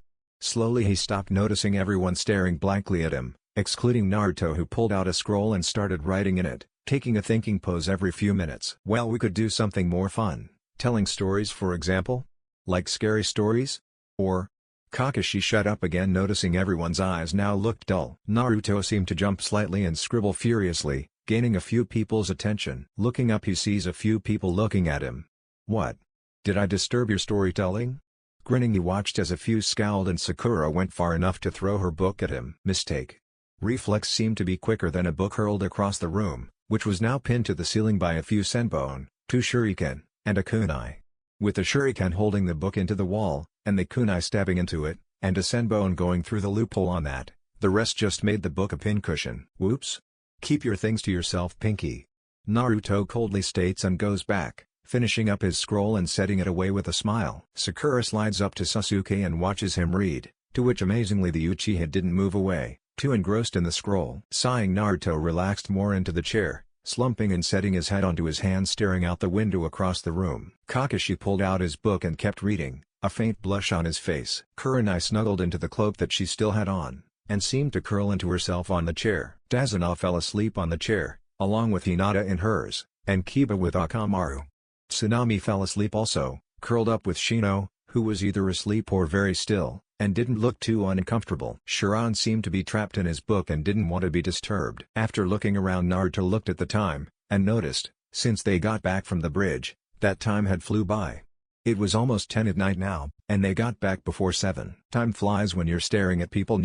Slowly he stopped noticing everyone staring blankly at him, excluding Naruto, who pulled out a scroll and started writing in it, taking a thinking pose every few minutes. "Well, we could do something more fun, telling stories for example? Like scary stories? Or?" Kakashi shut up again, noticing everyone's eyes now looked dull. Naruto seemed to jump slightly and scribble furiously, gaining a few people's attention. Looking up he sees a few people looking at him. "What? Did I disturb your storytelling?" Grinning he watched as a few scowled and Sakura went far enough to throw her book at him. Mistake. Reflex seemed to be quicker than a book hurled across the room, which was now pinned to the ceiling by a few senbon, 2 shuriken, and a kunai. With the shuriken holding the book into the wall, and the kunai stabbing into it, and a senbon going through the loophole on that, the rest just made the book a pincushion. "Whoops. Keep your things to yourself, Pinky." Naruto coldly states and goes back, finishing up his scroll and setting it away with a smile. Sakura slides up to Sasuke and watches him read, to which amazingly the Uchiha didn't move away, too engrossed in the scroll. Sighing, Naruto relaxed more into the chair, slumping and setting his head onto his hand, staring out the window across the room. Kakashi pulled out his book and kept reading, a faint blush on his face. Kurenai snuggled into the cloak that she still had on, and seemed to curl into herself on the chair. Tsunami fell asleep on the chair, along with Hinata in hers, and Kiba with Akamaru. Tsunami fell asleep also, curled up with Shino, who was either asleep or very still, and didn't look too uncomfortable. Sharan seemed to be trapped in his book and didn't want to be disturbed. After looking around, Naruto looked at the time, and noticed, since they got back from the bridge, that time had flew by. It was almost 10 at night now, and they got back before 7. Time flies when you're staring at people.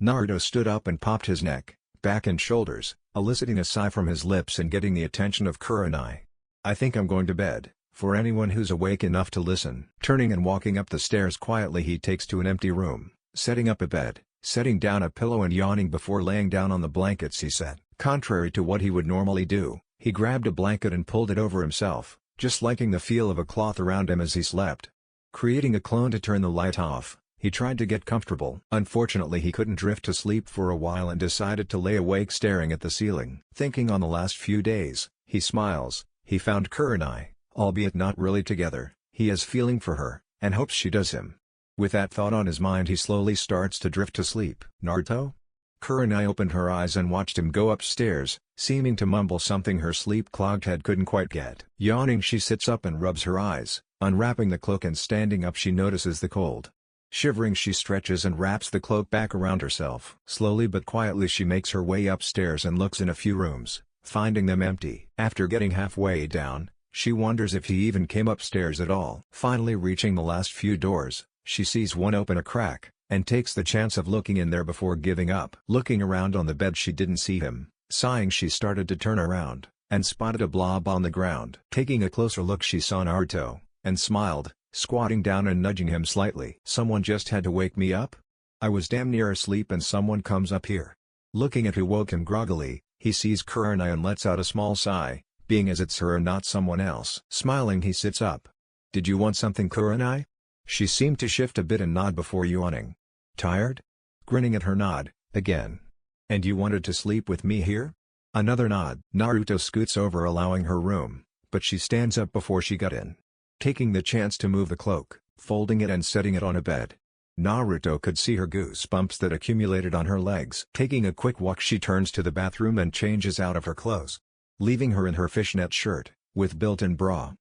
Naruto stood up and popped his neck, back and shoulders, eliciting a sigh from his lips and getting the attention of Kurenai. "I think I'm going to bed, for anyone who's awake enough to listen." Turning and walking up the stairs quietly, he takes to an empty room, setting up a bed, setting down a pillow and yawning before laying down on the blankets he set. Contrary to what he would normally do, he grabbed a blanket and pulled it over himself, just liking the feel of a cloth around him as he slept. Creating a clone to turn the light off, he tried to get comfortable. Unfortunately, he couldn't drift to sleep for a while and decided to lay awake staring at the ceiling. Thinking on the last few days, he smiles. He found Kurenai, albeit not really together. He has feeling for her, and hopes she does him. With that thought on his mind, he slowly starts to drift to sleep. "Naruto?" Kurenai opened her eyes and watched him go upstairs, seeming to mumble something her sleep-clogged head couldn't quite get. Yawning, she sits up and rubs her eyes. Unwrapping the cloak and standing up, she notices the cold. Shivering, she stretches and wraps the cloak back around herself. Slowly but quietly she makes her way upstairs and looks in a few rooms, finding them empty. After getting halfway down, she wonders if he even came upstairs at all. Finally reaching the last few doors, she sees one open a crack, and takes the chance of looking in there before giving up. Looking around on the bed, she didn't see him. Sighing, she started to turn around, and spotted a blob on the ground. Taking a closer look, she saw Naruto, and smiled, squatting down and nudging him slightly. "Someone just had to wake me up? I was damn near asleep and someone comes up here." Looking at who woke him groggily, he sees Kurenai and lets out a small sigh, being as it's her and not someone else. Smiling, he sits up. "Did you want something, Kurenai?" She seemed to shift a bit and nod before yawning. "Tired?" Grinning at her nod, again. "And you wanted to sleep with me here?" Another nod. Naruto scoots over, allowing her room, but she stands up before she got in. Taking the chance to move the cloak, folding it and setting it on a bed. Naruto could see her goosebumps that accumulated on her legs. Taking a quick walk, she turns to the bathroom and changes out of her clothes, leaving her in her fishnet shirt, with built-in bra,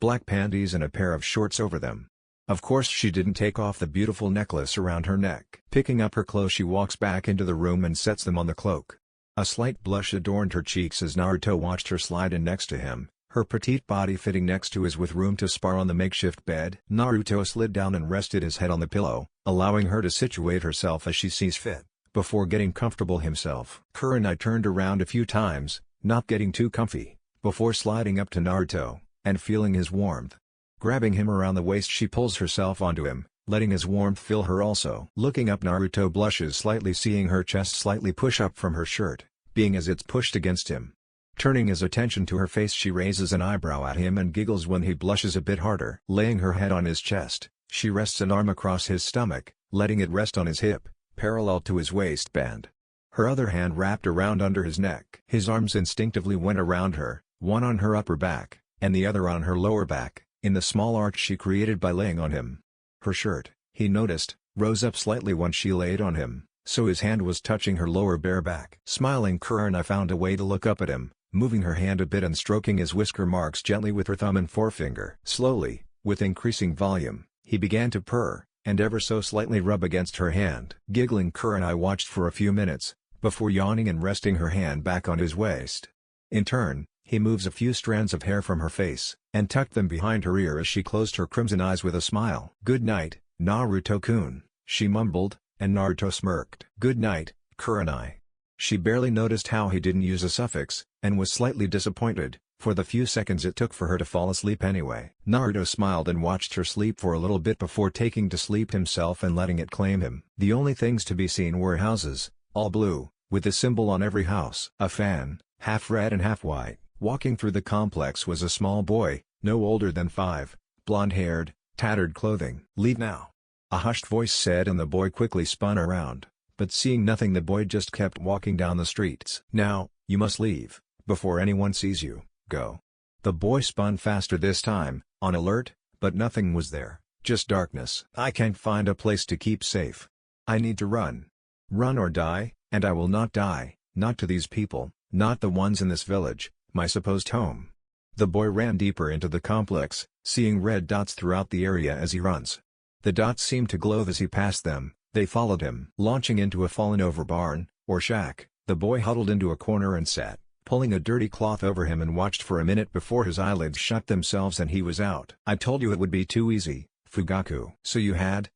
black panties and a pair of shorts over them. Of course she didn't take off the beautiful necklace around her neck. Picking up her clothes, she walks back into the room and sets them on the cloak. A slight blush adorned her cheeks as Naruto watched her slide in next to him, her petite body fitting next to his with room to spar on the makeshift bed. Naruto slid down and rested his head on the pillow, allowing her to situate herself as she sees fit, before getting comfortable himself. Kurenai turned around a few times, not getting too comfy, before sliding up to Naruto, and feeling his warmth. Grabbing him around the waist, she pulls herself onto him, letting his warmth fill her also. Looking up, Naruto blushes slightly, seeing her chest slightly push up from her shirt, being as it's pushed against him. Turning his attention to her face, she raises an eyebrow at him and giggles when he blushes a bit harder. Laying her head on his chest, she rests an arm across his stomach, letting it rest on his hip, parallel to his waistband. Her other hand wrapped around under his neck. His arms instinctively went around her, one on her upper back, and the other on her lower back, in the small arch she created by laying on him. Her shirt, he noticed, rose up slightly when she laid on him, so his hand was touching her lower bare back. Smiling, Kurenai found a way to look up at him, moving her hand a bit and stroking his whisker marks gently with her thumb and forefinger. Slowly, with increasing volume, he began to purr, and ever so slightly rub against her hand. Giggling, Kurenai watched for a few minutes, before yawning and resting her hand back on his waist. In turn, he moves a few strands of hair from her face, and tucked them behind her ear as she closed her crimson eyes with a smile. "Good night, Naruto-kun," she mumbled, and Naruto smirked. "Good night, Kurenai." She barely noticed how he didn't use a suffix, and was slightly disappointed, for the few seconds it took for her to fall asleep anyway. Naruto smiled and watched her sleep for a little bit before taking to sleep himself and letting it claim him. The only things to be seen were houses, all blue, with a symbol on every house. A fan, half red and half white. Walking through the complex was a small boy, no older than 5, blonde-haired, tattered clothing. "Leave now," a hushed voice said, and the boy quickly spun around, but seeing nothing, the boy just kept walking down the streets. "Now, you must leave, before anyone sees you. Go." The boy spun faster this time, on alert, but nothing was there, just darkness. "I can't find a place to keep safe. I need to run. Run or die, and I will not die, not to these people, not the ones in this village, my supposed home." The boy ran deeper into the complex, seeing red dots throughout the area as he runs. The dots seemed to glow as he passed them. They followed him. Launching into a fallen-over barn, or shack, the boy huddled into a corner and sat, pulling a dirty cloth over him, and watched for a minute before his eyelids shut themselves and he was out. "I told you it would be too easy, Fugaku." So you had.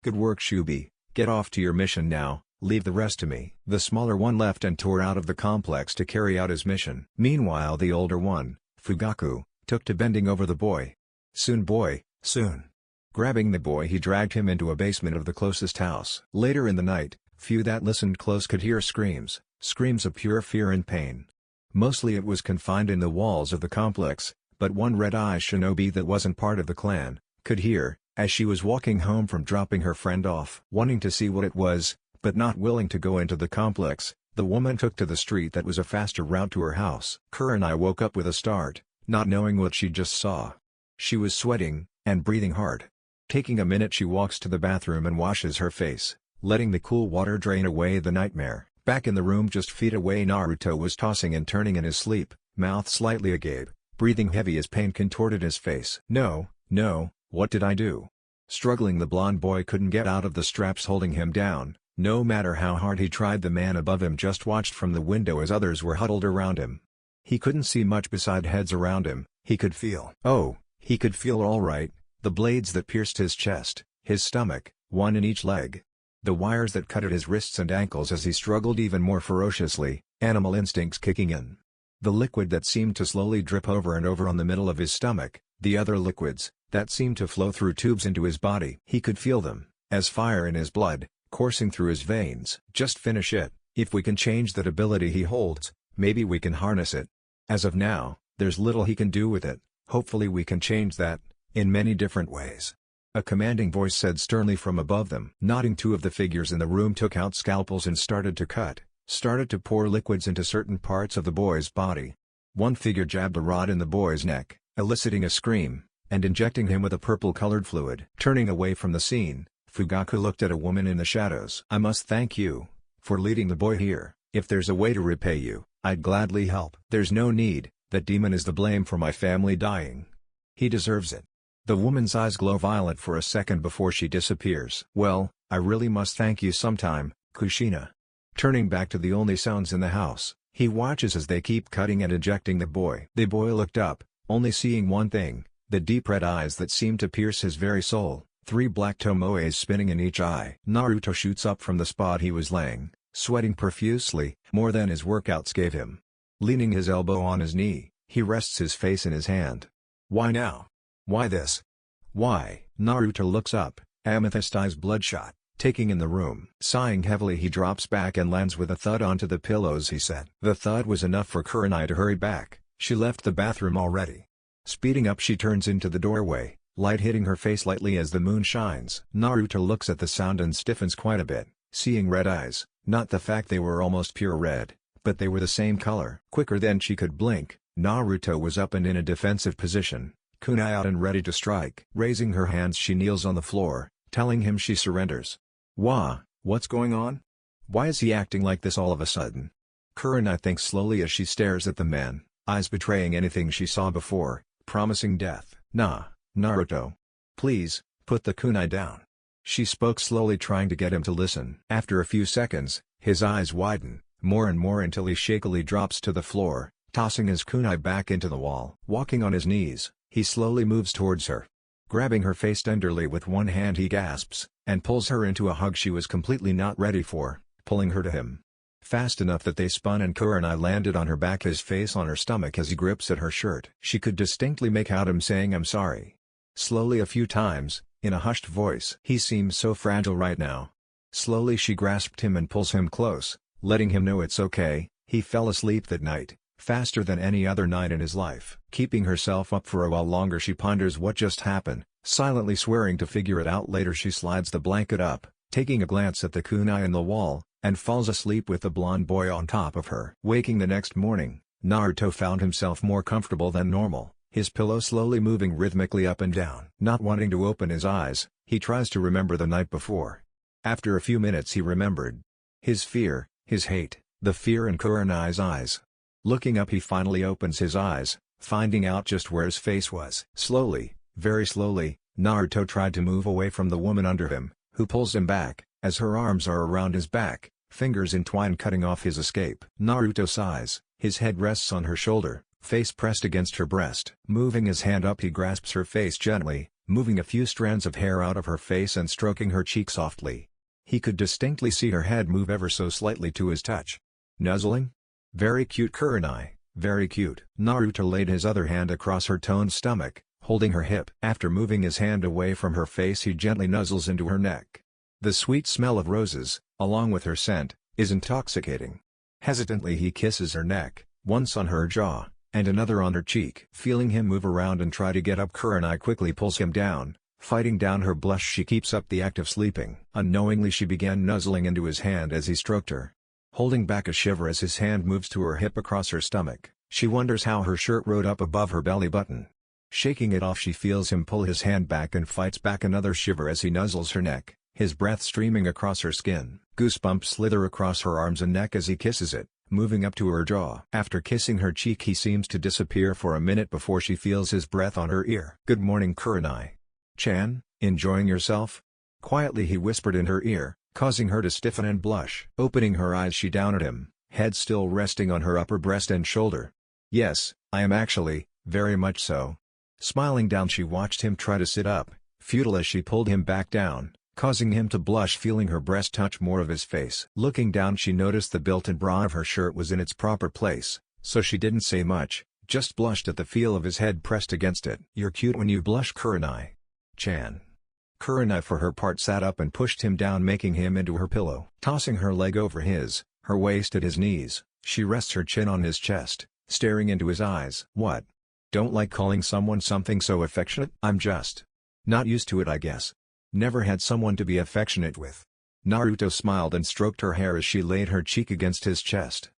Good work, Shubi. Get off to your mission now, leave the rest to me." The smaller one left and tore out of the complex to carry out his mission. Meanwhile, the older one, Fugaku, took to bending over the boy. "Soon, boy, soon." Grabbing the boy, he dragged him into a basement of the closest house. Later in the night, few that listened close could hear screams of pure fear and pain. Mostly it was confined in the walls of the complex, but one red-eyed shinobi that wasn't part of the clan could hear, as she was walking home from dropping her friend off. Wanting to see what it was, but not willing to go into the complex, the woman took to the street that was a faster route to her house. Kurenai woke up with a start, not knowing what she just saw. She was sweating, and breathing hard. Taking a minute, she walks to the bathroom and washes her face, letting the cool water drain away the nightmare. Back in the room just feet away, Naruto was tossing and turning in his sleep, mouth slightly agape, breathing heavy as pain contorted his face. No, what did I do?" Struggling, the blonde boy couldn't get out of the straps holding him down. No matter how hard he tried, the man above him just watched from the window as others were huddled around him. He couldn't see much beside heads around him. He could feel all right, the blades that pierced his chest, his stomach, one in each leg. The wires that cut at his wrists and ankles as he struggled even more ferociously, animal instincts kicking in. The liquid that seemed to slowly drip over and over on the middle of his stomach, the other liquids, that seemed to flow through tubes into his body. He could feel them, as fire in his blood, coursing through his veins. Just finish it. If we can change that ability he holds, maybe we can harness it. As of now, there's little he can do with it. Hopefully we can change that, in many different ways. A commanding voice said sternly from above them. Nodding, two of the figures in the room took out scalpels and started to pour liquids into certain parts of the boy's body. One figure jabbed a rod in the boy's neck, eliciting a scream, and injecting him with a purple-colored fluid. Turning away from the scene, Fugaku looked at a woman in the shadows. "I must thank you for leading the boy here. If there's a way to repay you, I'd gladly help." "There's no need. That demon is the blame for my family dying. He deserves it." The woman's eyes glow violet for a second before she disappears. "Well, I really must thank you sometime, Kushina." Turning back to the only sounds in the house, he watches as they keep cutting and ejecting the boy. The boy looked up, only seeing one thing, the deep red eyes that seemed to pierce his very soul, 3 black tomoes spinning in each eye. Naruto shoots up from the spot he was laying, sweating profusely, more than his workouts gave him. Leaning his elbow on his knee, he rests his face in his hand. "Why now? Why this? Why? Naruto looks up, amethyst eyes bloodshot, taking in the room. Sighing heavily, he drops back and lands with a thud onto the pillows he set. The thud was enough for Kurenai to hurry back. She left the bathroom already. Speeding up, she turns into the doorway, light hitting her face lightly as the moon shines. Naruto looks at the sound and stiffens quite a bit, seeing red eyes, not the fact they were almost pure red, but they were the same color. Quicker than she could blink, Naruto was up and in a defensive position, kunai out and ready to strike. Raising her hands, she kneels on the floor, telling him she surrenders. What's going on? Why is he acting like this all of a sudden? Kurenai thinks slowly as she stares at the man, eyes betraying anything she saw before, promising death. Nah, Naruto. Please, put the kunai down. She spoke slowly, trying to get him to listen. After a few seconds, his eyes widen, more and more until he shakily drops to the floor, tossing his kunai back into the wall. Walking on his knees, he slowly moves towards her. Grabbing her face tenderly with one hand, he gasps, and pulls her into a hug she was completely not ready for, pulling her to him. Fast enough that they spun and Kurenai landed on her back, his face on her stomach as he grips at her shirt. She could distinctly make out him saying "I'm sorry." Slowly a few times, in a hushed voice. He seems so fragile right now. Slowly she grasped him and pulls him close, letting him know it's okay. He fell asleep that night, faster than any other night in his life. Keeping herself up for a while longer, she ponders what just happened, silently swearing to figure it out later. She slides the blanket up, taking a glance at the kunai in the wall, and falls asleep with the blonde boy on top of her. Waking the next morning, Naruto found himself more comfortable than normal, his pillow slowly moving rhythmically up and down. Not wanting to open his eyes, he tries to remember the night before. After a few minutes he remembered. His fear, his hate, the fear in Kurenai's eyes. Looking up, he finally opens his eyes, finding out just where his face was. Slowly, very slowly, Naruto tried to move away from the woman under him, who pulls him back, as her arms are around his back, fingers entwined cutting off his escape. Naruto sighs, his head rests on her shoulder, face pressed against her breast. Moving his hand up, he grasps her face gently, moving a few strands of hair out of her face and stroking her cheek softly. He could distinctly see her head move ever so slightly to his touch. Nuzzling? Very cute, Kurenai, very cute. Naruto laid his other hand across her toned stomach, holding her hip. After moving his hand away from her face, he gently nuzzles into her neck. The sweet smell of roses, along with her scent, is intoxicating. Hesitantly he kisses her neck, once on her jaw, and another on her cheek. Feeling him move around and try to get up, Kurenai quickly pulls him down. Fighting down her blush, she keeps up the act of sleeping. Unknowingly she began nuzzling into his hand as he stroked her. Holding back a shiver as his hand moves to her hip across her stomach, she wonders how her shirt rode up above her belly button. Shaking it off, she feels him pull his hand back and fights back another shiver as he nuzzles her neck, his breath streaming across her skin. Goosebumps slither across her arms and neck as he kisses it, moving up to her jaw. After kissing her cheek, he seems to disappear for a minute before she feels his breath on her ear. "Good morning, Kurenai-chan, enjoying yourself?" Quietly he whispered in her ear, causing her to stiffen and blush. Opening her eyes, she down at him, head still resting on her upper breast and shoulder. "Yes, I am actually, very much so." Smiling down, she watched him try to sit up, futile as she pulled him back down, causing him to blush, feeling her breast touch more of his face. Looking down, she noticed the built-in bra of her shirt was in its proper place, so she didn't say much, just blushed at the feel of his head pressed against it. "You're cute when you blush, Kurenai-chan." Kurenai for her part sat up and pushed him down, making him into her pillow. Tossing her leg over his, her waist at his knees, she rests her chin on his chest, staring into his eyes. "What? Don't like calling someone something so affectionate?" "I'm just not used to it, I guess. Never had someone to be affectionate with." Naruto smiled and stroked her hair as she laid her cheek against his chest.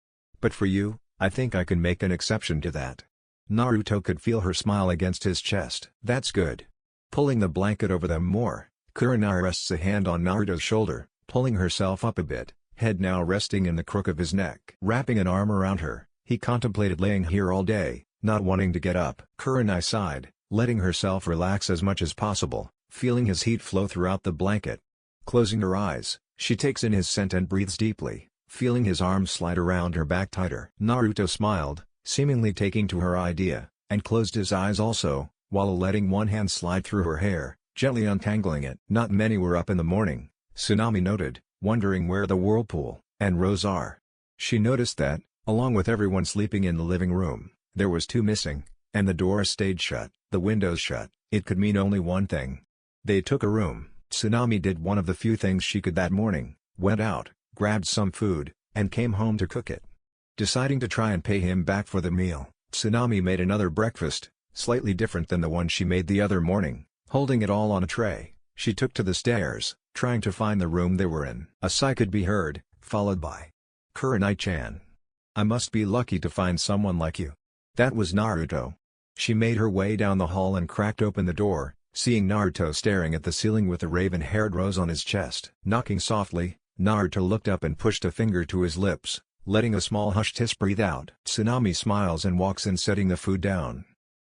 "But for you, I think I can make an exception to that." Naruto could feel her smile against his chest. "That's good." Pulling the blanket over them more, Kurenai rests a hand on Naruto's shoulder, pulling herself up a bit, head now resting in the crook of his neck. Wrapping an arm around her, he contemplated laying here all day, not wanting to get up. Kurenai sighed, letting herself relax as much as possible, feeling his heat flow throughout the blanket. Closing her eyes, she takes in his scent and breathes deeply, feeling his arms slide around her back tighter. Naruto smiled, seemingly taking to her idea, and closed his eyes also, while letting one hand slide through her hair, gently untangling it. Not many were up in the morning, Tsunami noted, wondering where the whirlpool and Rose are. She noticed that, along with everyone sleeping in the living room, there was two missing, and the door stayed shut, the windows shut, It could mean only one thing. They took a room. Tsunami did one of the few things she could that morning, went out, grabbed some food, and came home to cook it. Deciding to try and pay him back for the meal, Tsunami made another breakfast, slightly different than the one she made the other morning. Holding it all on a tray, she took to the stairs, trying to find the room they were in. A sigh could be heard, followed by Kurenai-chan. I must be lucky to find someone like you. That was Naruto. She made her way down the hall and cracked open the door, seeing Naruto staring at the ceiling with a raven-haired rose on his chest. Knocking softly, Naruto looked up and pushed a finger to his lips, letting a small hushed hiss breathe out. Tsunami smiles and walks in, setting the food down.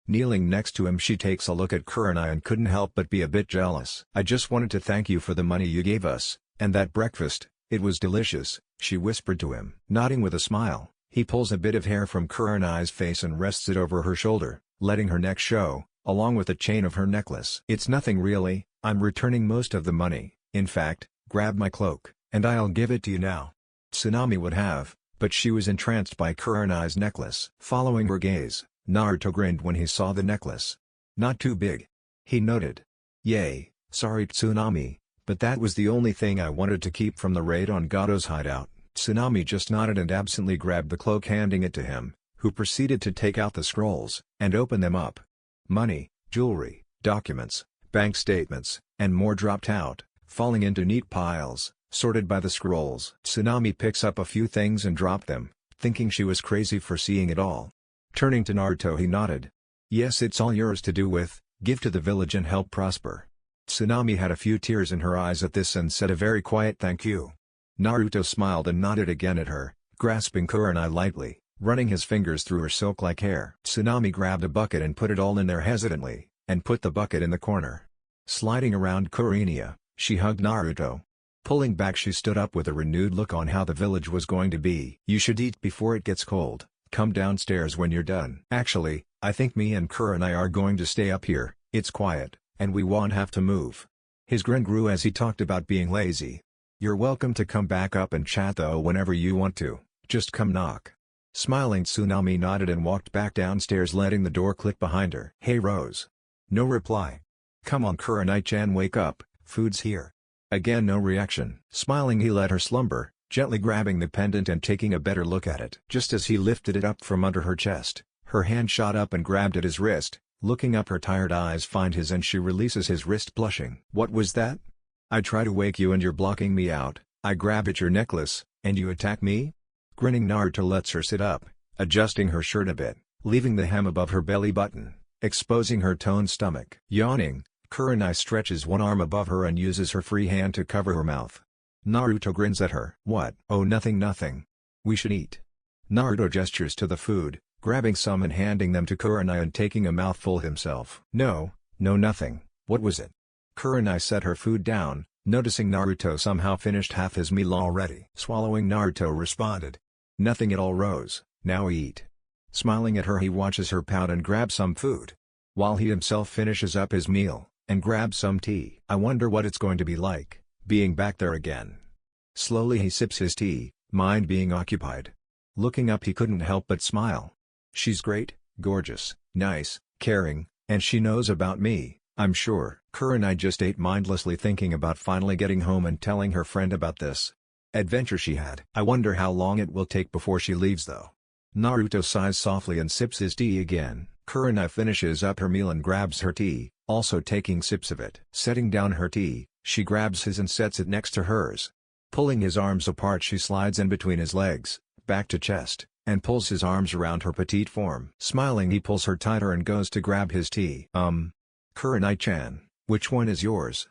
Kneeling next to him, she takes a look at Kurenai and couldn't help but be a bit jealous. I just wanted to thank you for the money you gave us, and that breakfast, it was delicious, she whispered to him. Nodding with a smile, he pulls a bit of hair from Kurenai's face and rests it over her shoulder, letting her neck show, along with the chain of her necklace. It's nothing really, I'm returning most of the money. In fact, grab my cloak, and I'll give it to you now. Tsunami would have, but she was entranced by Kurenai's necklace. Following her gaze, Naruto grinned when he saw the necklace. Not too big. He noted. Yay, sorry Tsunami, but that was the only thing I wanted to keep from the raid on Gato's hideout. Tsunami just nodded and absently grabbed the cloak, handing it to him, who proceeded to take out the scrolls, and open them up. Money, jewelry, documents, bank statements, and more dropped out, falling into neat piles, sorted by the scrolls. Tsunami picks up a few things and dropped them, thinking she was crazy for seeing it all. Turning to Naruto, he nodded. Yes, it's all yours to do with, give to the village and help prosper. Tsunami had a few tears in her eyes at this and said a very quiet thank you. Naruto smiled and nodded again at her, grasping Kurenai lightly, running his fingers through her silk-like hair. Tsunami grabbed a bucket and put it all in there hesitantly, and put the bucket in the corner. Sliding around Kurenai, she hugged Naruto. Pulling back, she stood up with a renewed look on how the village was going to be. You should eat before it gets cold. Come downstairs when you're done. Actually, I think me and Kurenai are going to stay up here, it's quiet, and we won't have to move. His grin grew as he talked about being lazy. You're welcome to come back up and chat though whenever you want to, just come knock. Smiling, Tsunami nodded and walked back downstairs, letting the door click behind her. Hey Rose. No reply. Come on Kurenai-chan, wake up, food's here. Again no reaction. Smiling, he let her slumber, gently grabbing the pendant and taking a better look at it. Just as he lifted it up from under her chest, her hand shot up and grabbed at his wrist. Looking up, her tired eyes find his and she releases his wrist, blushing. What was that? I try to wake you and you're blocking me out. I grab at your necklace, and you attack me? Grinning, Naruto lets her sit up, adjusting her shirt a bit, leaving the hem above her belly button, exposing her toned stomach. Yawning, Kurenai stretches one arm above her and uses her free hand to cover her mouth. Naruto grins at her. What? Oh, nothing. We should eat. Naruto gestures to the food, grabbing some and handing them to Kurenai and taking a mouthful himself. No, nothing. What was it? Kurenai set her food down, noticing Naruto somehow finished half his meal already. Swallowing, Naruto responded. Nothing at all, Rose, now eat. Smiling at her, he watches her pout and grabs some food, while he himself finishes up his meal, and grabs some tea. I wonder what it's going to be like, being back there again. Slowly he sips his tea, mind being occupied. Looking up, he couldn't help but smile. She's great, gorgeous, nice, caring, and she knows about me, I'm sure. Kurenai just ate mindlessly, thinking about finally getting home and telling her friend about this adventure she had. I wonder how long it will take before she leaves though. Naruto sighs softly and sips his tea again. Kurenai finishes up her meal and grabs her tea, also taking sips of it. Setting down her tea, she grabs his and sets it next to hers. Pulling his arms apart, she slides in between his legs, back to chest, and pulls his arms around her petite form. Smiling, he pulls her tighter and goes to grab his tea. Kurenai-chan, which one is yours?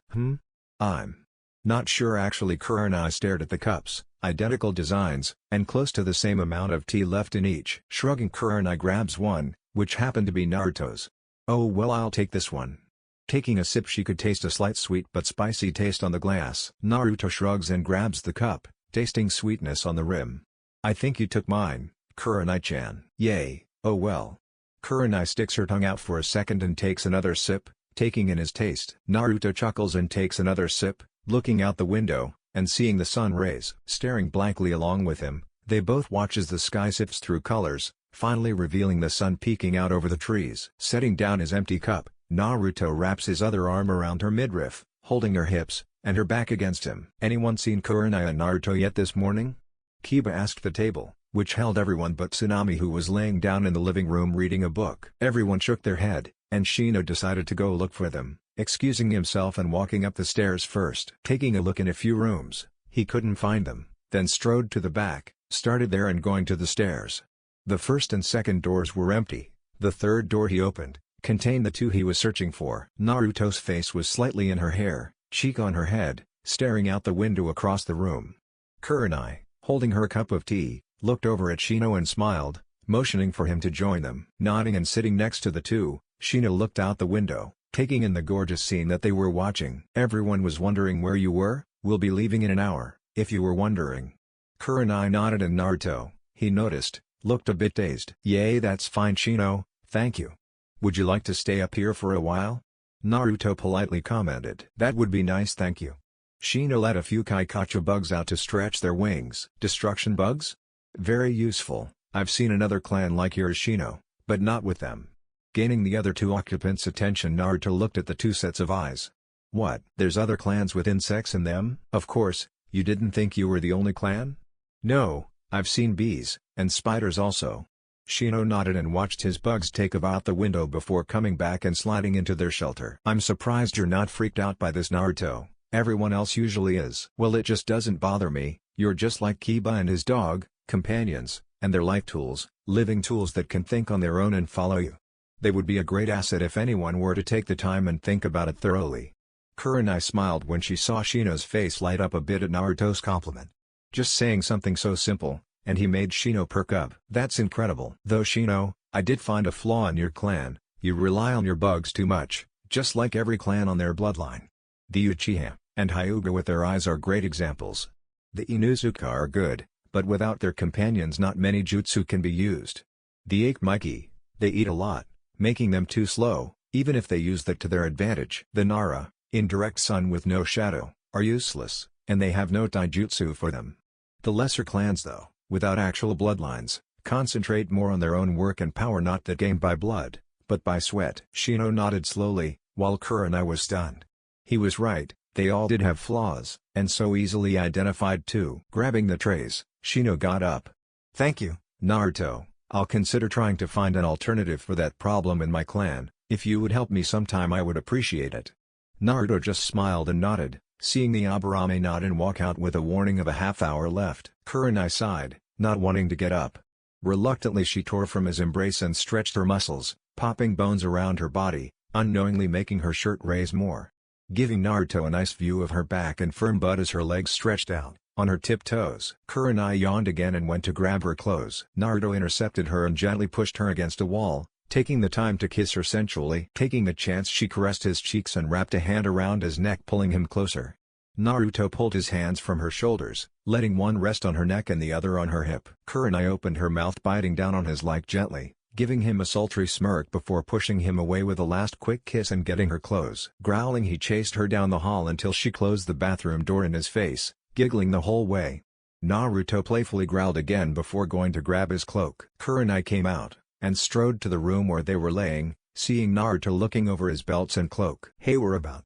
I'm not sure actually. Kurenai stared at the cups, identical designs, and close to the same amount of tea left in each. Shrugging, Kurenai grabs one, which happened to be Naruto's. Oh well, I'll take this one. Taking a sip, she could taste a slight sweet but spicy taste on the glass. Naruto shrugs and grabs the cup, tasting sweetness on the rim. I think you took mine, Kurenai-chan. Yay, oh well. Kurenai sticks her tongue out for a second and takes another sip, taking in his taste. Naruto chuckles and takes another sip, looking out the window, and seeing the sun rays. Staring blankly along with him, they both watch as the sky sifts through colors, finally revealing the sun peeking out over the trees. Setting down his empty cup, Naruto wraps his other arm around her midriff, holding her hips, and her back against him. "Anyone seen Kurenai and Naruto yet this morning?" Kiba asked the table, which held everyone but Tsunami, who was laying down in the living room reading a book. Everyone shook their head, and Shino decided to go look for them, excusing himself and walking up the stairs first. Taking a look in a few rooms, he couldn't find them, then strode to the back, started there and going to the stairs. The first and second doors were empty. The third door he opened contained the two he was searching for. Naruto's face was slightly in her hair, cheek on her head, staring out the window across the room. Kurenai, holding her cup of tea, looked over at Shino and smiled, motioning for him to join them. Nodding and sitting next to the two, Shino looked out the window, taking in the gorgeous scene that they were watching. "Everyone was wondering where you were. We'll be leaving in an hour, if you were wondering." Kurenai nodded, and Naruto, he noticed, looked a bit dazed. "Yay, that's fine Shino, thank you. Would you like to stay up here for a while?" Naruto politely commented. "That would be nice, thank you." Shino let a few Kaikacha bugs out to stretch their wings. "Destruction bugs? Very useful. I've seen another clan like yours, Shino, but not with them." Gaining the other two occupants' attention, Naruto looked at the two sets of eyes. "What? There's other clans with insects in them? Of course, you didn't think you were the only clan?" "No, I've seen bees, and spiders also." Shino nodded and watched his bugs take about the window before coming back and sliding into their shelter. "I'm surprised you're not freaked out by this, Naruto. Everyone else usually is." "Well, it just doesn't bother me. You're just like Kiba and his dog, companions, and their life tools, living tools that can think on their own and follow you. They would be a great asset if anyone were to take the time and think about it thoroughly." Kurenai smiled when she saw Shino's face light up a bit at Naruto's compliment. Just saying something so simple, and he made Shino perk up. "That's incredible." "Though Shino, I did find a flaw in your clan. You rely on your bugs too much, just like every clan on their bloodline. The Uchiha and Hyuga with their eyes are great examples. The Inuzuka are good, but without their companions not many jutsu can be used. The Akemiki, they eat a lot, making them too slow, even if they use that to their advantage. The Nara, in direct sun with no shadow, are useless, and they have no taijutsu for them. The lesser clans though, without actual bloodlines, concentrate more on their own work and power, not that gained by blood, but by sweat." Shino nodded slowly, while Kurenai was stunned. He was right, they all did have flaws, and so easily identified too. Grabbing the trays, Shino got up. "Thank you, Naruto. I'll consider trying to find an alternative for that problem in my clan. If you would help me sometime, I would appreciate it." Naruto just smiled and nodded, seeing the Aburame nod and walk out with a warning of a half hour left. Kurenai sighed, not wanting to get up. Reluctantly she tore from his embrace and stretched her muscles, popping bones around her body, unknowingly making her shirt raise more, giving Naruto a nice view of her back and firm butt as her legs stretched out, on her tiptoes. Kurenai yawned again and went to grab her clothes. Naruto intercepted her and gently pushed her against a wall, taking the time to kiss her sensually. Taking the chance, she caressed his cheeks and wrapped a hand around his neck, pulling him closer. Naruto pulled his hands from her shoulders, letting one rest on her neck and the other on her hip. Kurenai opened her mouth, biting down on his leg gently, giving him a sultry smirk before pushing him away with a last quick kiss and getting her clothes. Growling, he chased her down the hall until she closed the bathroom door in his face, giggling the whole way. Naruto playfully growled again before going to grab his cloak. Kurenai came out, and strode to the room where they were laying, seeing Naruto looking over his belts and cloak. Hey, we're about.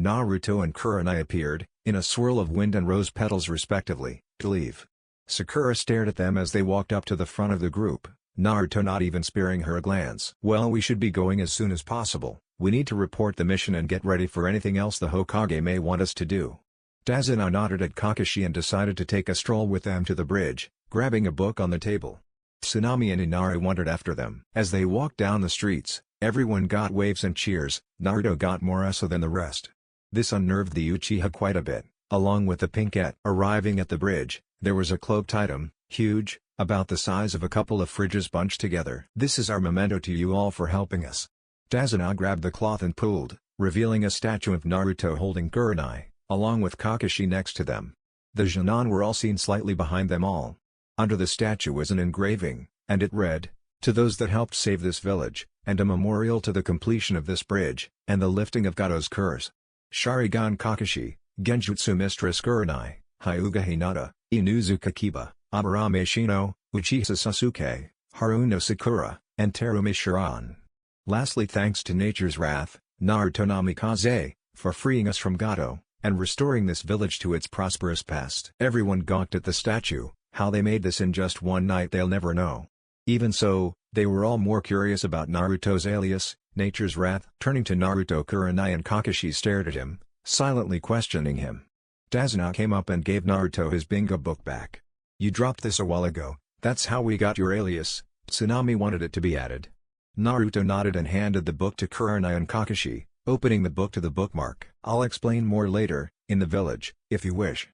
Naruto and Kurenai appeared, in a swirl of wind and rose petals respectively, to leave. Sakura stared at them as they walked up to the front of the group, Naruto not even sparing her a glance. "Well, we should be going as soon as possible. We need to report the mission and get ready for anything else the Hokage may want us to do." Tazuna nodded at Kakashi and decided to take a stroll with them to the bridge, grabbing a book on the table. Tsunami and Inari wandered after them. As they walked down the streets, everyone got waves and cheers. Naruto got more so than the rest. This unnerved the Uchiha quite a bit, along with the Pinkette. Arriving at the bridge, there was a cloaked item, huge, about the size of a couple of fridges bunched together. "This is our memento to you all for helping us." Tazuna grabbed the cloth and pulled, revealing a statue of Naruto holding Kurenai, along with Kakashi next to them. The Genin were all seen slightly behind them all. Under the statue was an engraving, and it read, "To those that helped save this village, and a memorial to the completion of this bridge, and the lifting of Gato's curse. Sharingan Kakashi, Genjutsu Mistress Kurenai, Hyuga Hinata, Inuzuka Kiba, Aburame Shino, Uchiha Sasuke, Haruno Sakura, and Terumi Shiran." Lastly, thanks to nature's wrath, Naruto Namikaze, for freeing us from Gato, and restoring this village to its prosperous past. Everyone gawked at the statue. How they made this in just one night they'll never know. Even so, they were all more curious about Naruto's alias, nature's wrath. Turning to Naruto, Kurenai and Kakashi stared at him, silently questioning him. Tsunami came up and gave Naruto his bingo book back. "You dropped this a while ago, that's how we got your alias." Tsunami wanted it to be added. Naruto nodded and handed the book to Kurenai and Kakashi, opening the book to the bookmark. "I'll explain more later, in the village, if you wish."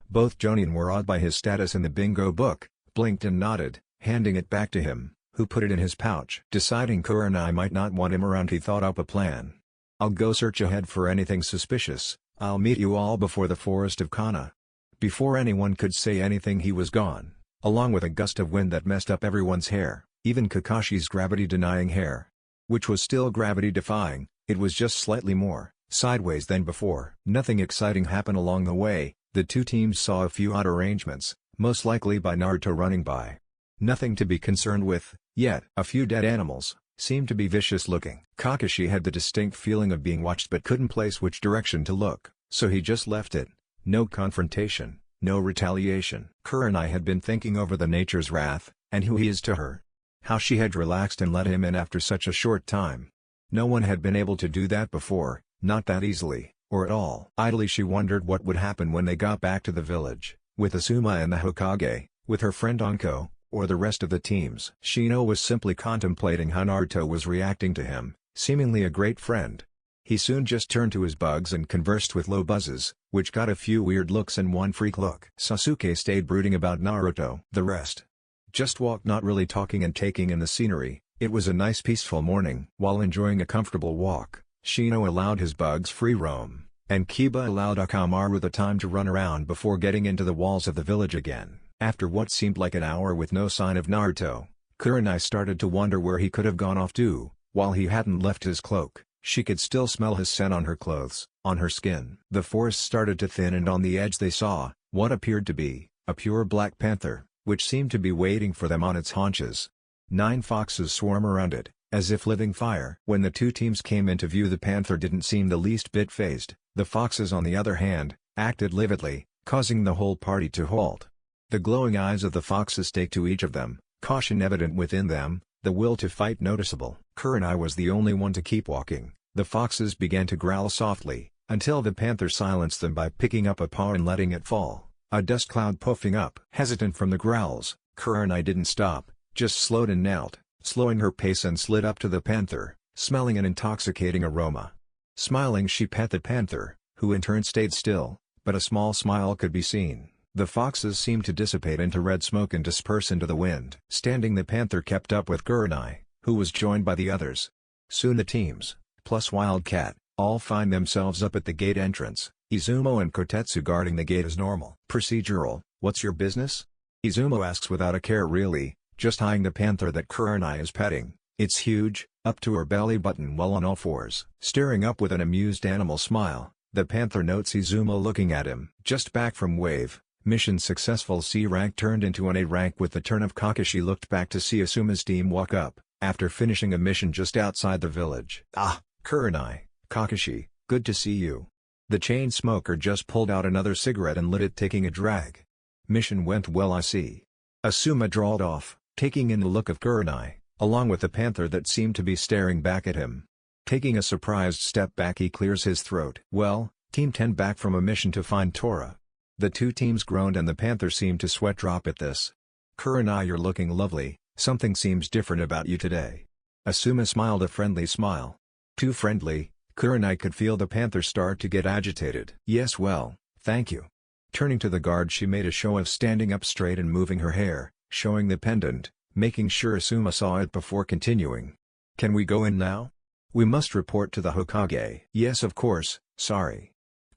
Both Jonin were awed by his status in the bingo book, blinked and nodded, handing it back to him, who put it in his pouch. Deciding Kurenai might not want him around, he thought up a plan. "I'll go search ahead for anything suspicious. I'll meet you all before the forest of Kana." Before anyone could say anything, he was gone, along with a gust of wind that messed up everyone's hair, even Kakashi's gravity-denying hair. Which was still gravity-defying, it was just slightly more sideways than before. Nothing exciting happened along the way. The two teams saw a few odd arrangements, most likely by Naruto running by. Nothing to be concerned with, yet. A few dead animals, seemed to be vicious looking. Kakashi had the distinct feeling of being watched but couldn't place which direction to look, so he just left it. No confrontation, no retaliation. Kurenai had been thinking over the nature's wrath, and who he is to her. How she had relaxed and let him in after such a short time. No one had been able to do that before, not that easily, or at all. Idly she wondered what would happen when they got back to the village, with Asuma and the Hokage, with her friend Anko, or the rest of the teams. Shino was simply contemplating how Naruto was reacting to him, seemingly a great friend. He soon just turned to his bugs and conversed with low buzzes, which got a few weird looks and one freak look. Sasuke stayed brooding about Naruto. The rest just walked, not really talking and taking in the scenery. It was a nice peaceful morning. While enjoying a comfortable walk, Shino allowed his bugs free roam, and Kiba allowed Akamaru the time to run around before getting into the walls of the village again. After what seemed like an hour with no sign of Naruto, Kurenai started to wonder where he could have gone off to. While he hadn't left his cloak, she could still smell his scent on her clothes, on her skin. The forest started to thin, and on the edge they saw what appeared to be a pure black panther, which seemed to be waiting for them on its haunches. 9 foxes swarm around it, as if living fire. When the two teams came into view, the panther didn't seem the least bit fazed. The foxes, on the other hand, acted lividly, causing the whole party to halt. The glowing eyes of the foxes staked to each of them, caution evident within them, the will to fight noticeable. Kurenai was the only one to keep walking. The foxes began to growl softly, until the panther silenced them by picking up a paw and letting it fall, a dust cloud puffing up. Hesitant from the growls, Kurenai didn't stop, just slowed and knelt, slowing her pace, and slid up to the panther, smelling an intoxicating aroma. Smiling, she pet the panther, who in turn stayed still, but a small smile could be seen. The foxes seemed to dissipate into red smoke and disperse into the wind. Standing, the panther kept up with Kurenai, who was joined by the others. Soon the teams, plus Wildcat, all find themselves up at the gate entrance. Izumo and Kotetsu guarding the gate as normal. Procedural, "What's your business?" Izumo asks without a care really, just eyeing the panther that Kurenai is petting. It's huge, up to her belly button, while on all fours. Staring up with an amused animal smile, the panther notes Izumo looking at him. Just back from wave. Mission successful. C rank turned into an A rank with the turn of Kakashi looked back to see Asuma's team walk up, after finishing a mission just outside the village. "Ah, Kurenai, Kakashi, good to see you." The chain smoker just pulled out another cigarette and lit it, taking a drag. "Mission went well, I see." Asuma drawled off, taking in the look of Kurenai, along with the panther that seemed to be staring back at him. Taking a surprised step back, he clears his throat. "Well, Team 10 back from a mission to find Tora." The two teams groaned, and the panther seemed to sweat drop at this. "Kurenai, you're looking lovely, something seems different about you today." Asuma smiled a friendly smile. Too friendly, Kurenai could feel the panther start to get agitated. "Yes, well, thank you." Turning to the guard, she made a show of standing up straight and moving her hair, showing the pendant, making sure Asuma saw it before continuing. "Can we go in now? We must report to the Hokage." "Yes, of course, sorry."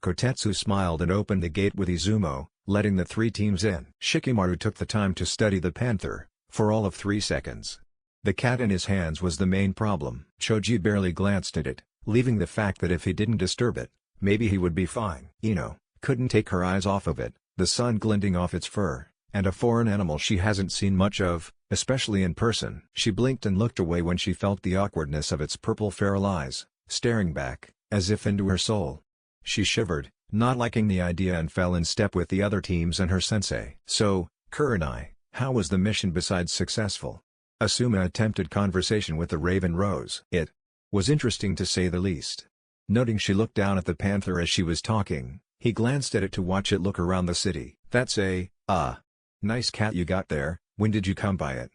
Kotetsu smiled and opened the gate with Izumo, letting the 3 teams in. Shikamaru took the time to study the panther, for all of 3 seconds. The cat in his hands was the main problem. Choji barely glanced at it, leaving the fact that if he didn't disturb it, maybe he would be fine. Ino couldn't take her eyes off of it, the sun glinting off its fur, and a foreign animal she hasn't seen much of, especially in person. She blinked and looked away when she felt the awkwardness of its purple feral eyes, staring back, as if into her soul. She shivered, not liking the idea, and fell in step with the other teams and her sensei. "So, Kurenai, how was the mission besides successful?" Asuma attempted conversation with the Raven Rose. "It was interesting to say the least." Noting she looked down at the panther as she was talking, he glanced at it to watch it look around the city. "That's a nice cat you got there. When did you come by it?"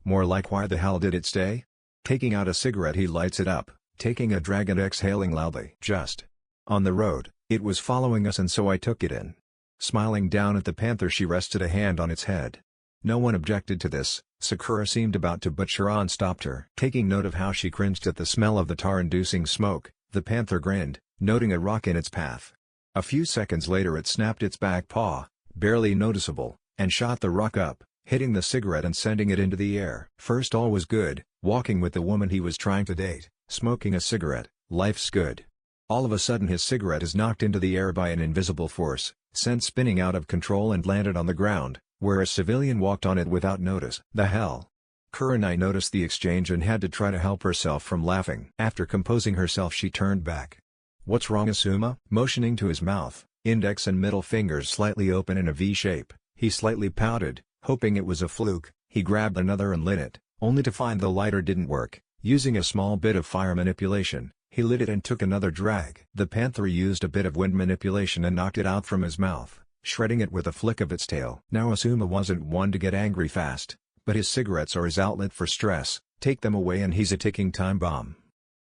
"More like why the hell did it stay?" Taking out a cigarette, he lights it up, taking a drag and exhaling loudly. "Just on the road, it was following us and so I took it in." Smiling down at the panther, she rested a hand on its head. No one objected to this. Sakura seemed about to, but Sharon stopped her. Taking note of how she cringed at the smell of the tar-inducing smoke, the panther grinned, noting a rock in its path. A few seconds later it snapped its back paw, barely noticeable, and shot the rock up, hitting the cigarette and sending it into the air. First all was good, walking with the woman he was trying to date, smoking a cigarette, life's good. All of a sudden his cigarette is knocked into the air by an invisible force, sent spinning out of control and landed on the ground, where a civilian walked on it without notice. "The hell?" Kurenai noticed the exchange and had to try to help herself from laughing. After composing herself she turned back. "What's wrong, Asuma?" Motioning to his mouth, index and middle fingers slightly open in a V shape, he slightly pouted, hoping it was a fluke. He grabbed another and lit it, only to find the lighter didn't work. Using a small bit of fire manipulation, he lit it and took another drag. The panther used a bit of wind manipulation and knocked it out from his mouth, shredding it with a flick of its tail. Now Asuma wasn't one to get angry fast, but his cigarettes are his outlet for stress. Take them away and he's a ticking time bomb.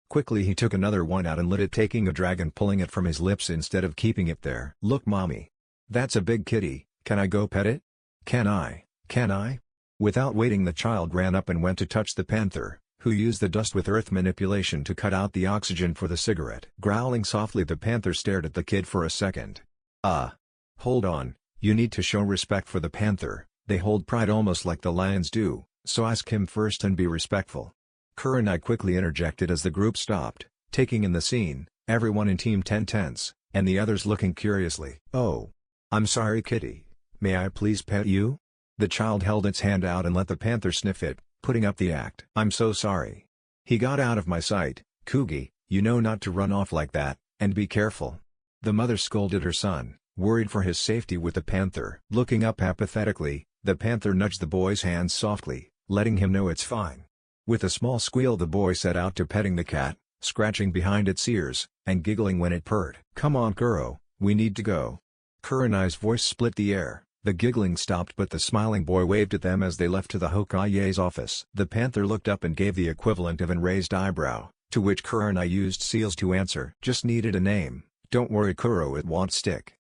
Quickly he took another one out and lit it, taking a drag and pulling it from his lips instead of keeping it there. "Look mommy. That's a big kitty, can I go pet it?" Can I? Without waiting the child ran up and went to touch the panther, who used the dust with earth manipulation to cut out the oxygen for the cigarette. Growling softly, the panther stared at the kid for a second. Hold on, you need to show respect for the panther, they hold pride almost like the lions do, so ask him first and be respectful." Kurenai quickly interjected as the group stopped, taking in the scene, everyone in Team 10 tense, and the others looking curiously. "Oh. I'm sorry kitty, may I please pet you?" The child held its hand out and let the panther sniff it, putting up the act. "I'm so sorry. He got out of my sight, Kugi, you know not to run off like that, and be careful." The mother scolded her son, worried for his safety with the panther. Looking up apathetically, the panther nudged the boy's hands softly, letting him know it's fine. With a small squeal the boy set out to petting the cat, scratching behind its ears, and giggling when it purred. "Come on Kuro, we need to go." Kurenai's voice split the air. The giggling stopped but the smiling boy waved at them as they left to the Hokage's office. The panther looked up and gave the equivalent of an raised eyebrow, to which Kurenai used seals to answer. "Just needed a name, don't worry Kuro, it won't stick."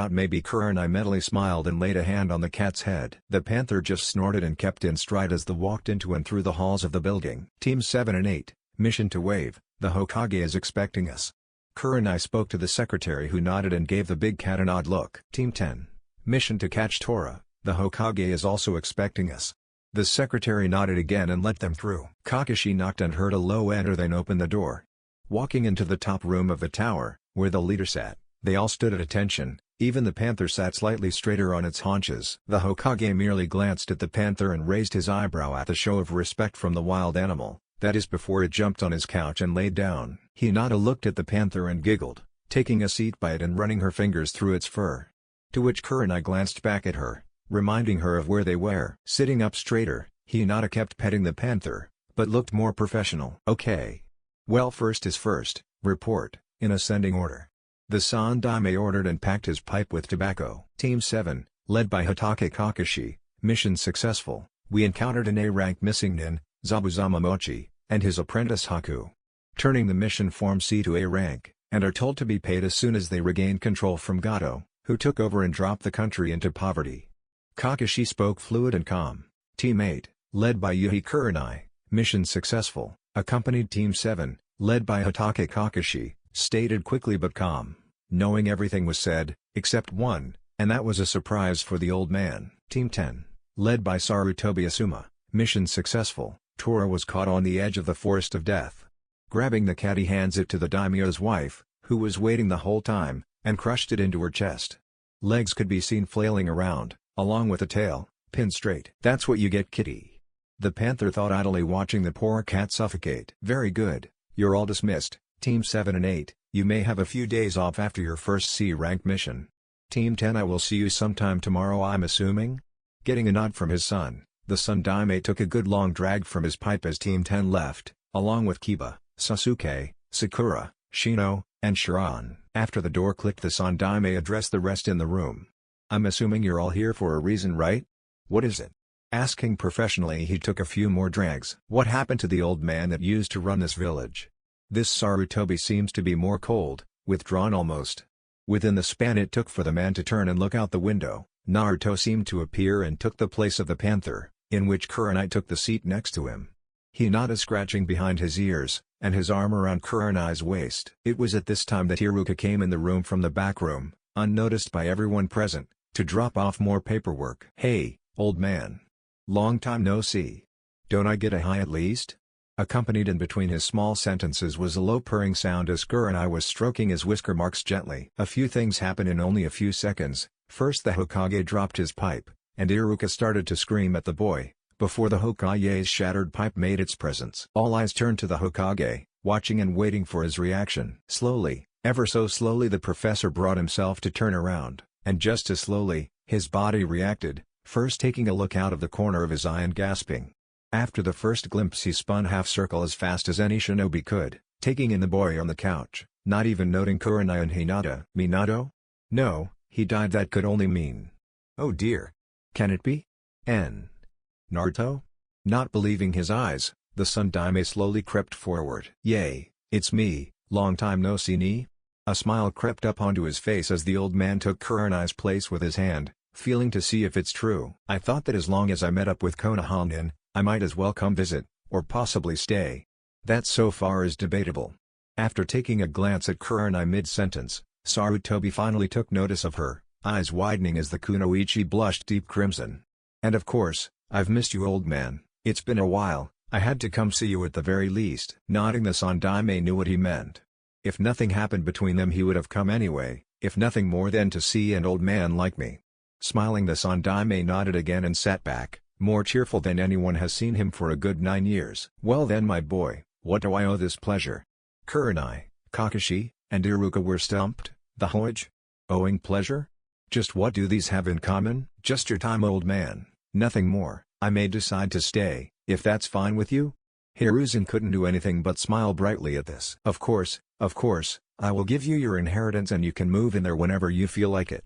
Maybe. Kurenai mentally smiled and laid a hand on the cat's head. The panther just snorted and kept in stride as they walked into and through the halls of the building. "Team 7 and 8, mission to wave, the Hokage is expecting us." Kurenai spoke to the secretary who nodded and gave the big cat an odd look. "Team 10, mission to catch Tora, the Hokage is also expecting us." The secretary nodded again and let them through. Kakashi knocked and heard a low enter, then opened the door. Walking into the top room of the tower, where the leader sat, they all stood at attention, even the panther sat slightly straighter on its haunches. The Hokage merely glanced at the panther and raised his eyebrow at the show of respect from the wild animal, that is before it jumped on his couch and laid down. Hinata looked at the panther and giggled, taking a seat by it and running her fingers through its fur. To which Kurenai glanced back at her, reminding her of where they were. Sitting up straighter, Hinata kept petting the panther, but looked more professional. "Okay. Well, first is first, report, in ascending order." The Sandaime ordered and packed his pipe with tobacco. "Team 7, led by Hatake Kakashi, mission successful. We encountered an A-rank missing nin, Zabuza Momochi, and his apprentice Haku. Turning the mission form C to A rank, and are told to be paid as soon as they regain control from Gato, who took over and dropped the country into poverty." Kakashi spoke fluid and calm. "Team 8, led by Yuhi Kurenai, mission successful, accompanied Team 7, led by Hatake Kakashi, stated quickly but calm, knowing everything was said, except one, and that was a surprise for the old man. Team 10, led by Sarutobi Asuma, mission successful, Tora was caught on the edge of the forest of death." Grabbing the cat he hands it to the daimyo's wife, who was waiting the whole time, and crushed it into her chest. Legs could be seen flailing around, along with a tail, pinned straight. That's what you get, kitty. The panther thought idly, watching the poor cat suffocate. Very good, you're all dismissed, Team 7 and 8, you may have a few days off after your first C-rank mission. Team 10, I will see you sometime tomorrow, I'm assuming? Getting a nod from his son, the Tsunami took a good long drag from his pipe as Team 10 left, along with Kiba, Sasuke, Sakura, Shino, and Shiran. After the door clicked, the Tsunami addressed the rest in the room. I'm assuming you're all here for a reason, right? What is it? Asking professionally, he took a few more drags. What happened to the old man that used to run this village? This Sarutobi seems to be more cold, withdrawn almost. Within the span it took for the man to turn and look out the window, Naruto seemed to appear and took the place of the panther, in which Kurenai took the seat next to him. He nodded, scratching behind his ears, and his arm around Kurenai's waist. It was at this time that Iruka came in the room from the back room, unnoticed by everyone present, to drop off more paperwork. Hey, old man. Long time no see. Don't I get a hi at least? Accompanied in between his small sentences was a low purring sound as Kurenai was stroking his whisker marks gently. A few things happened in only a few seconds. First, the Hokage dropped his pipe, and Iruka started to scream at the boy, before the Hokage's shattered pipe made its presence. All eyes turned to the Hokage, watching and waiting for his reaction. Slowly, ever so slowly, the professor brought himself to turn around, and just as slowly, his body reacted, first taking a look out of the corner of his eye and gasping. After the first glimpse, he spun half-circle as fast as any shinobi could, taking in the boy on the couch, not even noting Kurenai and Hinata. Minato? No, he died. That could only mean... Oh dear. Can it be? Naruto? Not believing his eyes, the Tsunami slowly crept forward. Yay, it's me, long time no see ni? A smile crept up onto his face as the old man took Kurenai's place with his hand, feeling to see if it's true. I thought that as long as I met up with Konoha, I might as well come visit, or possibly stay. That so far is debatable. After taking a glance at Kurenai mid-sentence, Sarutobi finally took notice of her, eyes widening as the kunoichi blushed deep crimson. And of course, I've missed you, old man. It's been a while, I had to come see you at the very least. Nodding, the Tsunami knew what he meant. If nothing happened between them, he would have come anyway, if nothing more than to see an old man like me. Smiling, the Tsunami nodded again and sat back, more cheerful than anyone has seen him for a good 9 years. Well then, my boy, what do I owe this pleasure? Kurenai, Kakashi, and Iruka were stumped. The Hokage? Owing pleasure? Just what do these have in common? Just your time, old man, nothing more. I may decide to stay, if that's fine with you? Hiruzen couldn't do anything but smile brightly at this. Of course, I will give you your inheritance and you can move in there whenever you feel like it.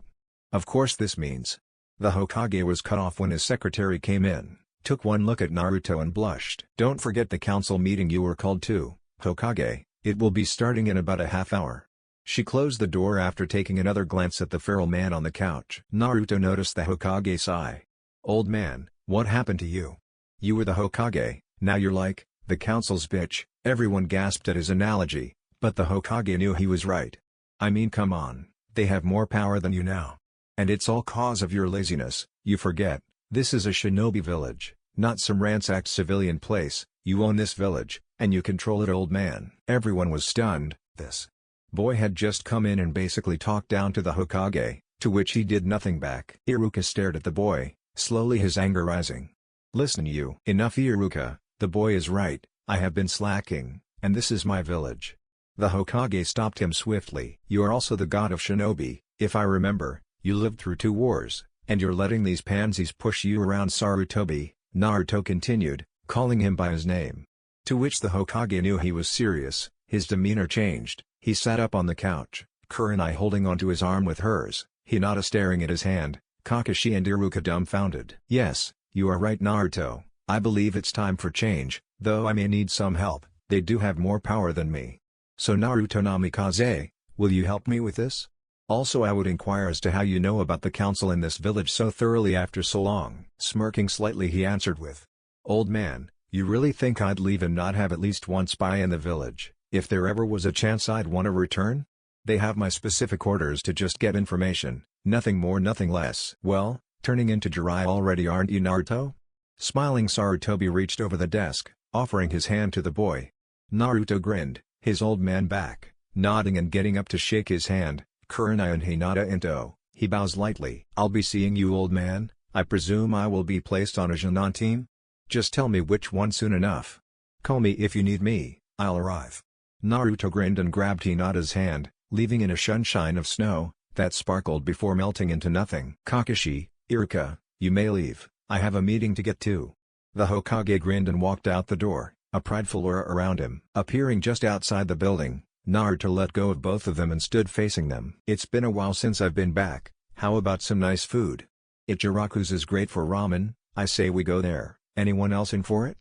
Of course this means... The Hokage was cut off when his secretary came in, took one look at Naruto and blushed. Don't forget the council meeting you were called to, Hokage, it will be starting in about a half hour. She closed the door after taking another glance at the feral man on the couch. Naruto noticed the Hokage sigh. Old man, what happened to you? You were the Hokage, now you're like, the council's bitch. Everyone gasped at his analogy, but the Hokage knew he was right. I mean, come on, they have more power than you now. And it's all cause of your laziness. You forget, this is a shinobi village, not some ransacked civilian place. You own this village, and you control it, old man. Everyone was stunned. This boy had just come in and basically talked down to the Hokage, to which he did nothing back. Iruka stared at the boy, slowly his anger rising. Listen you. Enough, Iruka, the boy is right, I have been slacking, and this is my village. The Hokage stopped him swiftly. You are also the god of shinobi, if I remember. You lived through 2 wars, and you're letting these pansies push you around, Sarutobi, Naruto continued, calling him by his name. To which the Hokage knew he was serious. His demeanor changed. He sat up on the couch, Kurenai holding onto his arm with hers, Hinata staring at his hand, Kakashi and Iruka dumbfounded. Yes, you are right, Naruto, I believe it's time for change, though I may need some help, they do have more power than me. So Naruto Namikaze, will you help me with this? Also, I would inquire as to how you know about the council in this village so thoroughly after so long. Smirking slightly, he answered with, Old man, you really think I'd leave and not have at least one spy in the village? If there ever was a chance, I'd want to return? They have my specific orders to just get information, nothing more, nothing less. Well, turning into Jirai already, aren't you, Naruto? Smiling, Sarutobi reached over the desk, offering his hand to the boy. Naruto grinned, his old man back, nodding and getting up to shake his hand. Kurenai and Hinata in tow, he bows lightly. I'll be seeing you, old man, I presume I will be placed on a Genin team? Just tell me which one soon enough. Call me if you need me, I'll arrive. Naruto grinned and grabbed Hinata's hand, leaving in a sunshine of snow that sparkled before melting into nothing. Kakashi, Iruka, you may leave, I have a meeting to get to. The Hokage grinned and walked out the door, a prideful aura around him. Appearing just outside the building, Naruto let go of both of them and stood facing them. It's been a while since I've been back, how about some nice food? Ichiraku's is great for ramen, I say we go there, anyone else in for it?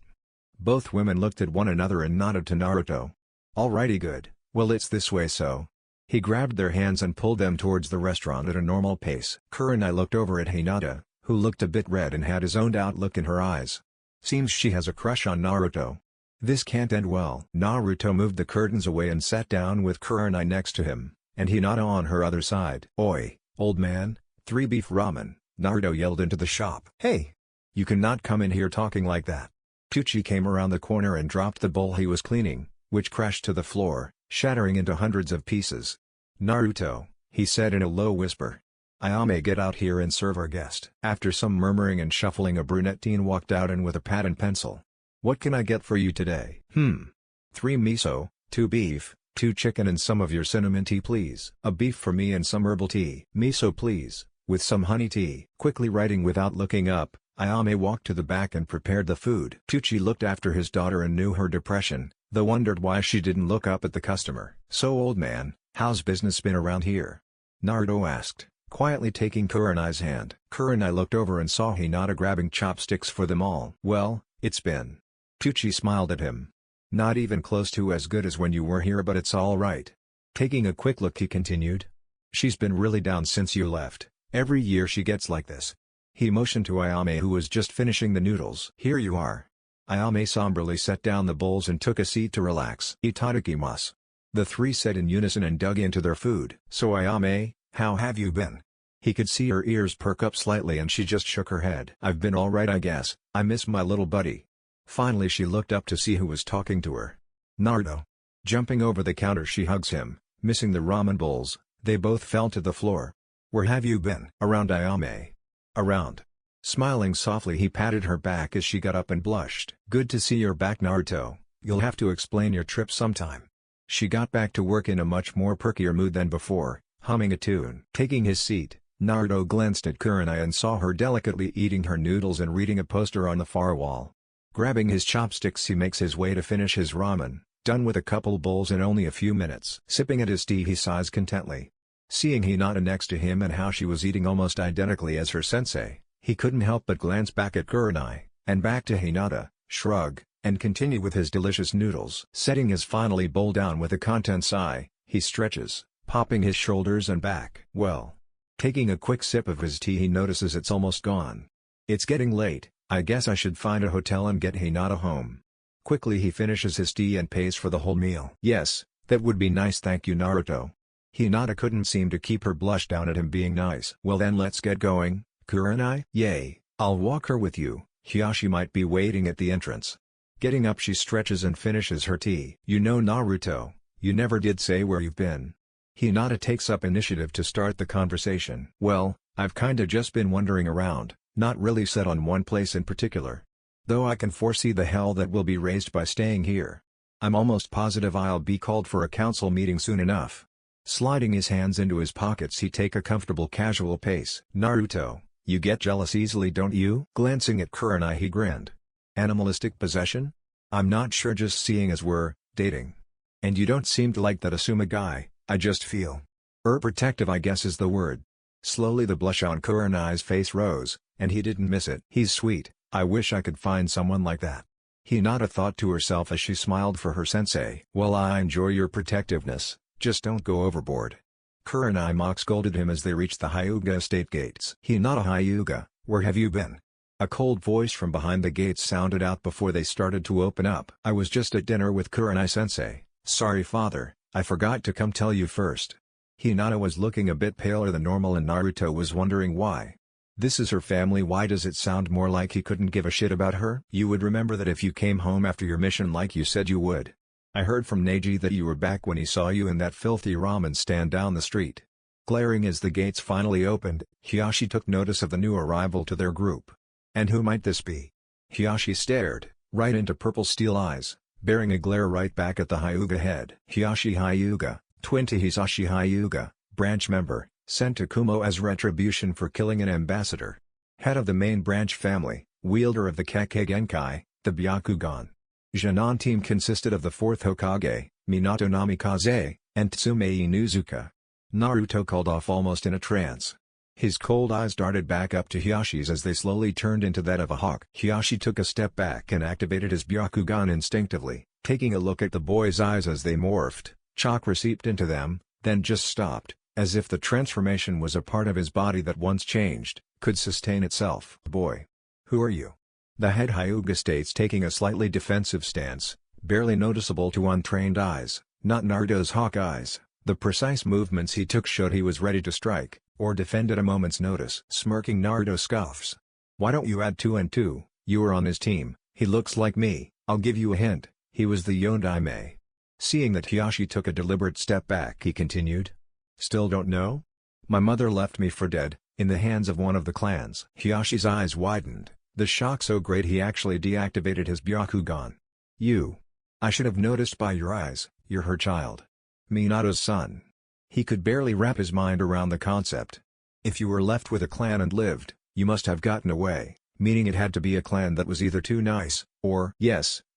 Both women looked at one another and nodded to Naruto. Alrighty good, well it's this way so. He grabbed their hands and pulled them towards the restaurant at a normal pace. Kurenai looked over at Hinata, who looked a bit red and had his own outlook in her eyes. Seems she has a crush on Naruto. This can't end well. Naruto moved the curtains away and sat down with Kurenai next to him, and Hinata on her other side. Oi, old man, 3 beef ramen, Naruto yelled into the shop. Hey! You cannot come in here talking like that. Tucci came around the corner and dropped the bowl he was cleaning, which crashed to the floor, shattering into hundreds of pieces. Naruto, he said in a low whisper. Ayame, get out here and serve our guest. After some murmuring and shuffling, a brunette teen walked out and with a pad and pencil. What can I get for you today? 3 miso, 2 beef, 2 chicken and some of your cinnamon tea please. A beef for me and some herbal tea. Miso please, with some honey tea. Quickly writing without looking up, Ayame walked to the back and prepared the food. Tucci looked after his daughter and knew her depression, though wondered why she didn't look up at the customer. So old man, how's business been around here? Naruto asked, quietly taking Kurenai's hand. Kurenai looked over and saw Hinata grabbing chopsticks for them all. Well, it's been. Tucci smiled at him. Not even close to as good as when you were here, but it's all right. Taking a quick look, he continued. She's been really down since you left. Every year she gets like this. He motioned to Ayame, who was just finishing the noodles. Here you are. Ayame somberly set down the bowls and took a seat to relax. Itadakimasu. The three said in unison and dug into their food. So Ayame, how have you been? He could see her ears perk up slightly and she just shook her head. I've been alright, I guess. I miss my little buddy. Finally she looked up to see who was talking to her. Naruto. Jumping over the counter she hugs him, missing the ramen bowls. They both fell to the floor. Where have you been? Around, Ayame. Around. Smiling softly he patted her back as she got up and blushed. Good to see you're back, Naruto. You'll have to explain your trip sometime. She got back to work in a much more perkier mood than before, humming a tune. Taking his seat, Naruto glanced at Kurenai and saw her delicately eating her noodles and reading a poster on the far wall. Grabbing his chopsticks he makes his way to finish his ramen, done with a couple bowls in only a few minutes. Sipping at his tea he sighs contently. Seeing Hinata next to him and how she was eating almost identically as her sensei, he couldn't help but glance back at Kurenai, and back to Hinata, shrug, and continue with his delicious noodles. Setting his finally bowl down with a content sigh, he stretches, popping his shoulders and back. Well. Taking a quick sip of his tea he notices it's almost gone. It's getting late, I guess I should find a hotel and get Hinata home. Quickly he finishes his tea and pays for the whole meal. Yes, that would be nice, thank you, Naruto. Hinata couldn't seem to keep her blush down at him being nice. Well then let's get going, Kurenai. Yay, I'll walk her with you, Hiashi might be waiting at the entrance. Getting up she stretches and finishes her tea. You know, Naruto, you never did say where you've been. Hinata takes up initiative to start the conversation. Well, I've kinda just been wandering around, not really set on one place in particular. Though I can foresee the hell that will be raised by staying here. I'm almost positive I'll be called for a council meeting soon enough. Sliding his hands into his pockets he take a comfortable casual pace. Naruto, you get jealous easily, don't you? Glancing at Kurenai he grinned. Animalistic possession? I'm not sure, just seeing as we're dating. And you don't seem to like that Asuma guy, I just feel. Protective I guess is the word. Slowly the blush on Kurenai's face rose, and he didn't miss it. He's sweet, I wish I could find someone like that. Hinata thought to herself as she smiled for her sensei. Well, I enjoy your protectiveness. Just don't go overboard. Kurenai mock scolded him as they reached the Hyuga estate gates. Hinata, Hyuga, where have you been? A cold voice from behind the gates sounded out before they started to open up. I was just at dinner with Kurenai-sensei. Sorry father, I forgot to come tell you first. Hinata was looking a bit paler than normal and Naruto was wondering why. This is her family, why does it sound more like he couldn't give a shit about her? You would remember that if you came home after your mission like you said you would. I heard from Neji that you were back when he saw you in that filthy ramen stand down the street. Glaring as the gates finally opened, Hiashi took notice of the new arrival to their group. And who might this be? Hiashi stared, right into purple steel eyes, bearing a glare right back at the Hyuga head. Hiashi Hyuga, twin to Hisashi Hyuga, branch member, sent to Kumo as retribution for killing an ambassador. Head of the main branch family, wielder of the Kekkei Genkai, the Byakugan. Genin team consisted of the 4th Hokage, Minato Namikaze, and Tsume Inuzuka. Naruto called off almost in a trance. His cold eyes darted back up to Hiashi's as they slowly turned into that of a hawk. Hiashi took a step back and activated his Byakugan instinctively, taking a look at the boy's eyes as they morphed. Chakra seeped into them, then just stopped, as if the transformation was a part of his body that once changed, could sustain itself. Boy. Who are you? The head Hyuga states, taking a slightly defensive stance, barely noticeable to untrained eyes, not Naruto's hawk eyes. The precise movements he took showed he was ready to strike, or defend at a moment's notice. Smirking, Naruto scoffs. Why don't you add 2 and 2, you were on his team, he looks like me, I'll give you a hint, he was the Yondaime. Seeing that Hiashi took a deliberate step back, he continued. Still don't know? My mother left me for dead, in the hands of one of the clans. Hiashi's eyes widened, the shock so great he actually deactivated his Byakugan. You. I should have noticed by your eyes, you're her child. Minato's son. He could barely wrap his mind around the concept. If you were left with a clan and lived, you must have gotten away, meaning it had to be a clan that was either too nice, or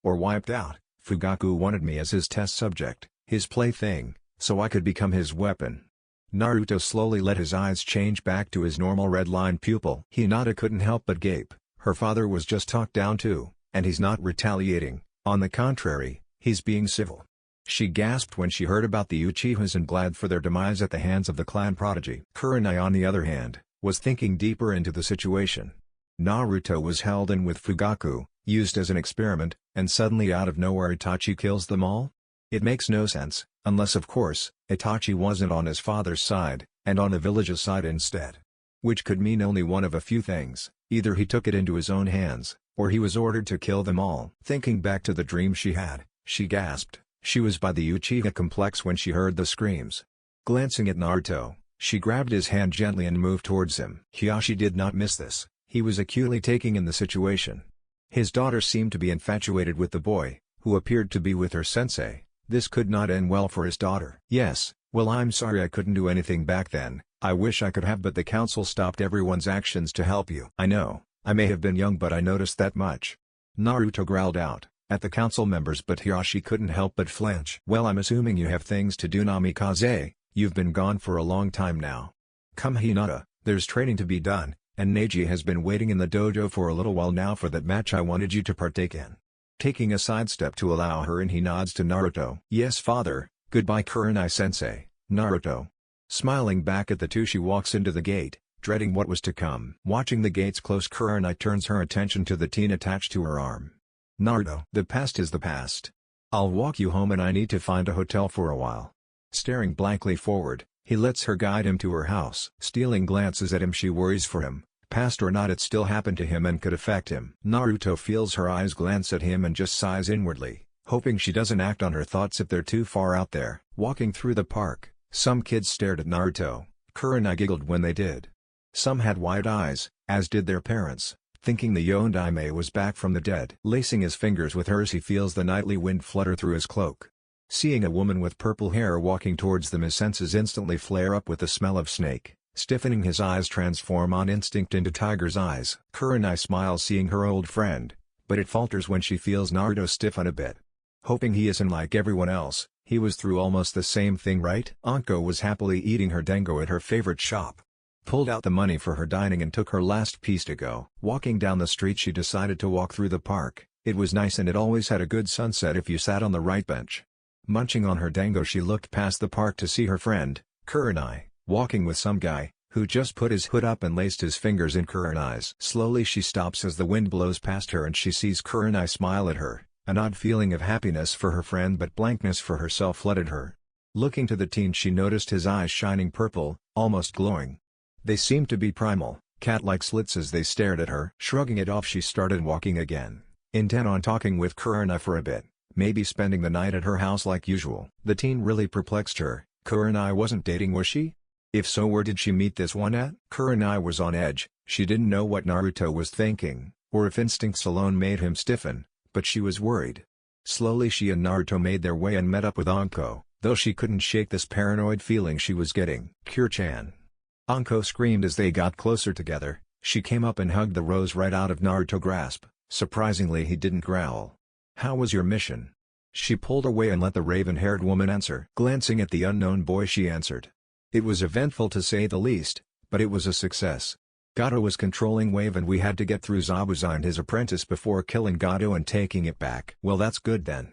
wiped out. Fugaku wanted me as his test subject, his plaything, so I could become his weapon. Naruto slowly let his eyes change back to his normal red-line pupil. Hinata couldn't help but gape. Her father was just talked down to, and he's not retaliating, on the contrary, he's being civil. She gasped when she heard about the Uchihas and glad for their demise at the hands of the clan prodigy. Kurenai, on the other hand, was thinking deeper into the situation. Naruto was held in with Fugaku, used as an experiment, and suddenly out of nowhere Itachi kills them all? It makes no sense, unless of course, Itachi wasn't on his father's side, and on the village's side instead. Which could mean only one of a few things, either he took it into his own hands, or he was ordered to kill them all. Thinking back to the dream she had, she gasped. She was by the Uchiha complex when she heard the screams. Glancing at Naruto, she grabbed his hand gently and moved towards him. Hiashi did not miss this, he was acutely taking in the situation. His daughter seemed to be infatuated with the boy, who appeared to be with her sensei. This could not end well for his daughter. Yes, well, I'm sorry I couldn't do anything back then, I wish I could have, but the council stopped everyone's actions to help you. I know, I may have been young, but I noticed that much. Naruto growled out at the council members, but Hiashi couldn't help but flinch. Well, I'm assuming you have things to do, Namikaze, you've been gone for a long time now. Come Hinata, there's training to be done, and Neji has been waiting in the dojo for a little while now for that match I wanted you to partake in. Taking a sidestep to allow her in, he nods to Naruto. Yes father, goodbye Kurenai-sensei, Naruto. Smiling back at the two, she walks into the gate, dreading what was to come. Watching the gates close, Kurenai turns her attention to the teen attached to her arm. Naruto, the past is the past. I'll walk you home and I need to find a hotel for a while. Staring blankly forward, he lets her guide him to her house. Stealing glances at him, she worries for him. Past or not, it still happened to him and could affect him. Naruto feels her eyes glance at him and just sighs inwardly, hoping she doesn't act on her thoughts if they're too far out there. Walking through the park, some kids stared at Naruto. Kurenai giggled when they did. Some had wide eyes, as did their parents, thinking the Yondaime was back from the dead. Lacing his fingers with hers, he feels the nightly wind flutter through his cloak. Seeing a woman with purple hair walking towards them, his senses instantly flare up with the smell of snake. Stiffening, his eyes transform on instinct into tiger's eyes. Kurenai smiles seeing her old friend, but it falters when she feels Naruto stiffen a bit. Hoping he isn't like everyone else, he was through almost the same thing, right? Anko was happily eating her dango at her favorite shop. Pulled out the money for her dining and took her last piece to go. Walking down the street, she decided to walk through the park. It was nice and it always had a good sunset if you sat on the right bench. Munching on her dango, she looked past the park to see her friend, Kurenai, walking with some guy, who just put his hood up and laced his fingers in Kurenai's. Slowly she stops as the wind blows past her and she sees Kurenai smile at her. An odd feeling of happiness for her friend but blankness for herself flooded her. Looking to the teen, she noticed his eyes shining purple, almost glowing. They seemed to be primal, cat-like slits as they stared at her. Shrugging it off, she started walking again, intent on talking with Kurenai for a bit, maybe spending the night at her house like usual. The teen really perplexed her. Kurenai wasn't dating, was she? If so, where did she meet this one at? Kurenai was on edge. She didn't know what Naruto was thinking, or if instincts alone made him stiffen, but she was worried. Slowly she and Naruto made their way and met up with Anko, though she couldn't shake this paranoid feeling she was getting. Kuro-chan. Anko screamed as they got closer together. She came up and hugged the rose right out of Naruto's grasp. Surprisingly, he didn't growl. "How was your mission?" She pulled away and let the raven-haired woman answer. Glancing at the unknown boy, she answered. "It was eventful to say the least, but it was a success. Gato was controlling Wave and we had to get through Zabuza and his apprentice before killing Gato and taking it back." "Well, that's good then."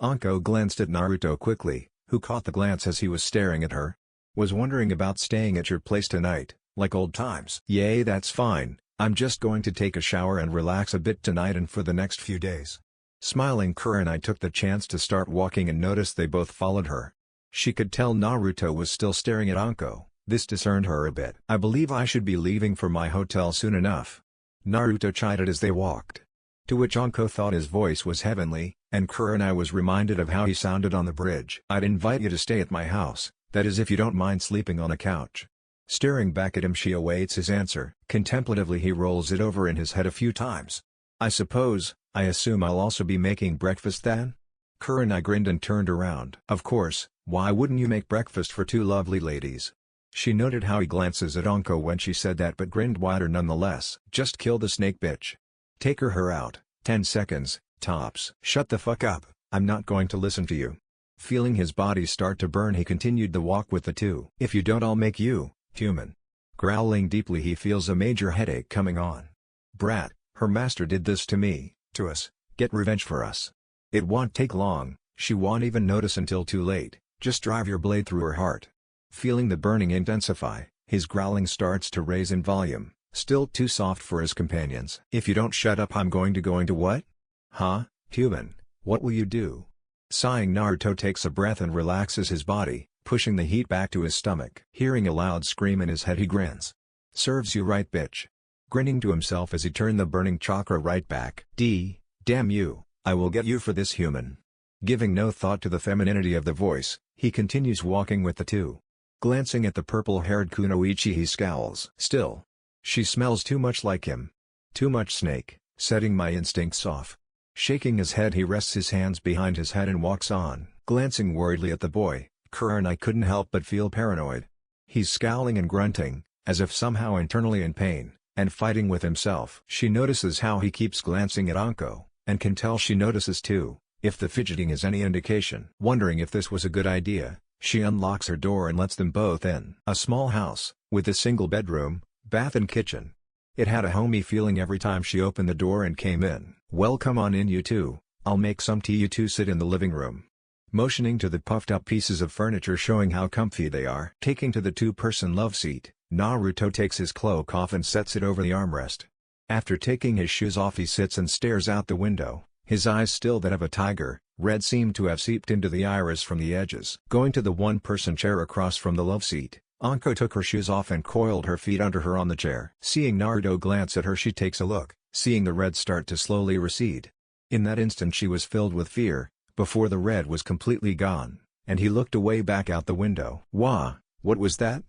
Anko glanced at Naruto quickly, who caught the glance as he was staring at her. "Was wondering about staying at your place tonight, like old times." "Yay, that's fine. I'm just going to take a shower and relax a bit tonight and for the next few days." Smiling, Kurenai took the chance to start walking and noticed they both followed her. She could tell Naruto was still staring at Anko. This discerned her a bit. "I believe I should be leaving for my hotel soon enough," Naruto chided as they walked. To which Anko thought his voice was heavenly, and Kurenai was reminded of how he sounded on the bridge. "I'd invite you to stay at my house, that is if you don't mind sleeping on a couch." Staring back at him, she awaits his answer. Contemplatively he rolls it over in his head a few times. I assume I'll also be making breakfast then?" Kurenai grinned and turned around. "Of course, why wouldn't you make breakfast for two lovely ladies?" She noted how he glances at Anko when she said that but grinned wider nonetheless. "Just kill the snake bitch. Take her out, 10 seconds, tops." "Shut the fuck up, I'm not going to listen to you." Feeling his body start to burn, he continued the walk with the two. "If you don't, I'll make you, human." Growling deeply, he feels a major headache coming on. "Brat, her master did this to me, to us, get revenge for us. It won't take long, she won't even notice until too late, just drive your blade through her heart." Feeling the burning intensify, his growling starts to raise in volume, still too soft for his companions. "If you don't shut up, I'm going to what? Huh, human, what will you do?" Sighing, Naruto takes a breath and relaxes his body, pushing the heat back to his stomach. Hearing a loud scream in his head, he grins. "Serves you right, bitch." Grinning to himself as he turned the burning chakra right back. Damn you, I will get you for this, human." Giving no thought to the femininity of the voice, he continues walking with the two. Glancing at the purple-haired Kunoichi, he scowls. "Still. She smells too much like him. Too much snake, setting my instincts off." Shaking his head, he rests his hands behind his head and walks on. Glancing worriedly at the boy, Kurenai couldn't help but feel paranoid. He's scowling and grunting, as if somehow internally in pain, and fighting with himself. She notices how he keeps glancing at Anko, and can tell she notices too, if the fidgeting is any indication. Wondering if this was a good idea, she unlocks her door and lets them both in. A small house, with a single bedroom, bath and kitchen. It had a homey feeling every time she opened the door and came in. "Well, come on in you two, I'll make some tea, you two sit in the living room." Motioning to the puffed-up pieces of furniture showing how comfy they are. Taking to the two-person love seat, Naruto takes his cloak off and sets it over the armrest. After taking his shoes off, he sits and stares out the window, his eyes still that of a tiger. Red seemed to have seeped into the iris from the edges. Going to the one-person chair across from the love seat, Anko took her shoes off and coiled her feet under her on the chair. Seeing Naruto glance at her, she takes a look, seeing the red start to slowly recede. In that instant she was filled with fear, before the red was completely gone, and he looked away back out the window. "Wah, what was that?"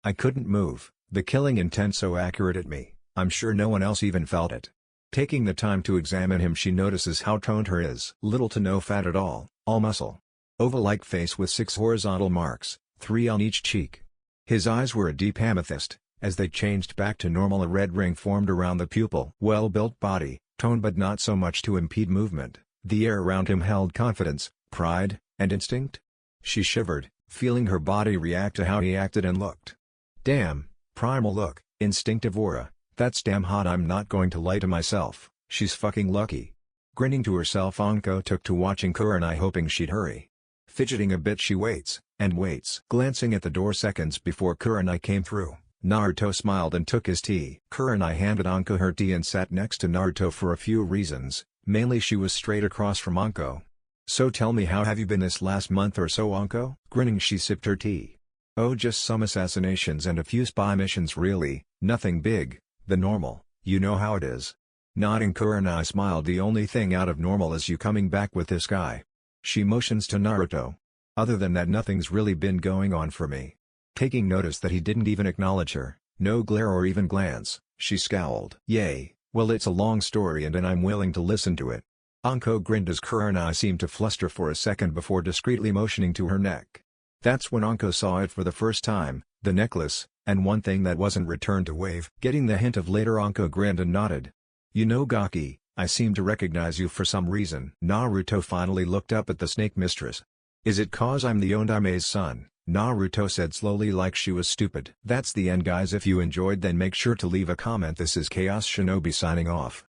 "I couldn't move, the killing intent so accurate at me, I'm sure no one else even felt it." Taking the time to examine him, she notices how toned her is. Little to no fat at all muscle. Oval-like face with 6 horizontal marks, 3 on each cheek. His eyes were a deep amethyst. As they changed back to normal, a red ring formed around the pupil. Well-built body, toned but not so much to impede movement. The air around him held confidence, pride, and instinct. She shivered, feeling her body react to how he acted and looked. Damn, primal look, instinctive aura, that's damn hot. I'm not going to lie to myself, she's fucking lucky. Grinning to herself, Anko took to watching Kurenai, hoping she'd hurry. Fidgeting a bit, she waits, and waits. Glancing at the door seconds before Kurenai came through, Naruto smiled and took his tea. Kurenai handed Anko her tea and sat next to Naruto for a few reasons, mainly she was straight across from Anko. "So tell me, how have you been this last month or so, Anko?" Grinning, she sipped her tea. "Oh, just some assassinations and a few spy missions really, nothing big, the normal, you know how it is." Nodding, Kurenai smiled. "The only thing out of normal is you coming back with this guy." She motions to Naruto. "Other than that, nothing's really been going on for me." Taking notice that he didn't even acknowledge her, no glare or even glance, she scowled. "Yay, well it's a long story and I'm willing to listen to it." Anko grinned as Kurenai seemed to fluster for a second before discreetly motioning to her neck. That's when Anko saw it for the first time, the necklace, and one thing that wasn't returned to wave. Getting the hint of later, Anko grinned and nodded. "You know Gaki, I seem to recognize you for some reason." Naruto finally looked up at the snake mistress. "Is it cause I'm the Ondame's son?" Naruto said slowly like she was stupid. That's the end guys. If you enjoyed then make sure to leave a comment. This is Chaos Shinobi signing off.